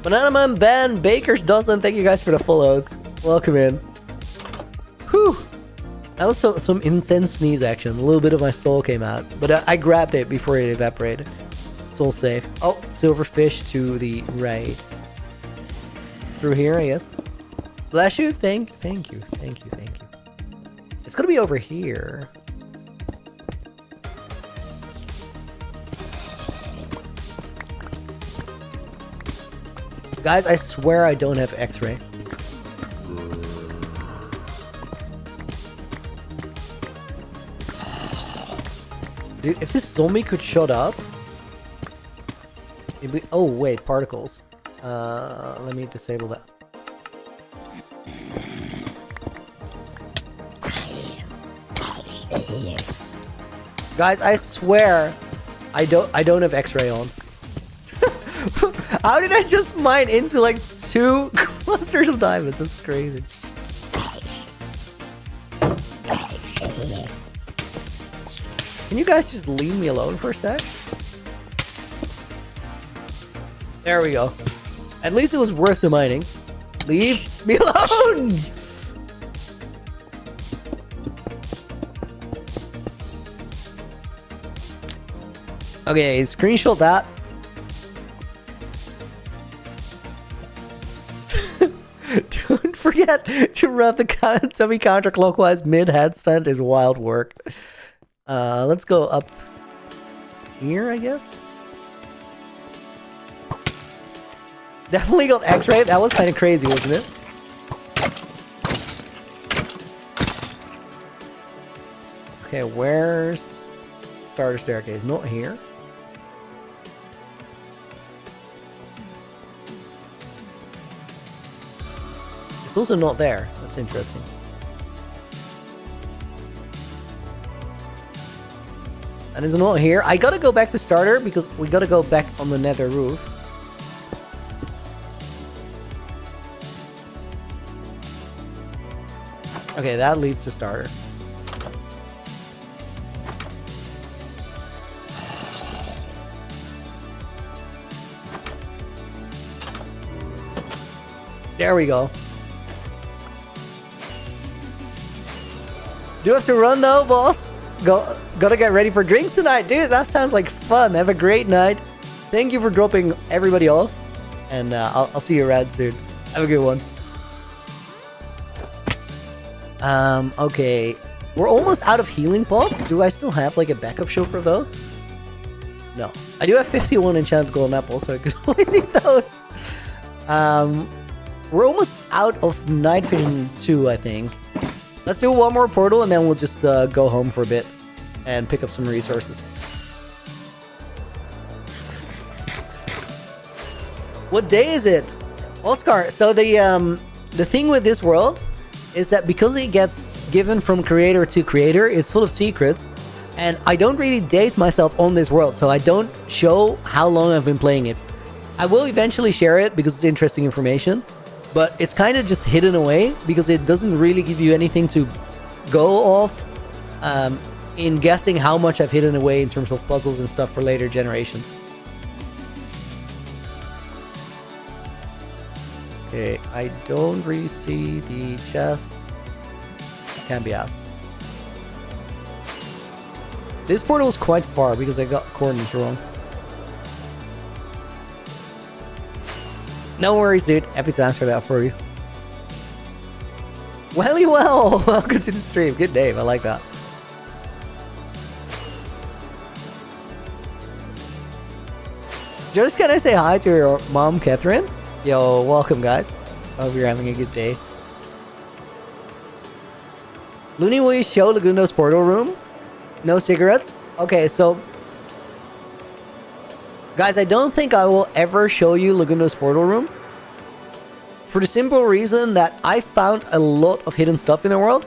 Banana Man, Ben, Baker's Dozen, thank you guys for the follows. Welcome in. Whew. That was some intense sneeze action. A little bit of my soul came out. But I grabbed it before it evaporated. It's all safe. Oh, silverfish to the right. Through here, I guess. Bless you. Thank you. It's gonna be over here. Guys, I swear I don't have X-ray. Dude, if this zombie could shut up... it'd be... Oh, wait, particles. Let me disable that. Guys, I swear I don't have X-ray on. How did I just mine into like 2 clusters of diamonds? That's crazy. Can you guys just leave me alone for a sec? There we go. At least it was worth the mining. Leave me alone! Okay, screenshot that. Don't forget to run the semi-counterclockwise mid-headstand is wild work. Let's go up here, I guess. Definitely got X-ray. That was kind of crazy, wasn't it? Okay, where's starter staircase? Not here. It's also not there. That's interesting. And it's not here. I gotta go back to starter because we gotta go back on the nether roof. Okay, that leads to starter. There we go. Do you have to run though, boss? Gotta get ready for drinks tonight, dude. That sounds like fun. Have a great night. Thank you for dropping everybody off, and I'll see you around soon. Have a good one. Okay, we're almost out of healing pots. Do I still have like a backup shop for those? No, I do have 51 enchanted golden apples, so I could always eat those. We're almost out of night vision 2, I think. Let's do one more portal and then we'll just go home for a bit and pick up some resources. What day is it? Oscar, so the thing with this world is that because it gets given from creator to creator, it's full of secrets, and I don't really date myself on this world, so I don't show how long I've been playing it. I will eventually share it because it's interesting information, but it's kind of just hidden away because it doesn't really give you anything to go off in guessing how much I've hidden away in terms of puzzles and stuff for later generations. Okay, I don't really see the chest. Can't be asked. This portal is quite far because I got coordinates wrong. No worries, dude. Happy to answer that for you. Welly well! Welcome to the stream. Good name. I like that. Just can I say hi to your mom, Catherine? Yo, welcome, guys. Hope you're having a good day. Loony, will you show Lagundo's portal room? No cigarettes? Okay, so... Guys, I don't think I will ever show you Lagundo's portal room. For the simple reason that I found a lot of hidden stuff in the world.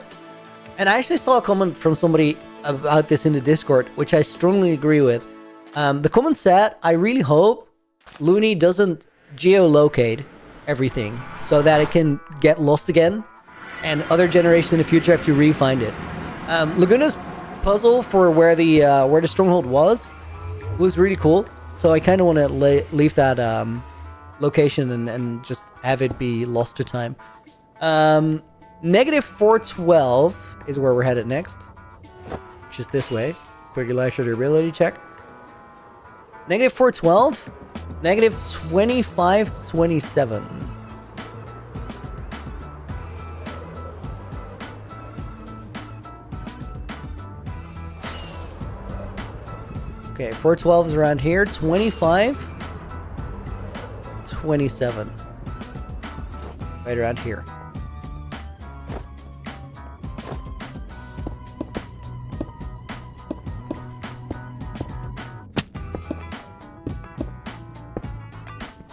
And I actually saw a comment from somebody about this in the Discord, which I strongly agree with. The comment said, I really hope Loony doesn't geolocate everything so that it can get lost again and other generations in the future have to re-find it. Laguna's puzzle for where the stronghold was really cool, so I kind of want to leave that location and just have it be lost to time. Negative 412 is where we're headed next, which is this way. Quick electric durability check. Negative 412. Negative 2527. Okay, 412 is around here. 25. 27. Right around here.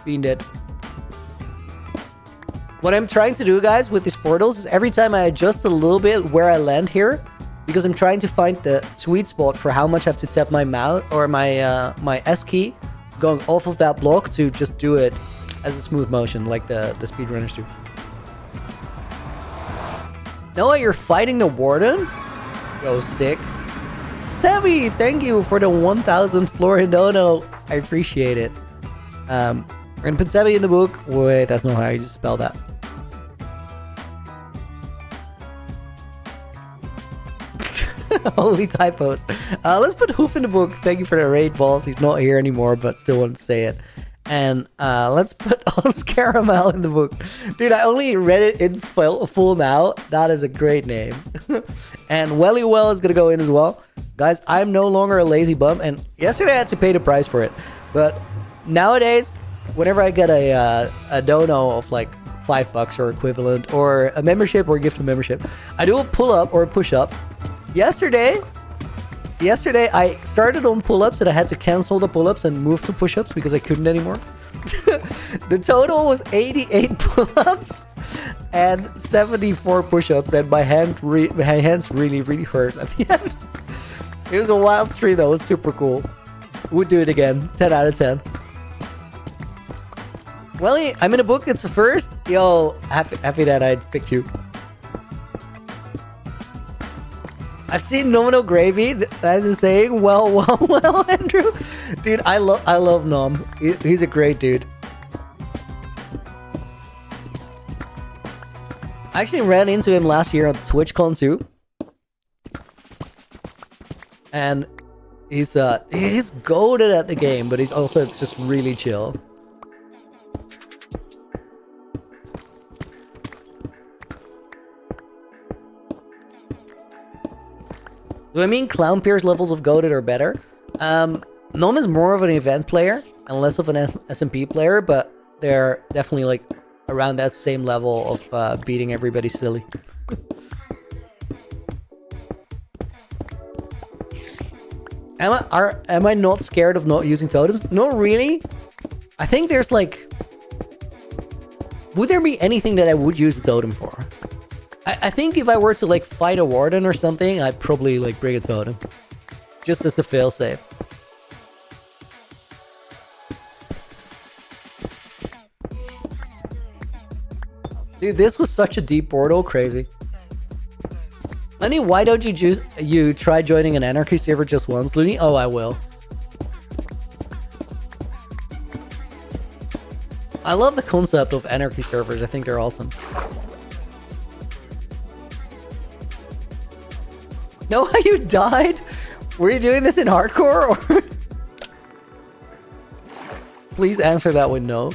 Being dead. What I'm trying to do, guys, with these portals is every time I adjust a little bit where I land here, because I'm trying to find the sweet spot for how much I have to tap my mouse or my my S key going off of that block to just do it as a smooth motion like the speedrunners do. Noah, you're fighting the warden? Yo, sick. Sebi, thank you for the 1,000 Floridono. I appreciate it. We're gonna put Sebi in the book. Wait, that's not how you just spell that. Holy typos. Let's put Hoof in the book. Thank you for the raid, balls. He's not here anymore, but still want to say it. And let's put Oscaramel in the book. Dude, I only read it in full now. That is a great name. And Welly Well is gonna go in as well. Guys, I'm no longer a lazy bum, and yesterday I had to pay the price for it. But nowadays, whenever I get a dono of like $5 or equivalent, or a membership or a gift of membership, I do a pull-up or a push-up. Yesterday I started on pull-ups and I had to cancel the pull-ups and move to push-ups because I couldn't anymore. The total was 88 pull-ups and 74 push-ups, and my hands really hurt at the end. It was a wild stream though. It was super cool. Would do it again. 10 out of 10. Welly, I'm in a book. It's a first. Yo, happy that I picked you. I've seen Nominal Gravy. That's a saying. Well, Andrew. Dude, I love Nom. He's a great dude. I actually ran into him last year on TwitchCon too. And he's goated at the game, but he's also just really chill. Do I mean Clown Pierce levels of goated are better? Nom is more of an event player and less of an SMP player, but they're definitely like around that same level of beating everybody silly. Am I not scared of not using totems? Not really. I think there's like... Would there be anything that I would use a totem for? I think if I were to like fight a warden or something, I'd probably like bring a totem. Just as the failsafe. Dude, this was such a deep portal, crazy. Loony, why don't you try joining an anarchy server just once, Loony? Oh, I will. I love the concept of anarchy servers. I think they're awesome. No, you died? Were you doing this in hardcore or? Please answer that with no.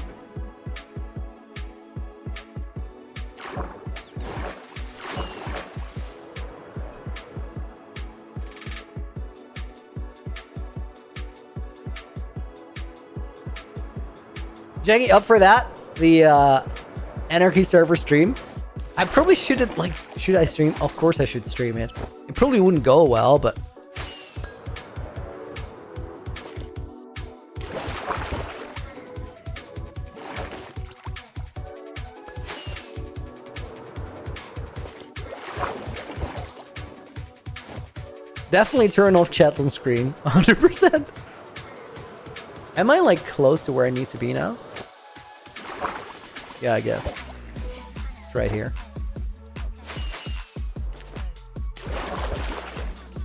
Jackie, up for that? The anarchy server stream? I probably shouldn't, like, should I stream? Of course I should stream it. It probably wouldn't go well, but... Definitely turn off chat on screen, 100%. Am I, like, close to where I need to be now? Yeah, I guess. It's right here.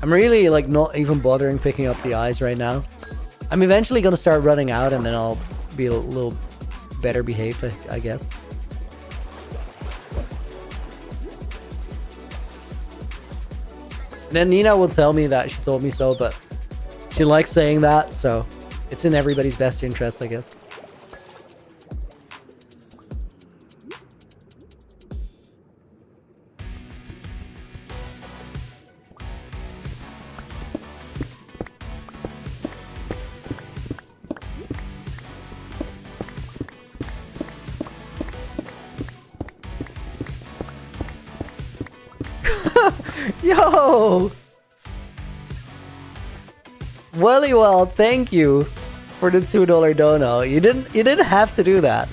I'm really, like, not even bothering picking up the eyes right now. I'm eventually gonna start running out and then I'll be a little better behaved, I guess. And then Nina will tell me that she told me so, but she likes saying that, so it's in everybody's best interest, I guess. Yo! Well, thank you for the $2 dono. You didn't have to do that.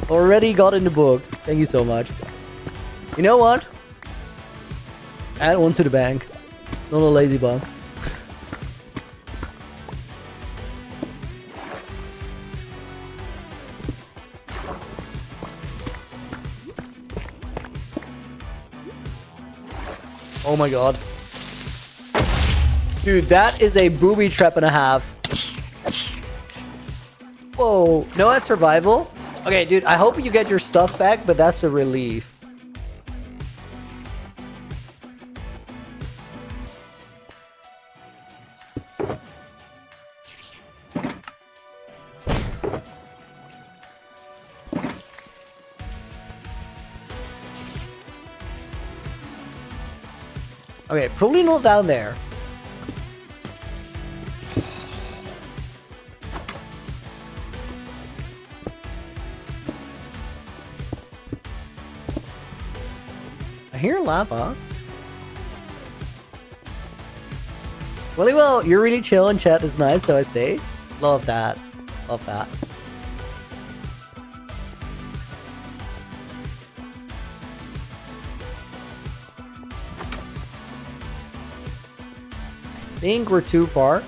Already got in the book. Thank you so much. You know what? Add one to the bank. Not a lazy bum. Oh my god. Dude, that is a booby trap and a half. Whoa. No, that's survival? Okay, dude, I hope you get your stuff back, but that's a relief. Okay, probably not down there. I hear lava. Well, you're really chill and chat is nice, so I stay. Love that. Love that. I think we're too far.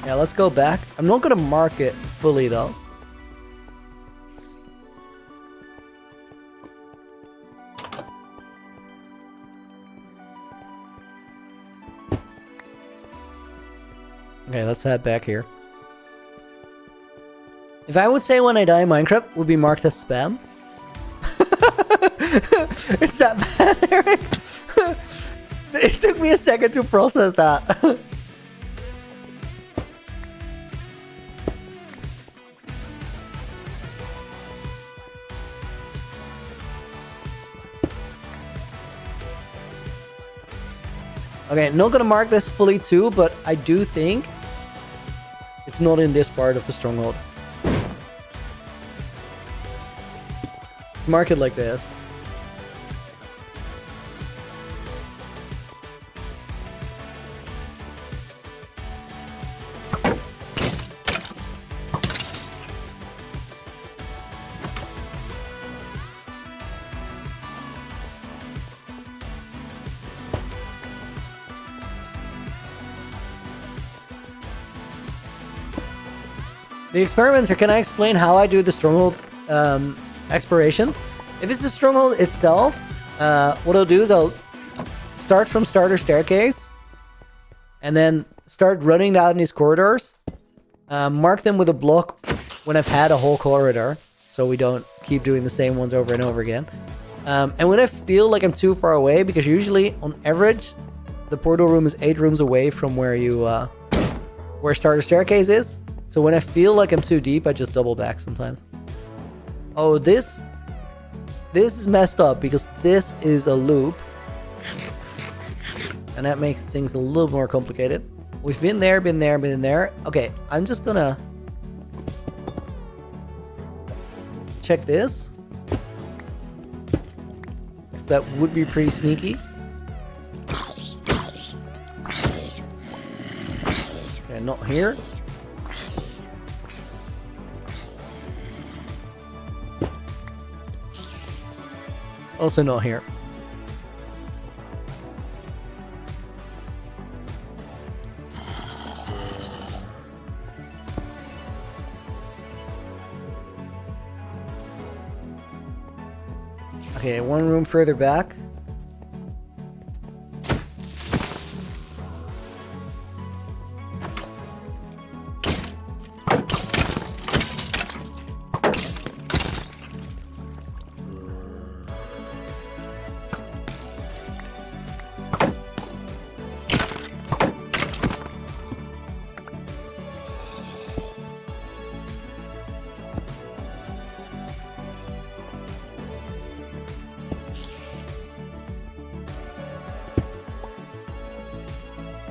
Yeah, let's go back. I'm not gonna mark it fully though. Okay, let's head back here. If I would say when I die in Minecraft, it would be marked as spam. It's that bad, Eric. It took me a second to process that. Okay, not gonna mark this fully too, but I do think it's not in this part of the stronghold. Let's mark it like this. The experimenter, can I explain how I do the stronghold exploration? If it's a stronghold itself, what I'll do is I'll start from starter staircase and then start running down these corridors. Mark them with a block when I've had a whole corridor, so we don't keep doing the same ones over and over again. And when I feel like I'm too far away, because usually on average the portal room is 8 rooms away from where you where starter staircase is. So when I feel like I'm too deep, I just double back sometimes. Oh, this is messed up because this is a loop, and that makes things a little more complicated. We've been there, been there, been there. Okay, I'm just gonna check this, because that would be pretty sneaky. Okay, not here. Also not here. Okay, one room further back.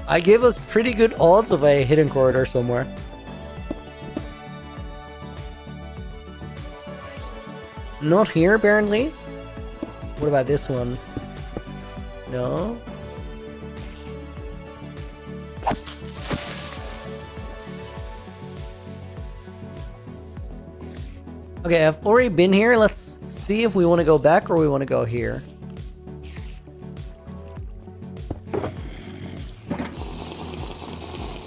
I give us pretty good odds of a hidden corridor somewhere. Not here, apparently. What about this one? No. Okay, I've already been here. Let's see if we want to go back or we want to go here.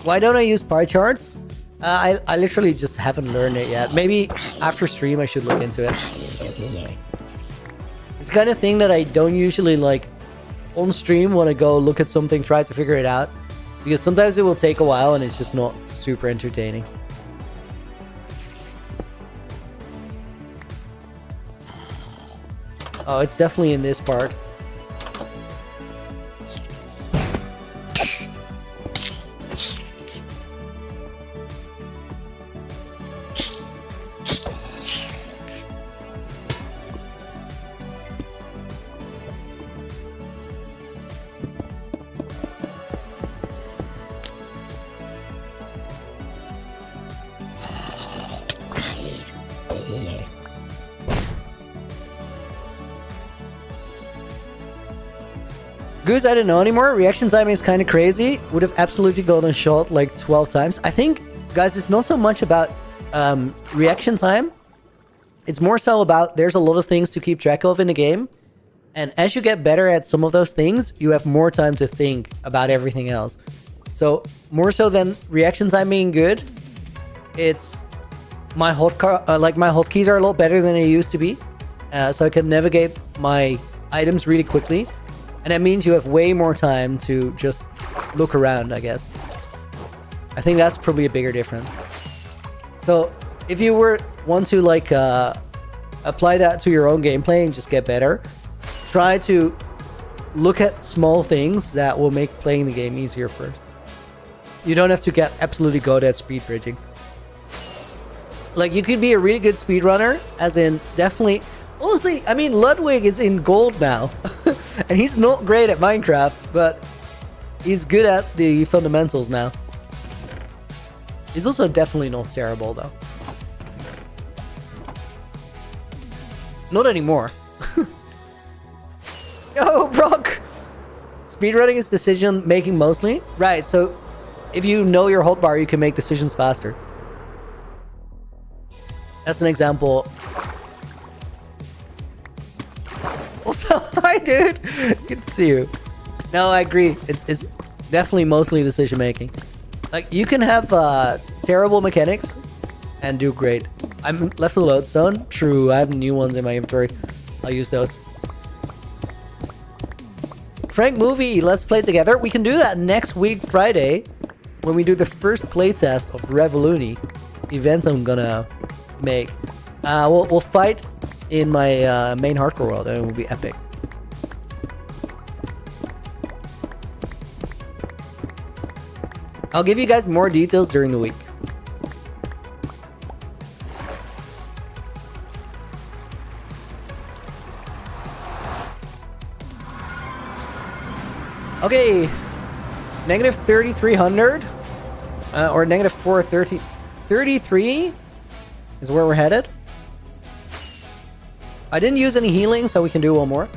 Why don't I use pie charts? I literally just haven't learned it yet. Maybe after stream I should look into it. It's the kind of thing that I don't usually like on stream want to go look at something, try to figure it out. Because sometimes it will take a while and it's just not super entertaining. Oh, it's definitely in this part. Goose, I don't know anymore. Reaction time is kind of crazy. Would have absolutely gotten shot like 12 times. I think, guys, it's not so much about reaction time. It's more so about there's a lot of things to keep track of in the game. And as you get better at some of those things, you have more time to think about everything else. So more so than reaction time being good, it's my hotkeys are a lot better than they used to be. So I can navigate my items really quickly. And that means you have way more time to just look around, I guess. I think that's probably a bigger difference. So if you want to like apply that to your own gameplay and just get better, try to look at small things that will make playing the game easier first. You don't have to get absolutely good at speed bridging. Like, you could be a really good speedrunner, as in definitely... Honestly, I mean, Ludwig is in gold now. And he's not great at Minecraft, but he's good at the fundamentals now. He's also definitely not terrible, though. Not anymore. Yo, Brock! Speedrunning is decision making mostly? Right, so if you know your hotbar, you can make decisions faster. That's an example. Also, hi, dude. Good to see you. No, I agree. It's definitely mostly decision making. Like, you can have terrible mechanics, and do great. I'm left a lodestone. True, I have new ones in my inventory. I'll use those. Frank Movie, let's play together. We can do that next week, Friday, when we do the first playtest of Loony events I'm gonna make. We'll fight in my main hardcore world, and it will be epic. I'll give you guys more details during the week. Okay, negative 3,300, or negative 430. 33 is where we're headed. I didn't use any healing, so we can do one more.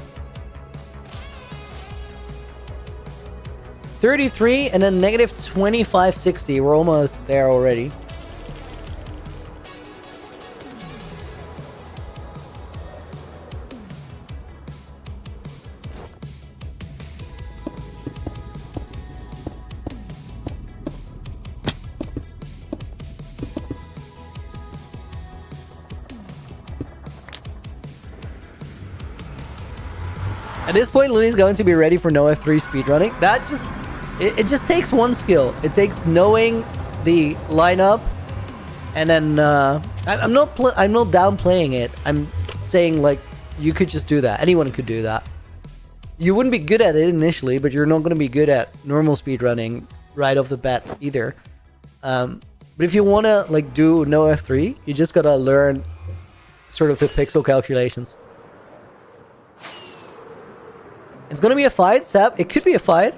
33 and then negative 2560. We're almost there already. At this point, Looney's going to be ready for no F3 speedrunning. That just... It just takes one skill. It takes knowing the lineup, and then I'm not downplaying it. I'm saying, like, you could just do that. Anyone could do that. You wouldn't be good at it initially, but you're not going to be good at normal speedrunning right off the bat either. But if you want to like do no F3, you just gotta learn sort of the pixel calculations. It's gonna be a fight, Sap. It could be a fight.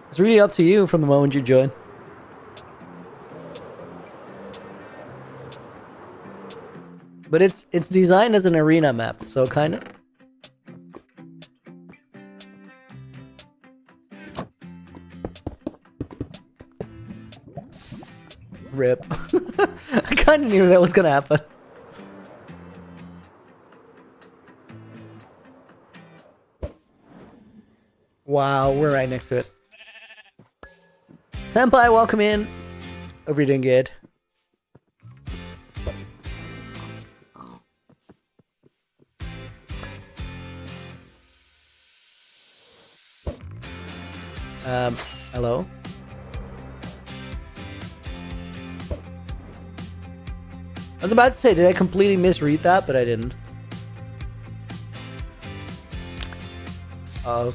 It's really up to you from the moment you join. But it's designed as an arena map, so kind of. Rip. I kind of knew that was gonna happen. Wow, we're right next to it. Senpai, welcome in. Hope you're doing good. Hello? I was about to say, did I completely misread that? But I didn't. Oh.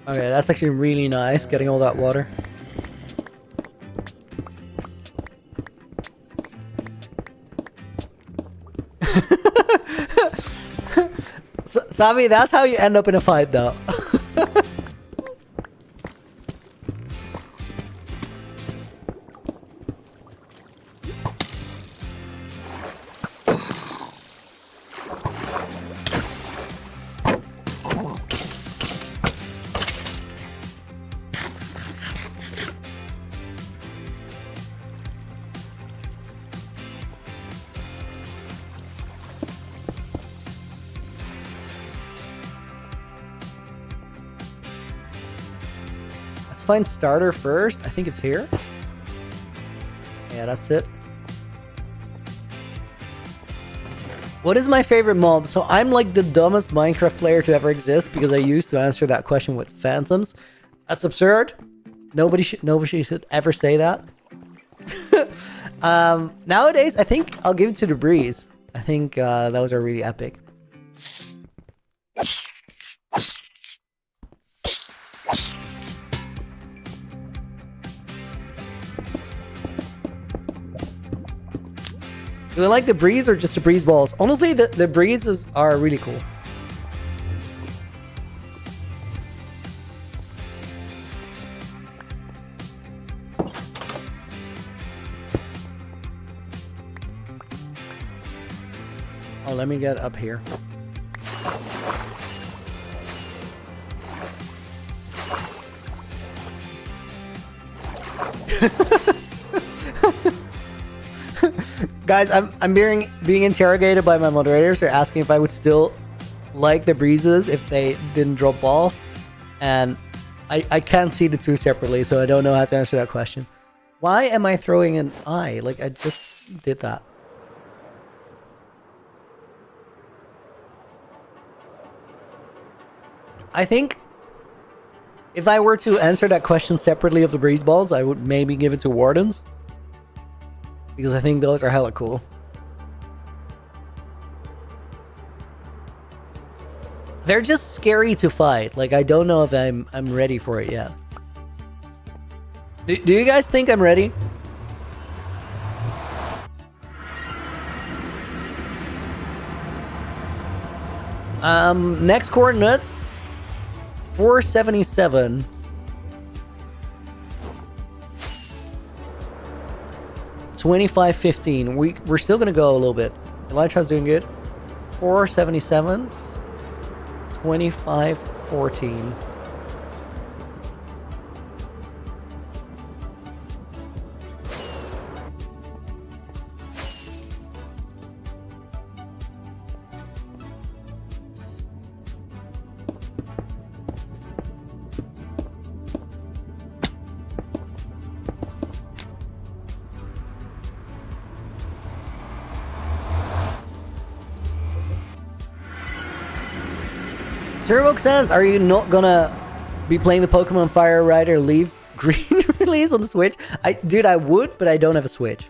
Okay, that's actually really nice, getting all that water. Sami, that's how you end up in a fight, though. Find starter first. I think it's here. Yeah, that's it. What is my favorite mob? So I'm like the dumbest Minecraft player to ever exist because I used to answer that question with phantoms. That's absurd. Nobody should ever say that. Nowadays, I think I'll give it to the Breeze. I think those are really epic. Do I like the Breeze or just the Breeze balls? Honestly, the Breezes are really cool. Oh, let me get up here. Guys, I'm being interrogated by my moderators. They're asking if I would still like the breezes if they didn't drop balls, and I can't see the two separately, so I don't know how to answer that question. Why am I throwing an eye? Like, I just did that. I think if I were to answer that question separately of the breeze balls, I would maybe give it to Wardens, because I think those are hella cool. They're just scary to fight. Like, I don't know if I'm ready for it yet. Do you guys think I'm ready? Next coordinates 477. $25.15. We're still gonna go a little bit. Elytra's doing good. 477. 25.14. Turbo Sans, are you not gonna be playing the Pokemon Fire Rider Leaf Green release on the Switch? Dude, I would, but I don't have a Switch.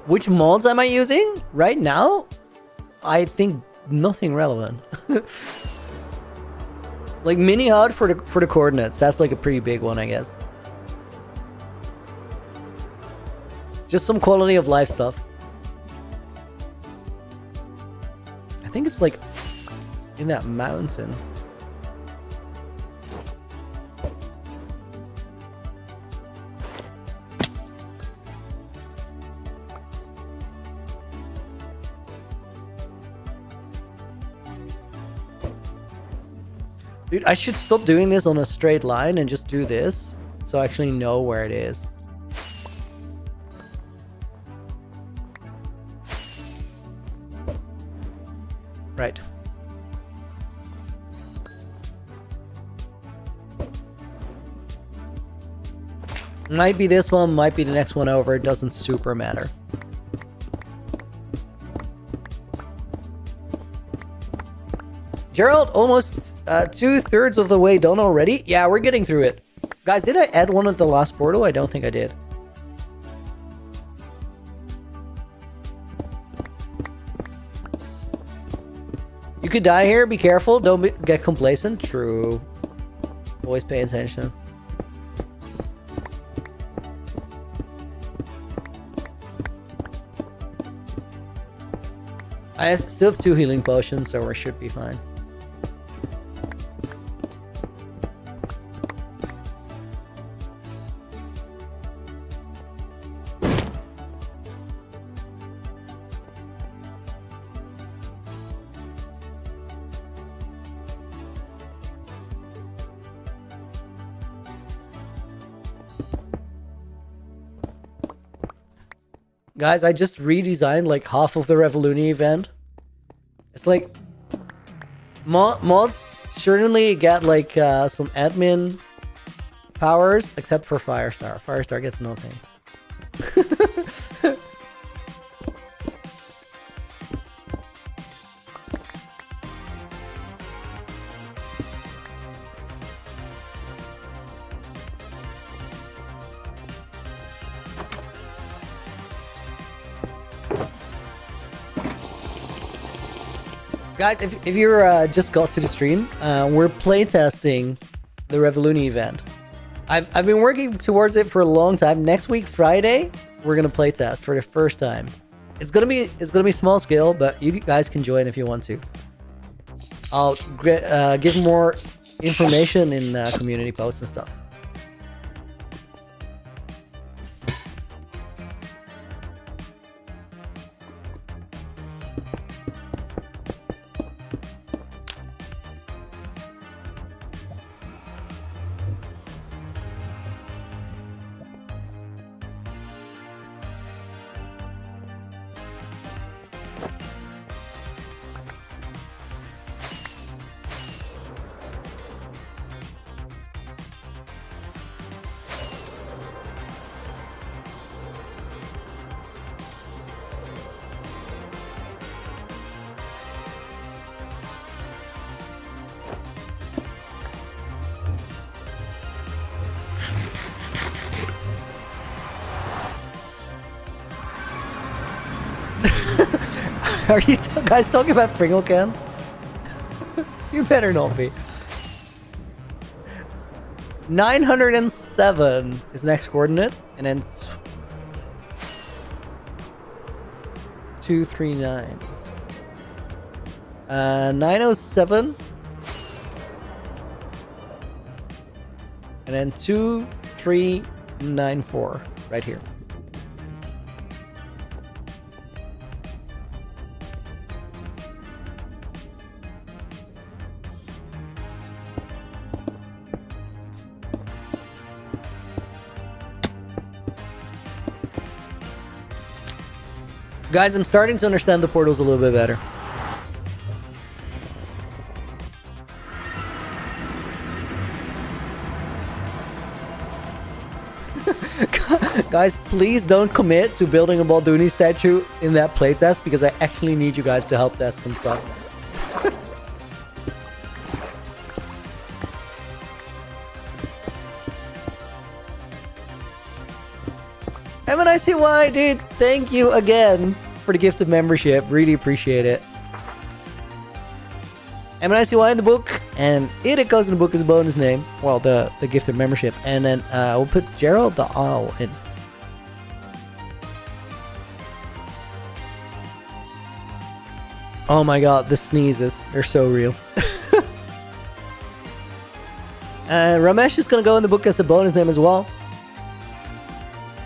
Which mods am I using right now? I think nothing relevant. Like mini HUD for the coordinates. That's like a pretty big one, I guess. Just some quality of life stuff. I think it's like in that mountain. Dude, I should stop doing this on a straight line and just do this, so I actually know where it is. Right. Might be this one, might be the next one over. It doesn't super matter. Gerald, almost 2/3 of the way done already. Yeah, we're getting through it. Guys, did I add one at the last portal? I don't think I did. You could die here. Be careful. Don't get complacent. True. Always pay attention. I still have 2 healing potions, so we should be fine. Guys, I just redesigned like half of the Revolution event. It's like mods certainly get like some admin powers, except for Firestar. Firestar gets nothing. Guys, if you're just got to the stream, we're playtesting the Revolution event. I've been working towards it for a long time. Next week, Friday, we're gonna playtest for the first time. It's gonna be small scale, but you guys can join if you want to. I'll give more information in community posts and stuff. Are you guys talking about Pringle cans? You better not be. 907 is next coordinate, and then 239. 907. And then 2394 right here. Guys, I'm starting to understand the portals a little bit better. Guys, please don't commit to building a Balduni statue in that playtest because I actually need you guys to help test some stuff. MNICY, dude, thank you again for the gift of membership. Really appreciate it. MNICY in the book, and it goes in the book as a bonus name. Well, the gift of membership. And then we'll put Gerald the Owl in. Oh my god, the sneezes. They're so real. Ramesh is going to go in the book as a bonus name as well.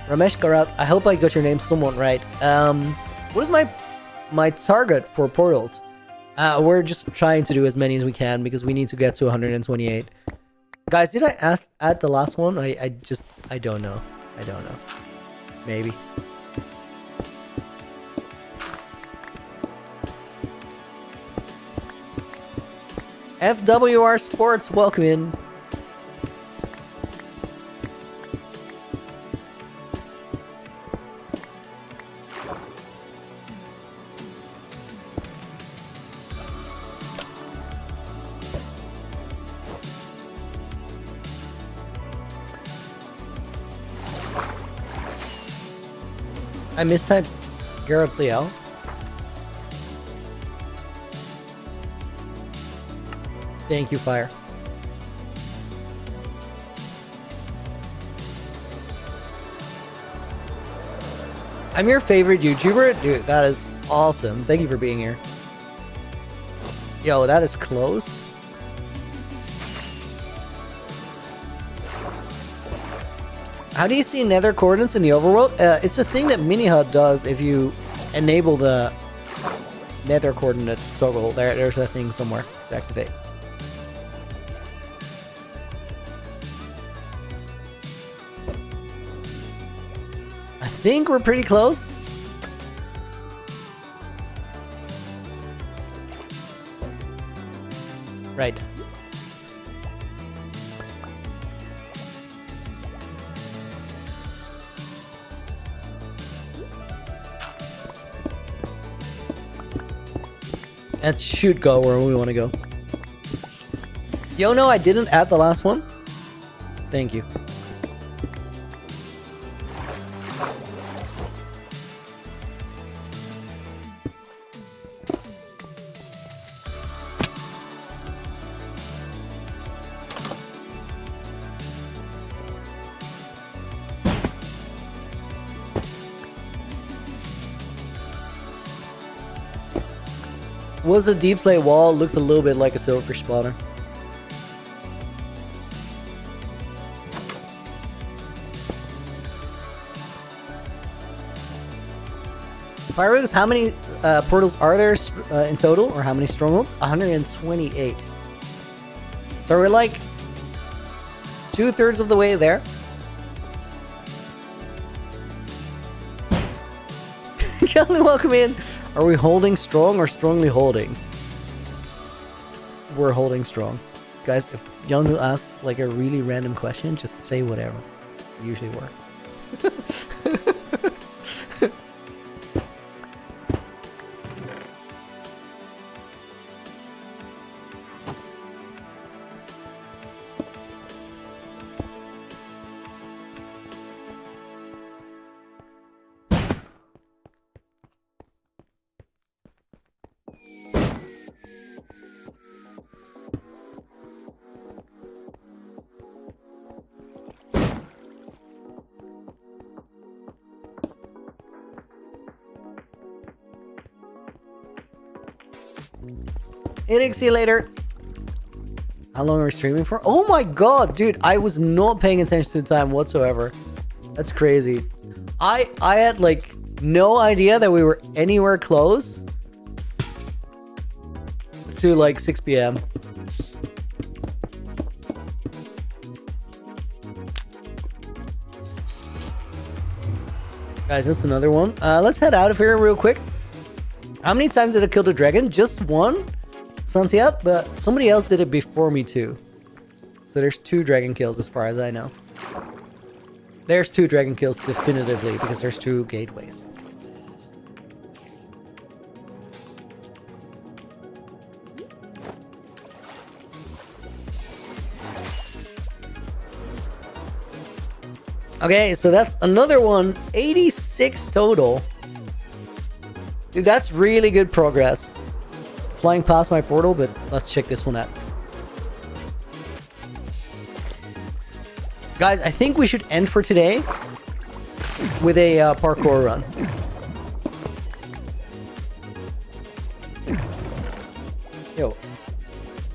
Ramesh Garat, I hope I got your name somewhat right. What is my target for portals? We're just trying to do as many as we can because we need to get to 128. Guys, did I add the last one? I don't know. I don't know. Maybe. FWR Sports, welcome in. I mistyped Gareth Liel. Thank you, Fire. I'm your favorite YouTuber? Dude, that is awesome. Thank you for being here. Yo, that is close. How do you see nether coordinates in the overworld? It's a thing that MiniHUD does if you enable the nether coordinate toggle. There's a thing somewhere to activate. I think we're pretty close. Right. That should go where we want to go. Yo, no, I didn't add the last one. Thank you. Was a deep play wall, looked a little bit like a silverfish spawner. Pyrox, how many portals are there in total, or how many strongholds? 128. So we're like 2/3 of the way there. Gentlemen, welcome in. Are we holding strong or strongly holding? We're holding strong. Guys, if Yonu asks like a really random question, just say whatever. It usually work. Eric, see you later. How long are we streaming for? Oh my god, dude, I was not paying attention to the time whatsoever. That's crazy. I had like no idea that we were anywhere close to like 6 p.m. Guys, that's another one. Let's head out of here real quick. How many times did I kill the dragon? Just one? Santiago, but somebody else did it before me too. So there's 2 dragon kills as far as I know. There's 2 dragon kills definitively because there's 2 gateways. Okay, so that's another one. 86 total. Dude, that's really good progress. Flying past my portal, but let's check this one out. Guys, I think we should end for today with a parkour run. Yo,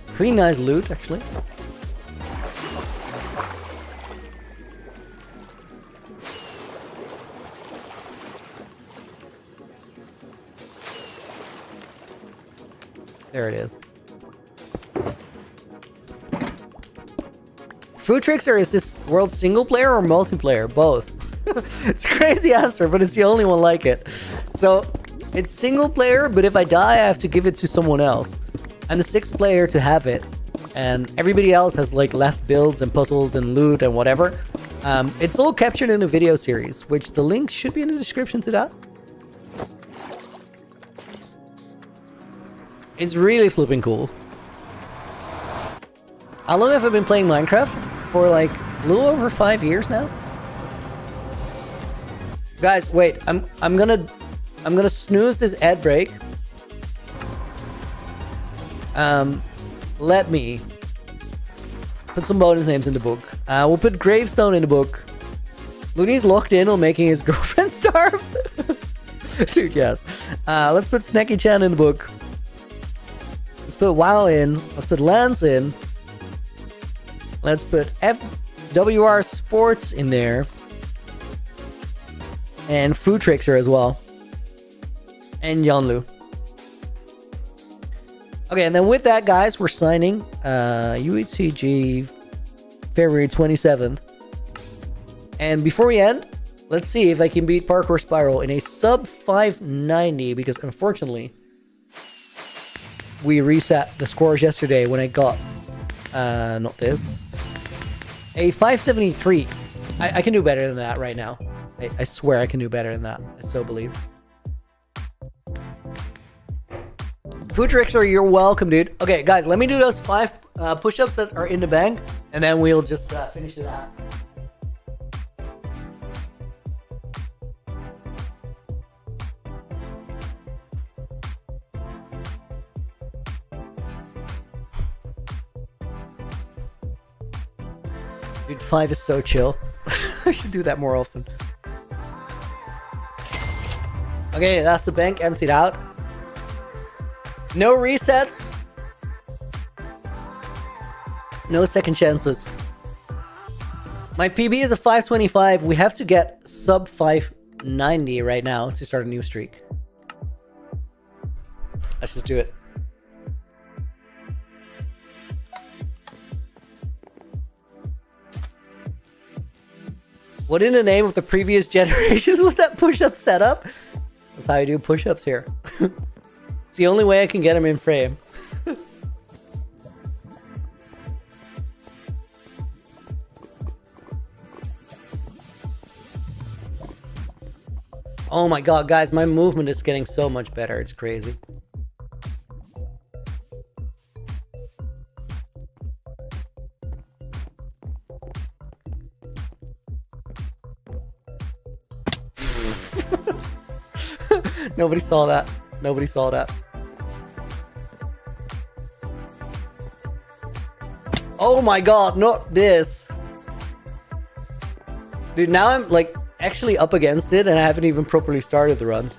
pretty nice loot, actually. There it is. Food Trickster, is this world single player or multiplayer? Both. It's a crazy answer, but it's the only one like it. So, it's single player, but if I die, I have to give it to someone else. I'm the 6th player to have it. And everybody else has like left builds and puzzles and loot and whatever. It's all captured in a video series, which the link should be in the description to that. It's really flipping cool. How long have I been playing Minecraft? For like a little over 5 years now. Guys, wait. I'm gonna snooze this ad break. Let me put some bonus names in the book. We'll put Gravestone in the book. Loony's locked in on making his girlfriend starve. Dude, yes. Let's put Snacky Chan in the book. Let's put WoW in. Let's put Lance in. Let's put FWR Sports in there. And Food Trickster as well. And Yanlu. Okay, and then with that, guys, we're signing UHCG February 27th. And before we end, let's see if I can beat Parkour Spiral in a sub 590, because unfortunately, we reset the scores yesterday when I got, not this, a 573. I can do better than that right now. I swear I can do better than that. I so believe. Food Trickster, you're welcome, dude. Okay, guys, let me do those 5 push-ups that are in the bank, and then we'll just finish it out. Dude, 5 is so chill. I should do that more often. Okay, that's the bank emptied out. No resets. No second chances. My PB is a 525. We have to get sub 590 right now to start a new streak. Let's just do it. What in the name of the previous generations was that push-up setup? That's how I do push-ups here. It's the only way I can get them in frame. Oh my god, guys, my movement is getting so much better. It's crazy. Nobody saw that. Nobody saw that. Oh my god, not this. Dude, now I'm like actually up against it and I haven't even properly started the run.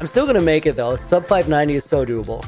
I'm still gonna make it though. Sub 590 is so doable.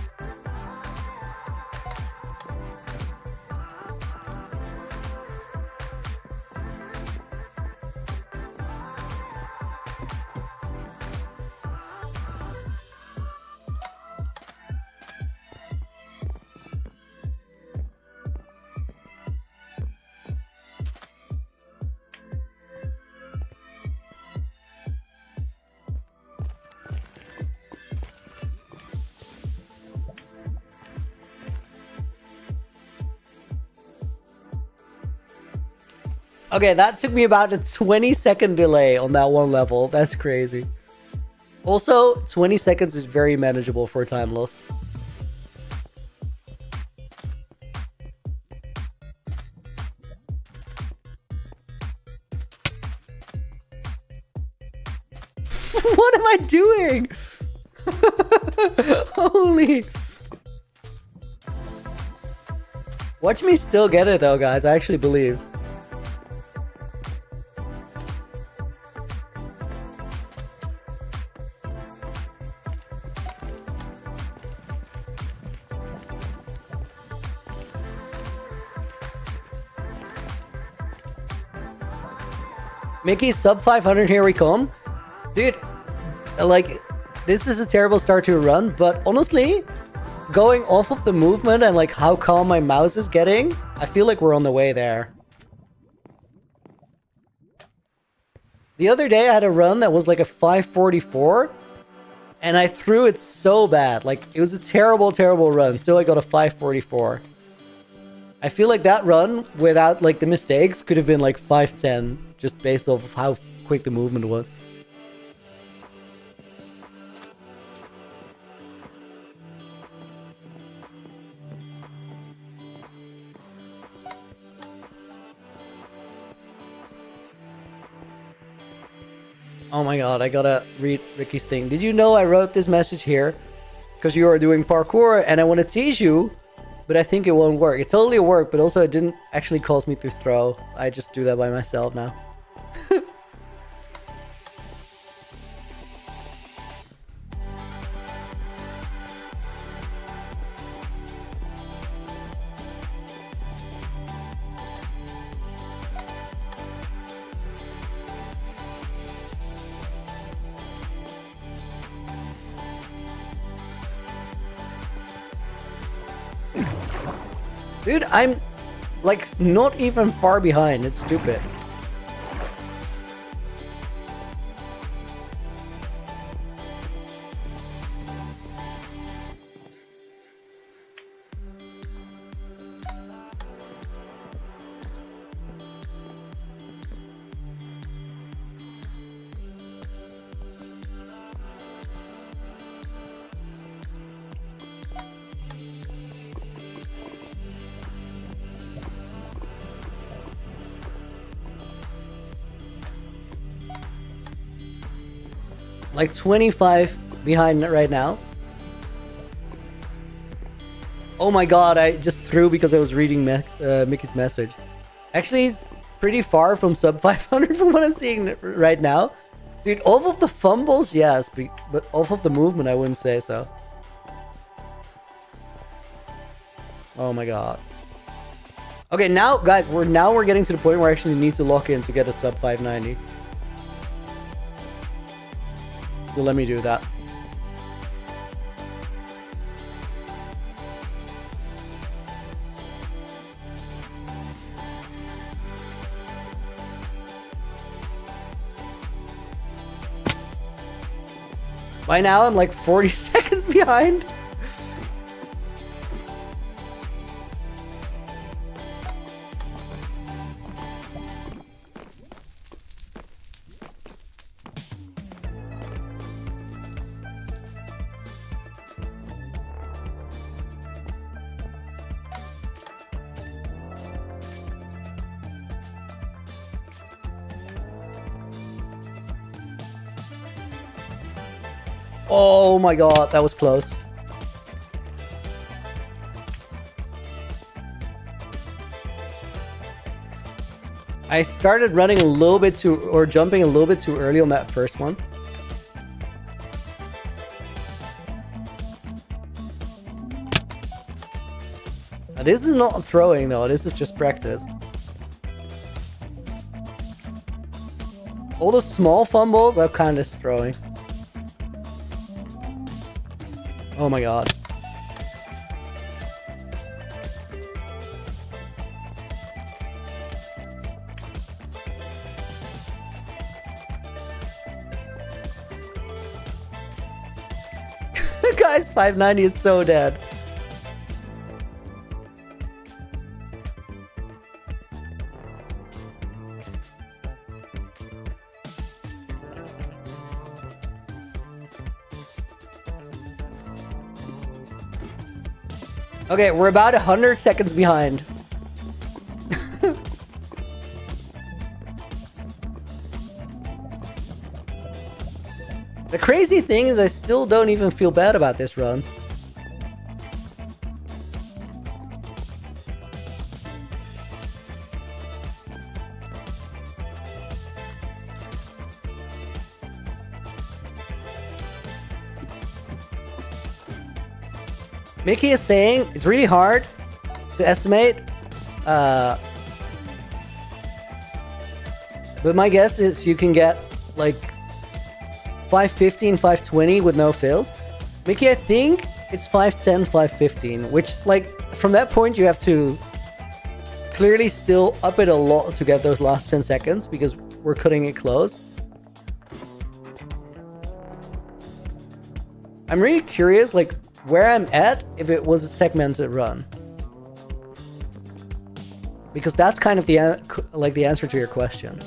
Okay, that took me about a 20-second delay on that one level. That's crazy. Also, 20 seconds is very manageable for time loss. What am I doing? Holy. Watch me still get it though, guys. I actually believe. Mickey, sub 500, here we come. Dude, like, this is a terrible start to a run, but honestly, going off of the movement and like how calm my mouse is getting, I feel like we're on the way there. The other day I had a run that was like a 544, and I threw it so bad. Like, it was a terrible, terrible run. Still, I got a 544. I feel like that run, without like the mistakes, could have been like 510, just based off of how quick the movement was. Oh my god, I gotta read Ricky's thing. Did you know I wrote this message here because you are doing parkour and I want to tease you, but I think it won't work. It totally worked, but also it didn't actually cause me to throw. I just do that by myself now. Dude, I'm like not even far behind. It's stupid. Like 25 behind right now. Oh my god, I just threw because I was reading Mickey's message. Actually, he's pretty far from sub 500 from what I'm seeing right now. Dude, off of the fumbles, yes, but off of the movement, I wouldn't say so. Oh my god. Okay, now, guys, we're getting to the point where I actually need to lock in to get a sub 590. So let me do that. By now, I'm like 40 seconds behind. Oh my god, that was close. I started running a little bit too, or jumping a little bit too early on that first one. Now, this is not throwing though, this is just practice. All the small fumbles are kind of throwing. Oh my god. Guys, 590 is so dead. Okay, we're about 100 seconds behind. The crazy thing is I still don't even feel bad about this run. Mickey is saying it's really hard to estimate, but my guess is you can get like 515, 520 with no fails. Mickey, I think it's 510, 515, which like from that point you have to clearly still up it a lot to get those last 10 seconds because we're cutting it close. I'm really curious like where I'm at if it was a segmented run, because that's kind of the answer to your question.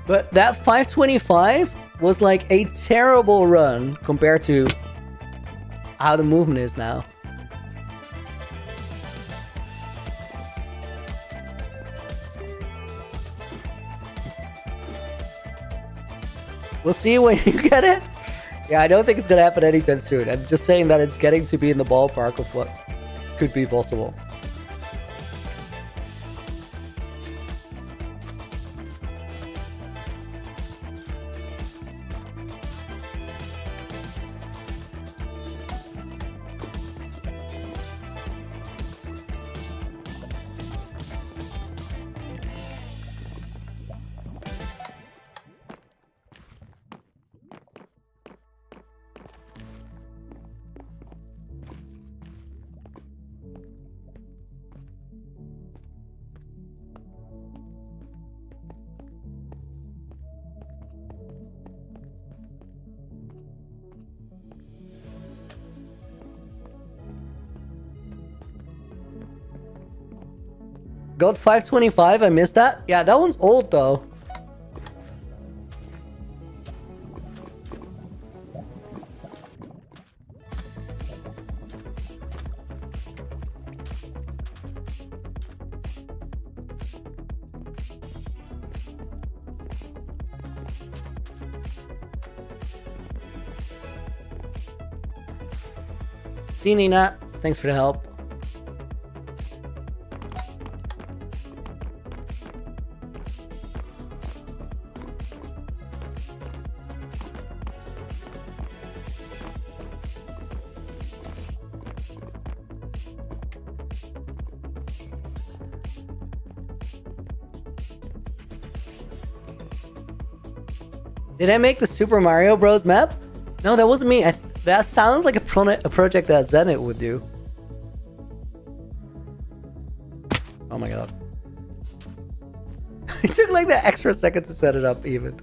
But that 525 was like a terrible run compared to how the movement is now. We'll see when you get it. Yeah, I don't think it's going to happen anytime soon. I'm just saying that it's getting to be in the ballpark of what could be possible. Got 525, I missed that. Yeah, that one's old though. See, Nina, thanks for the help. Did I make the Super Mario Bros. Map? No, that wasn't me. That sounds like a project that Zenit would do. Oh my god. It took like the extra second to set it up even.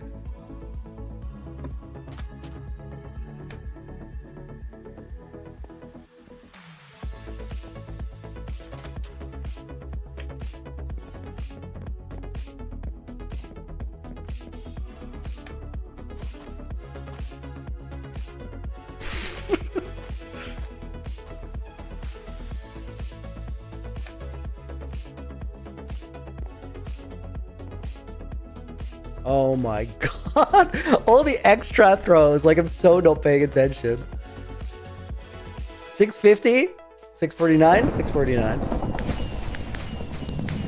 Oh my god. All the extra throws. Like I'm so not paying attention. 650? 649? 649.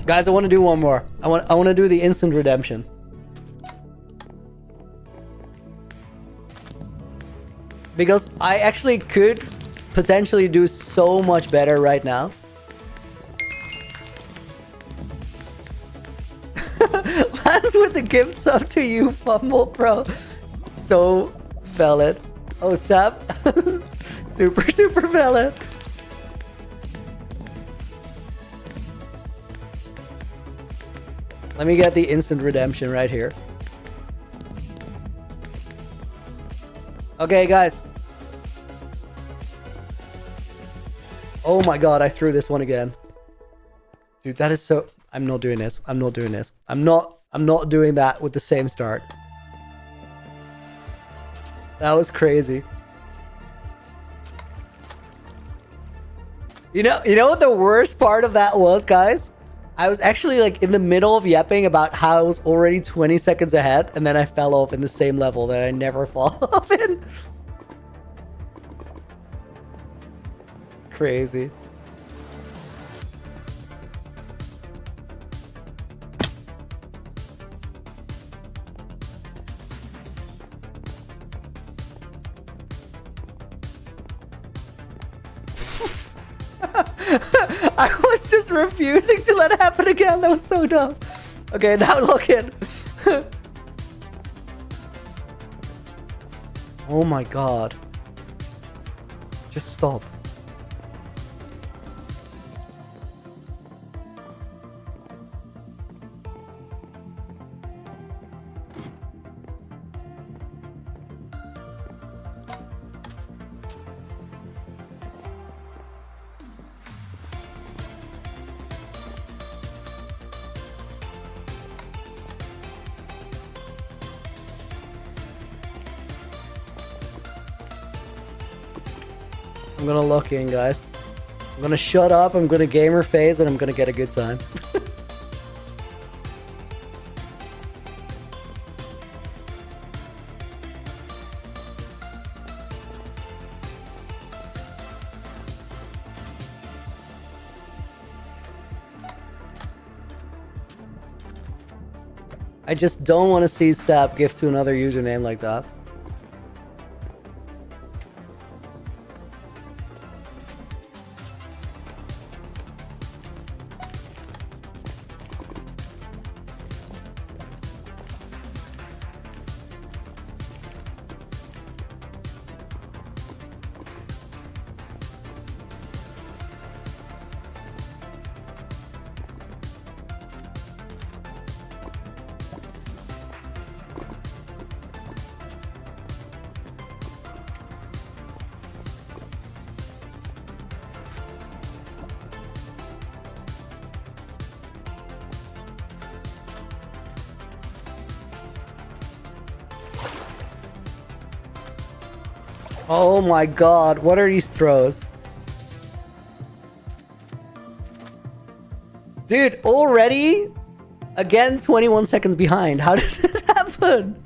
Guys, I want to do one more. I want to do the instant redemption. Because I actually could potentially do so much better right now. Lance with the gifts up to you, Fumble Pro. So valid. Oh, Sap. super valid. Let me get the instant redemption right here. Okay, guys. Oh my god, I threw this one again. Dude, that is so... I'm not doing this. I'm not doing this. I'm not doing that with the same start. That was crazy. You know what the worst part of that was, guys? I was actually like in the middle of yapping about how I was already 20 seconds ahead, and then I fell off in the same level that I never fall off in. Crazy. I was just refusing to let it happen again. That was so dumb. Okay, now look in. Oh my god. Just stop. I'm gonna lock in, guys. I'm gonna shut up, I'm gonna gamer phase, and I'm gonna get a good time. I just don't want to see Sap gift to another username like that. Oh my god, what are these throws? Dude, already? Again, 21 seconds behind. How does this happen?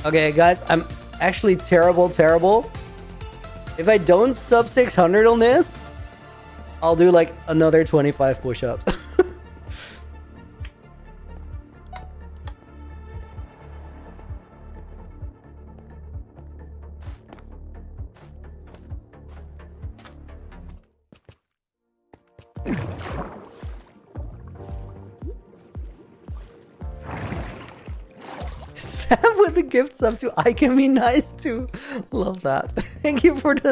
Okay, guys, I'm actually terrible. If I don't sub 600 on this, I'll do like another 25 push-ups. Sam with the gift sub to I can be nice too. Love that. Thank you for the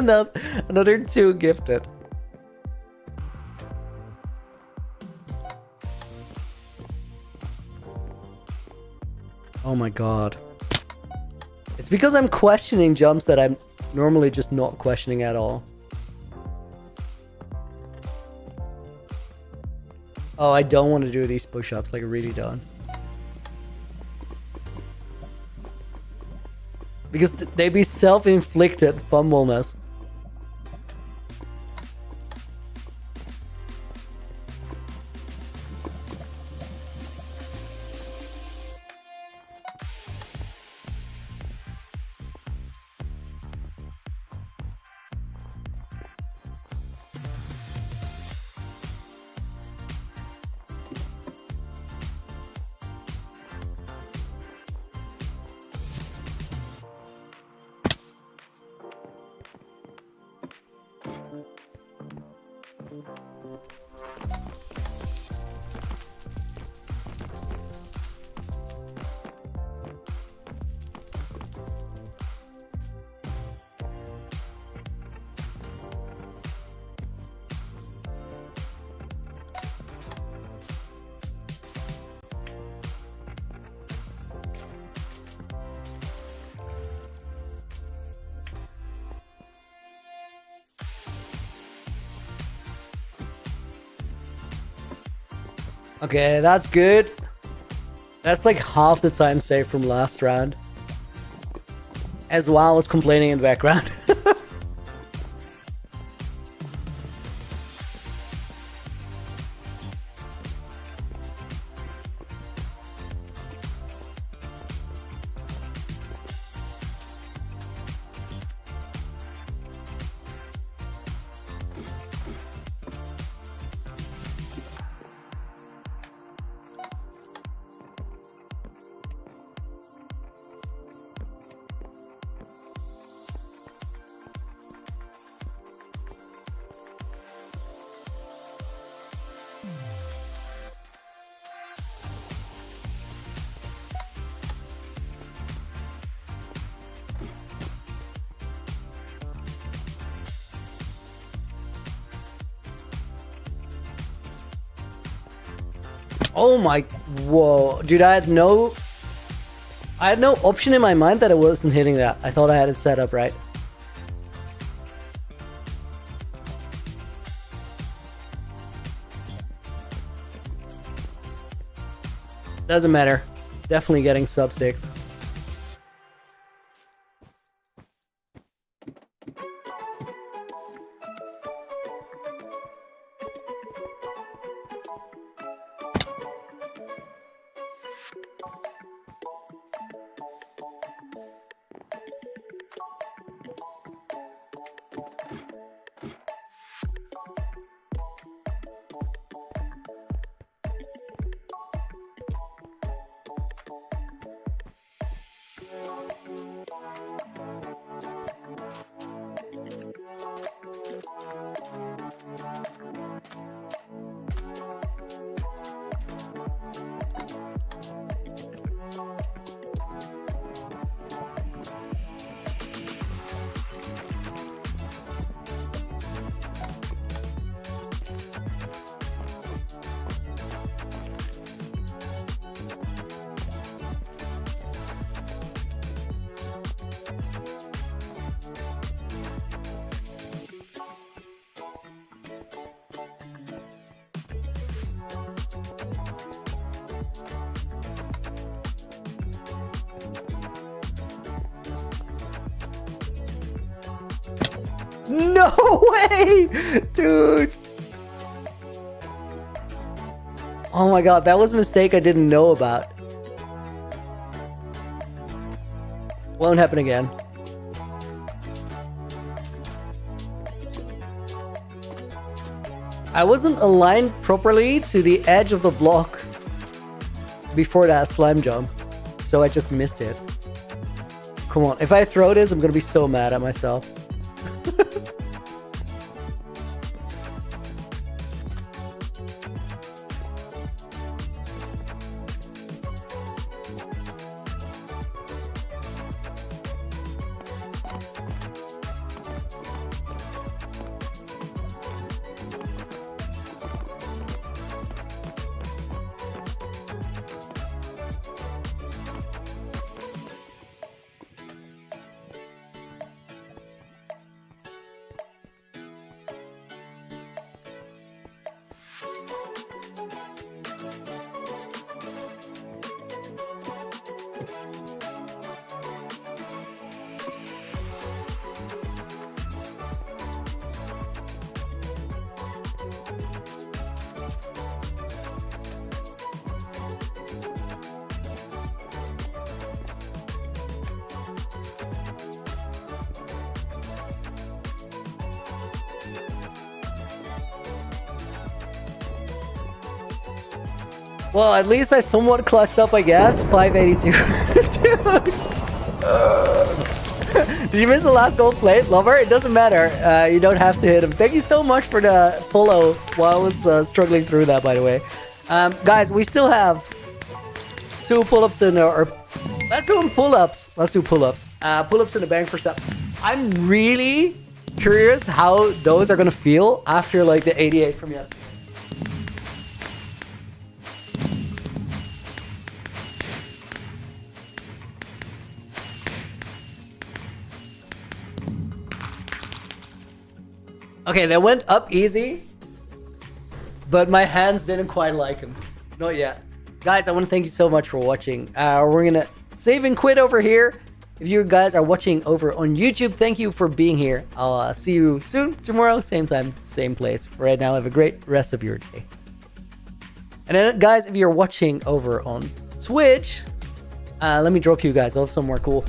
another 2 gifted. Oh my god. It's because I'm questioning jumps that I'm normally just not questioning at all. Oh, I don't want to do these push-ups, like really don't. Because they be self-inflicted fumbleness. Okay, that's good. That's like half the time saved from last round. As WoW was complaining in the background. Oh my, whoa, dude, I had no option in my mind that I wasn't hitting that. I thought I had it set up right. Doesn't matter. Definitely getting sub 6. No way! Dude! Oh my god, that was a mistake I didn't know about. Won't happen again. I wasn't aligned properly to the edge of the block before that slime jump, so I just missed it. Come on, if I throw this, I'm gonna be so mad at myself. Well, at least I somewhat clutched up, I guess. 582. Dude. Did you miss the last gold plate, Lover? It doesn't matter. You don't have to hit him. Thank you so much for the follow while I was struggling through that, by the way. Guys, we still have 2 pull-ups in our... Let's do pull-ups. Let's do pull-ups. Pull-ups in the bank for stuff. I'm really curious how those are going to feel after like the 88 from yesterday. Okay, they went up easy, but my hands didn't quite like him. Not yet. Guys, I want to thank you so much for watching. We're going to save and quit over here. If you guys are watching over on YouTube, thank you for being here. I'll see you soon, tomorrow, same time, same place. For right now, have a great rest of your day. And then, guys, if you're watching over on Twitch, let me drop you guys off somewhere cool.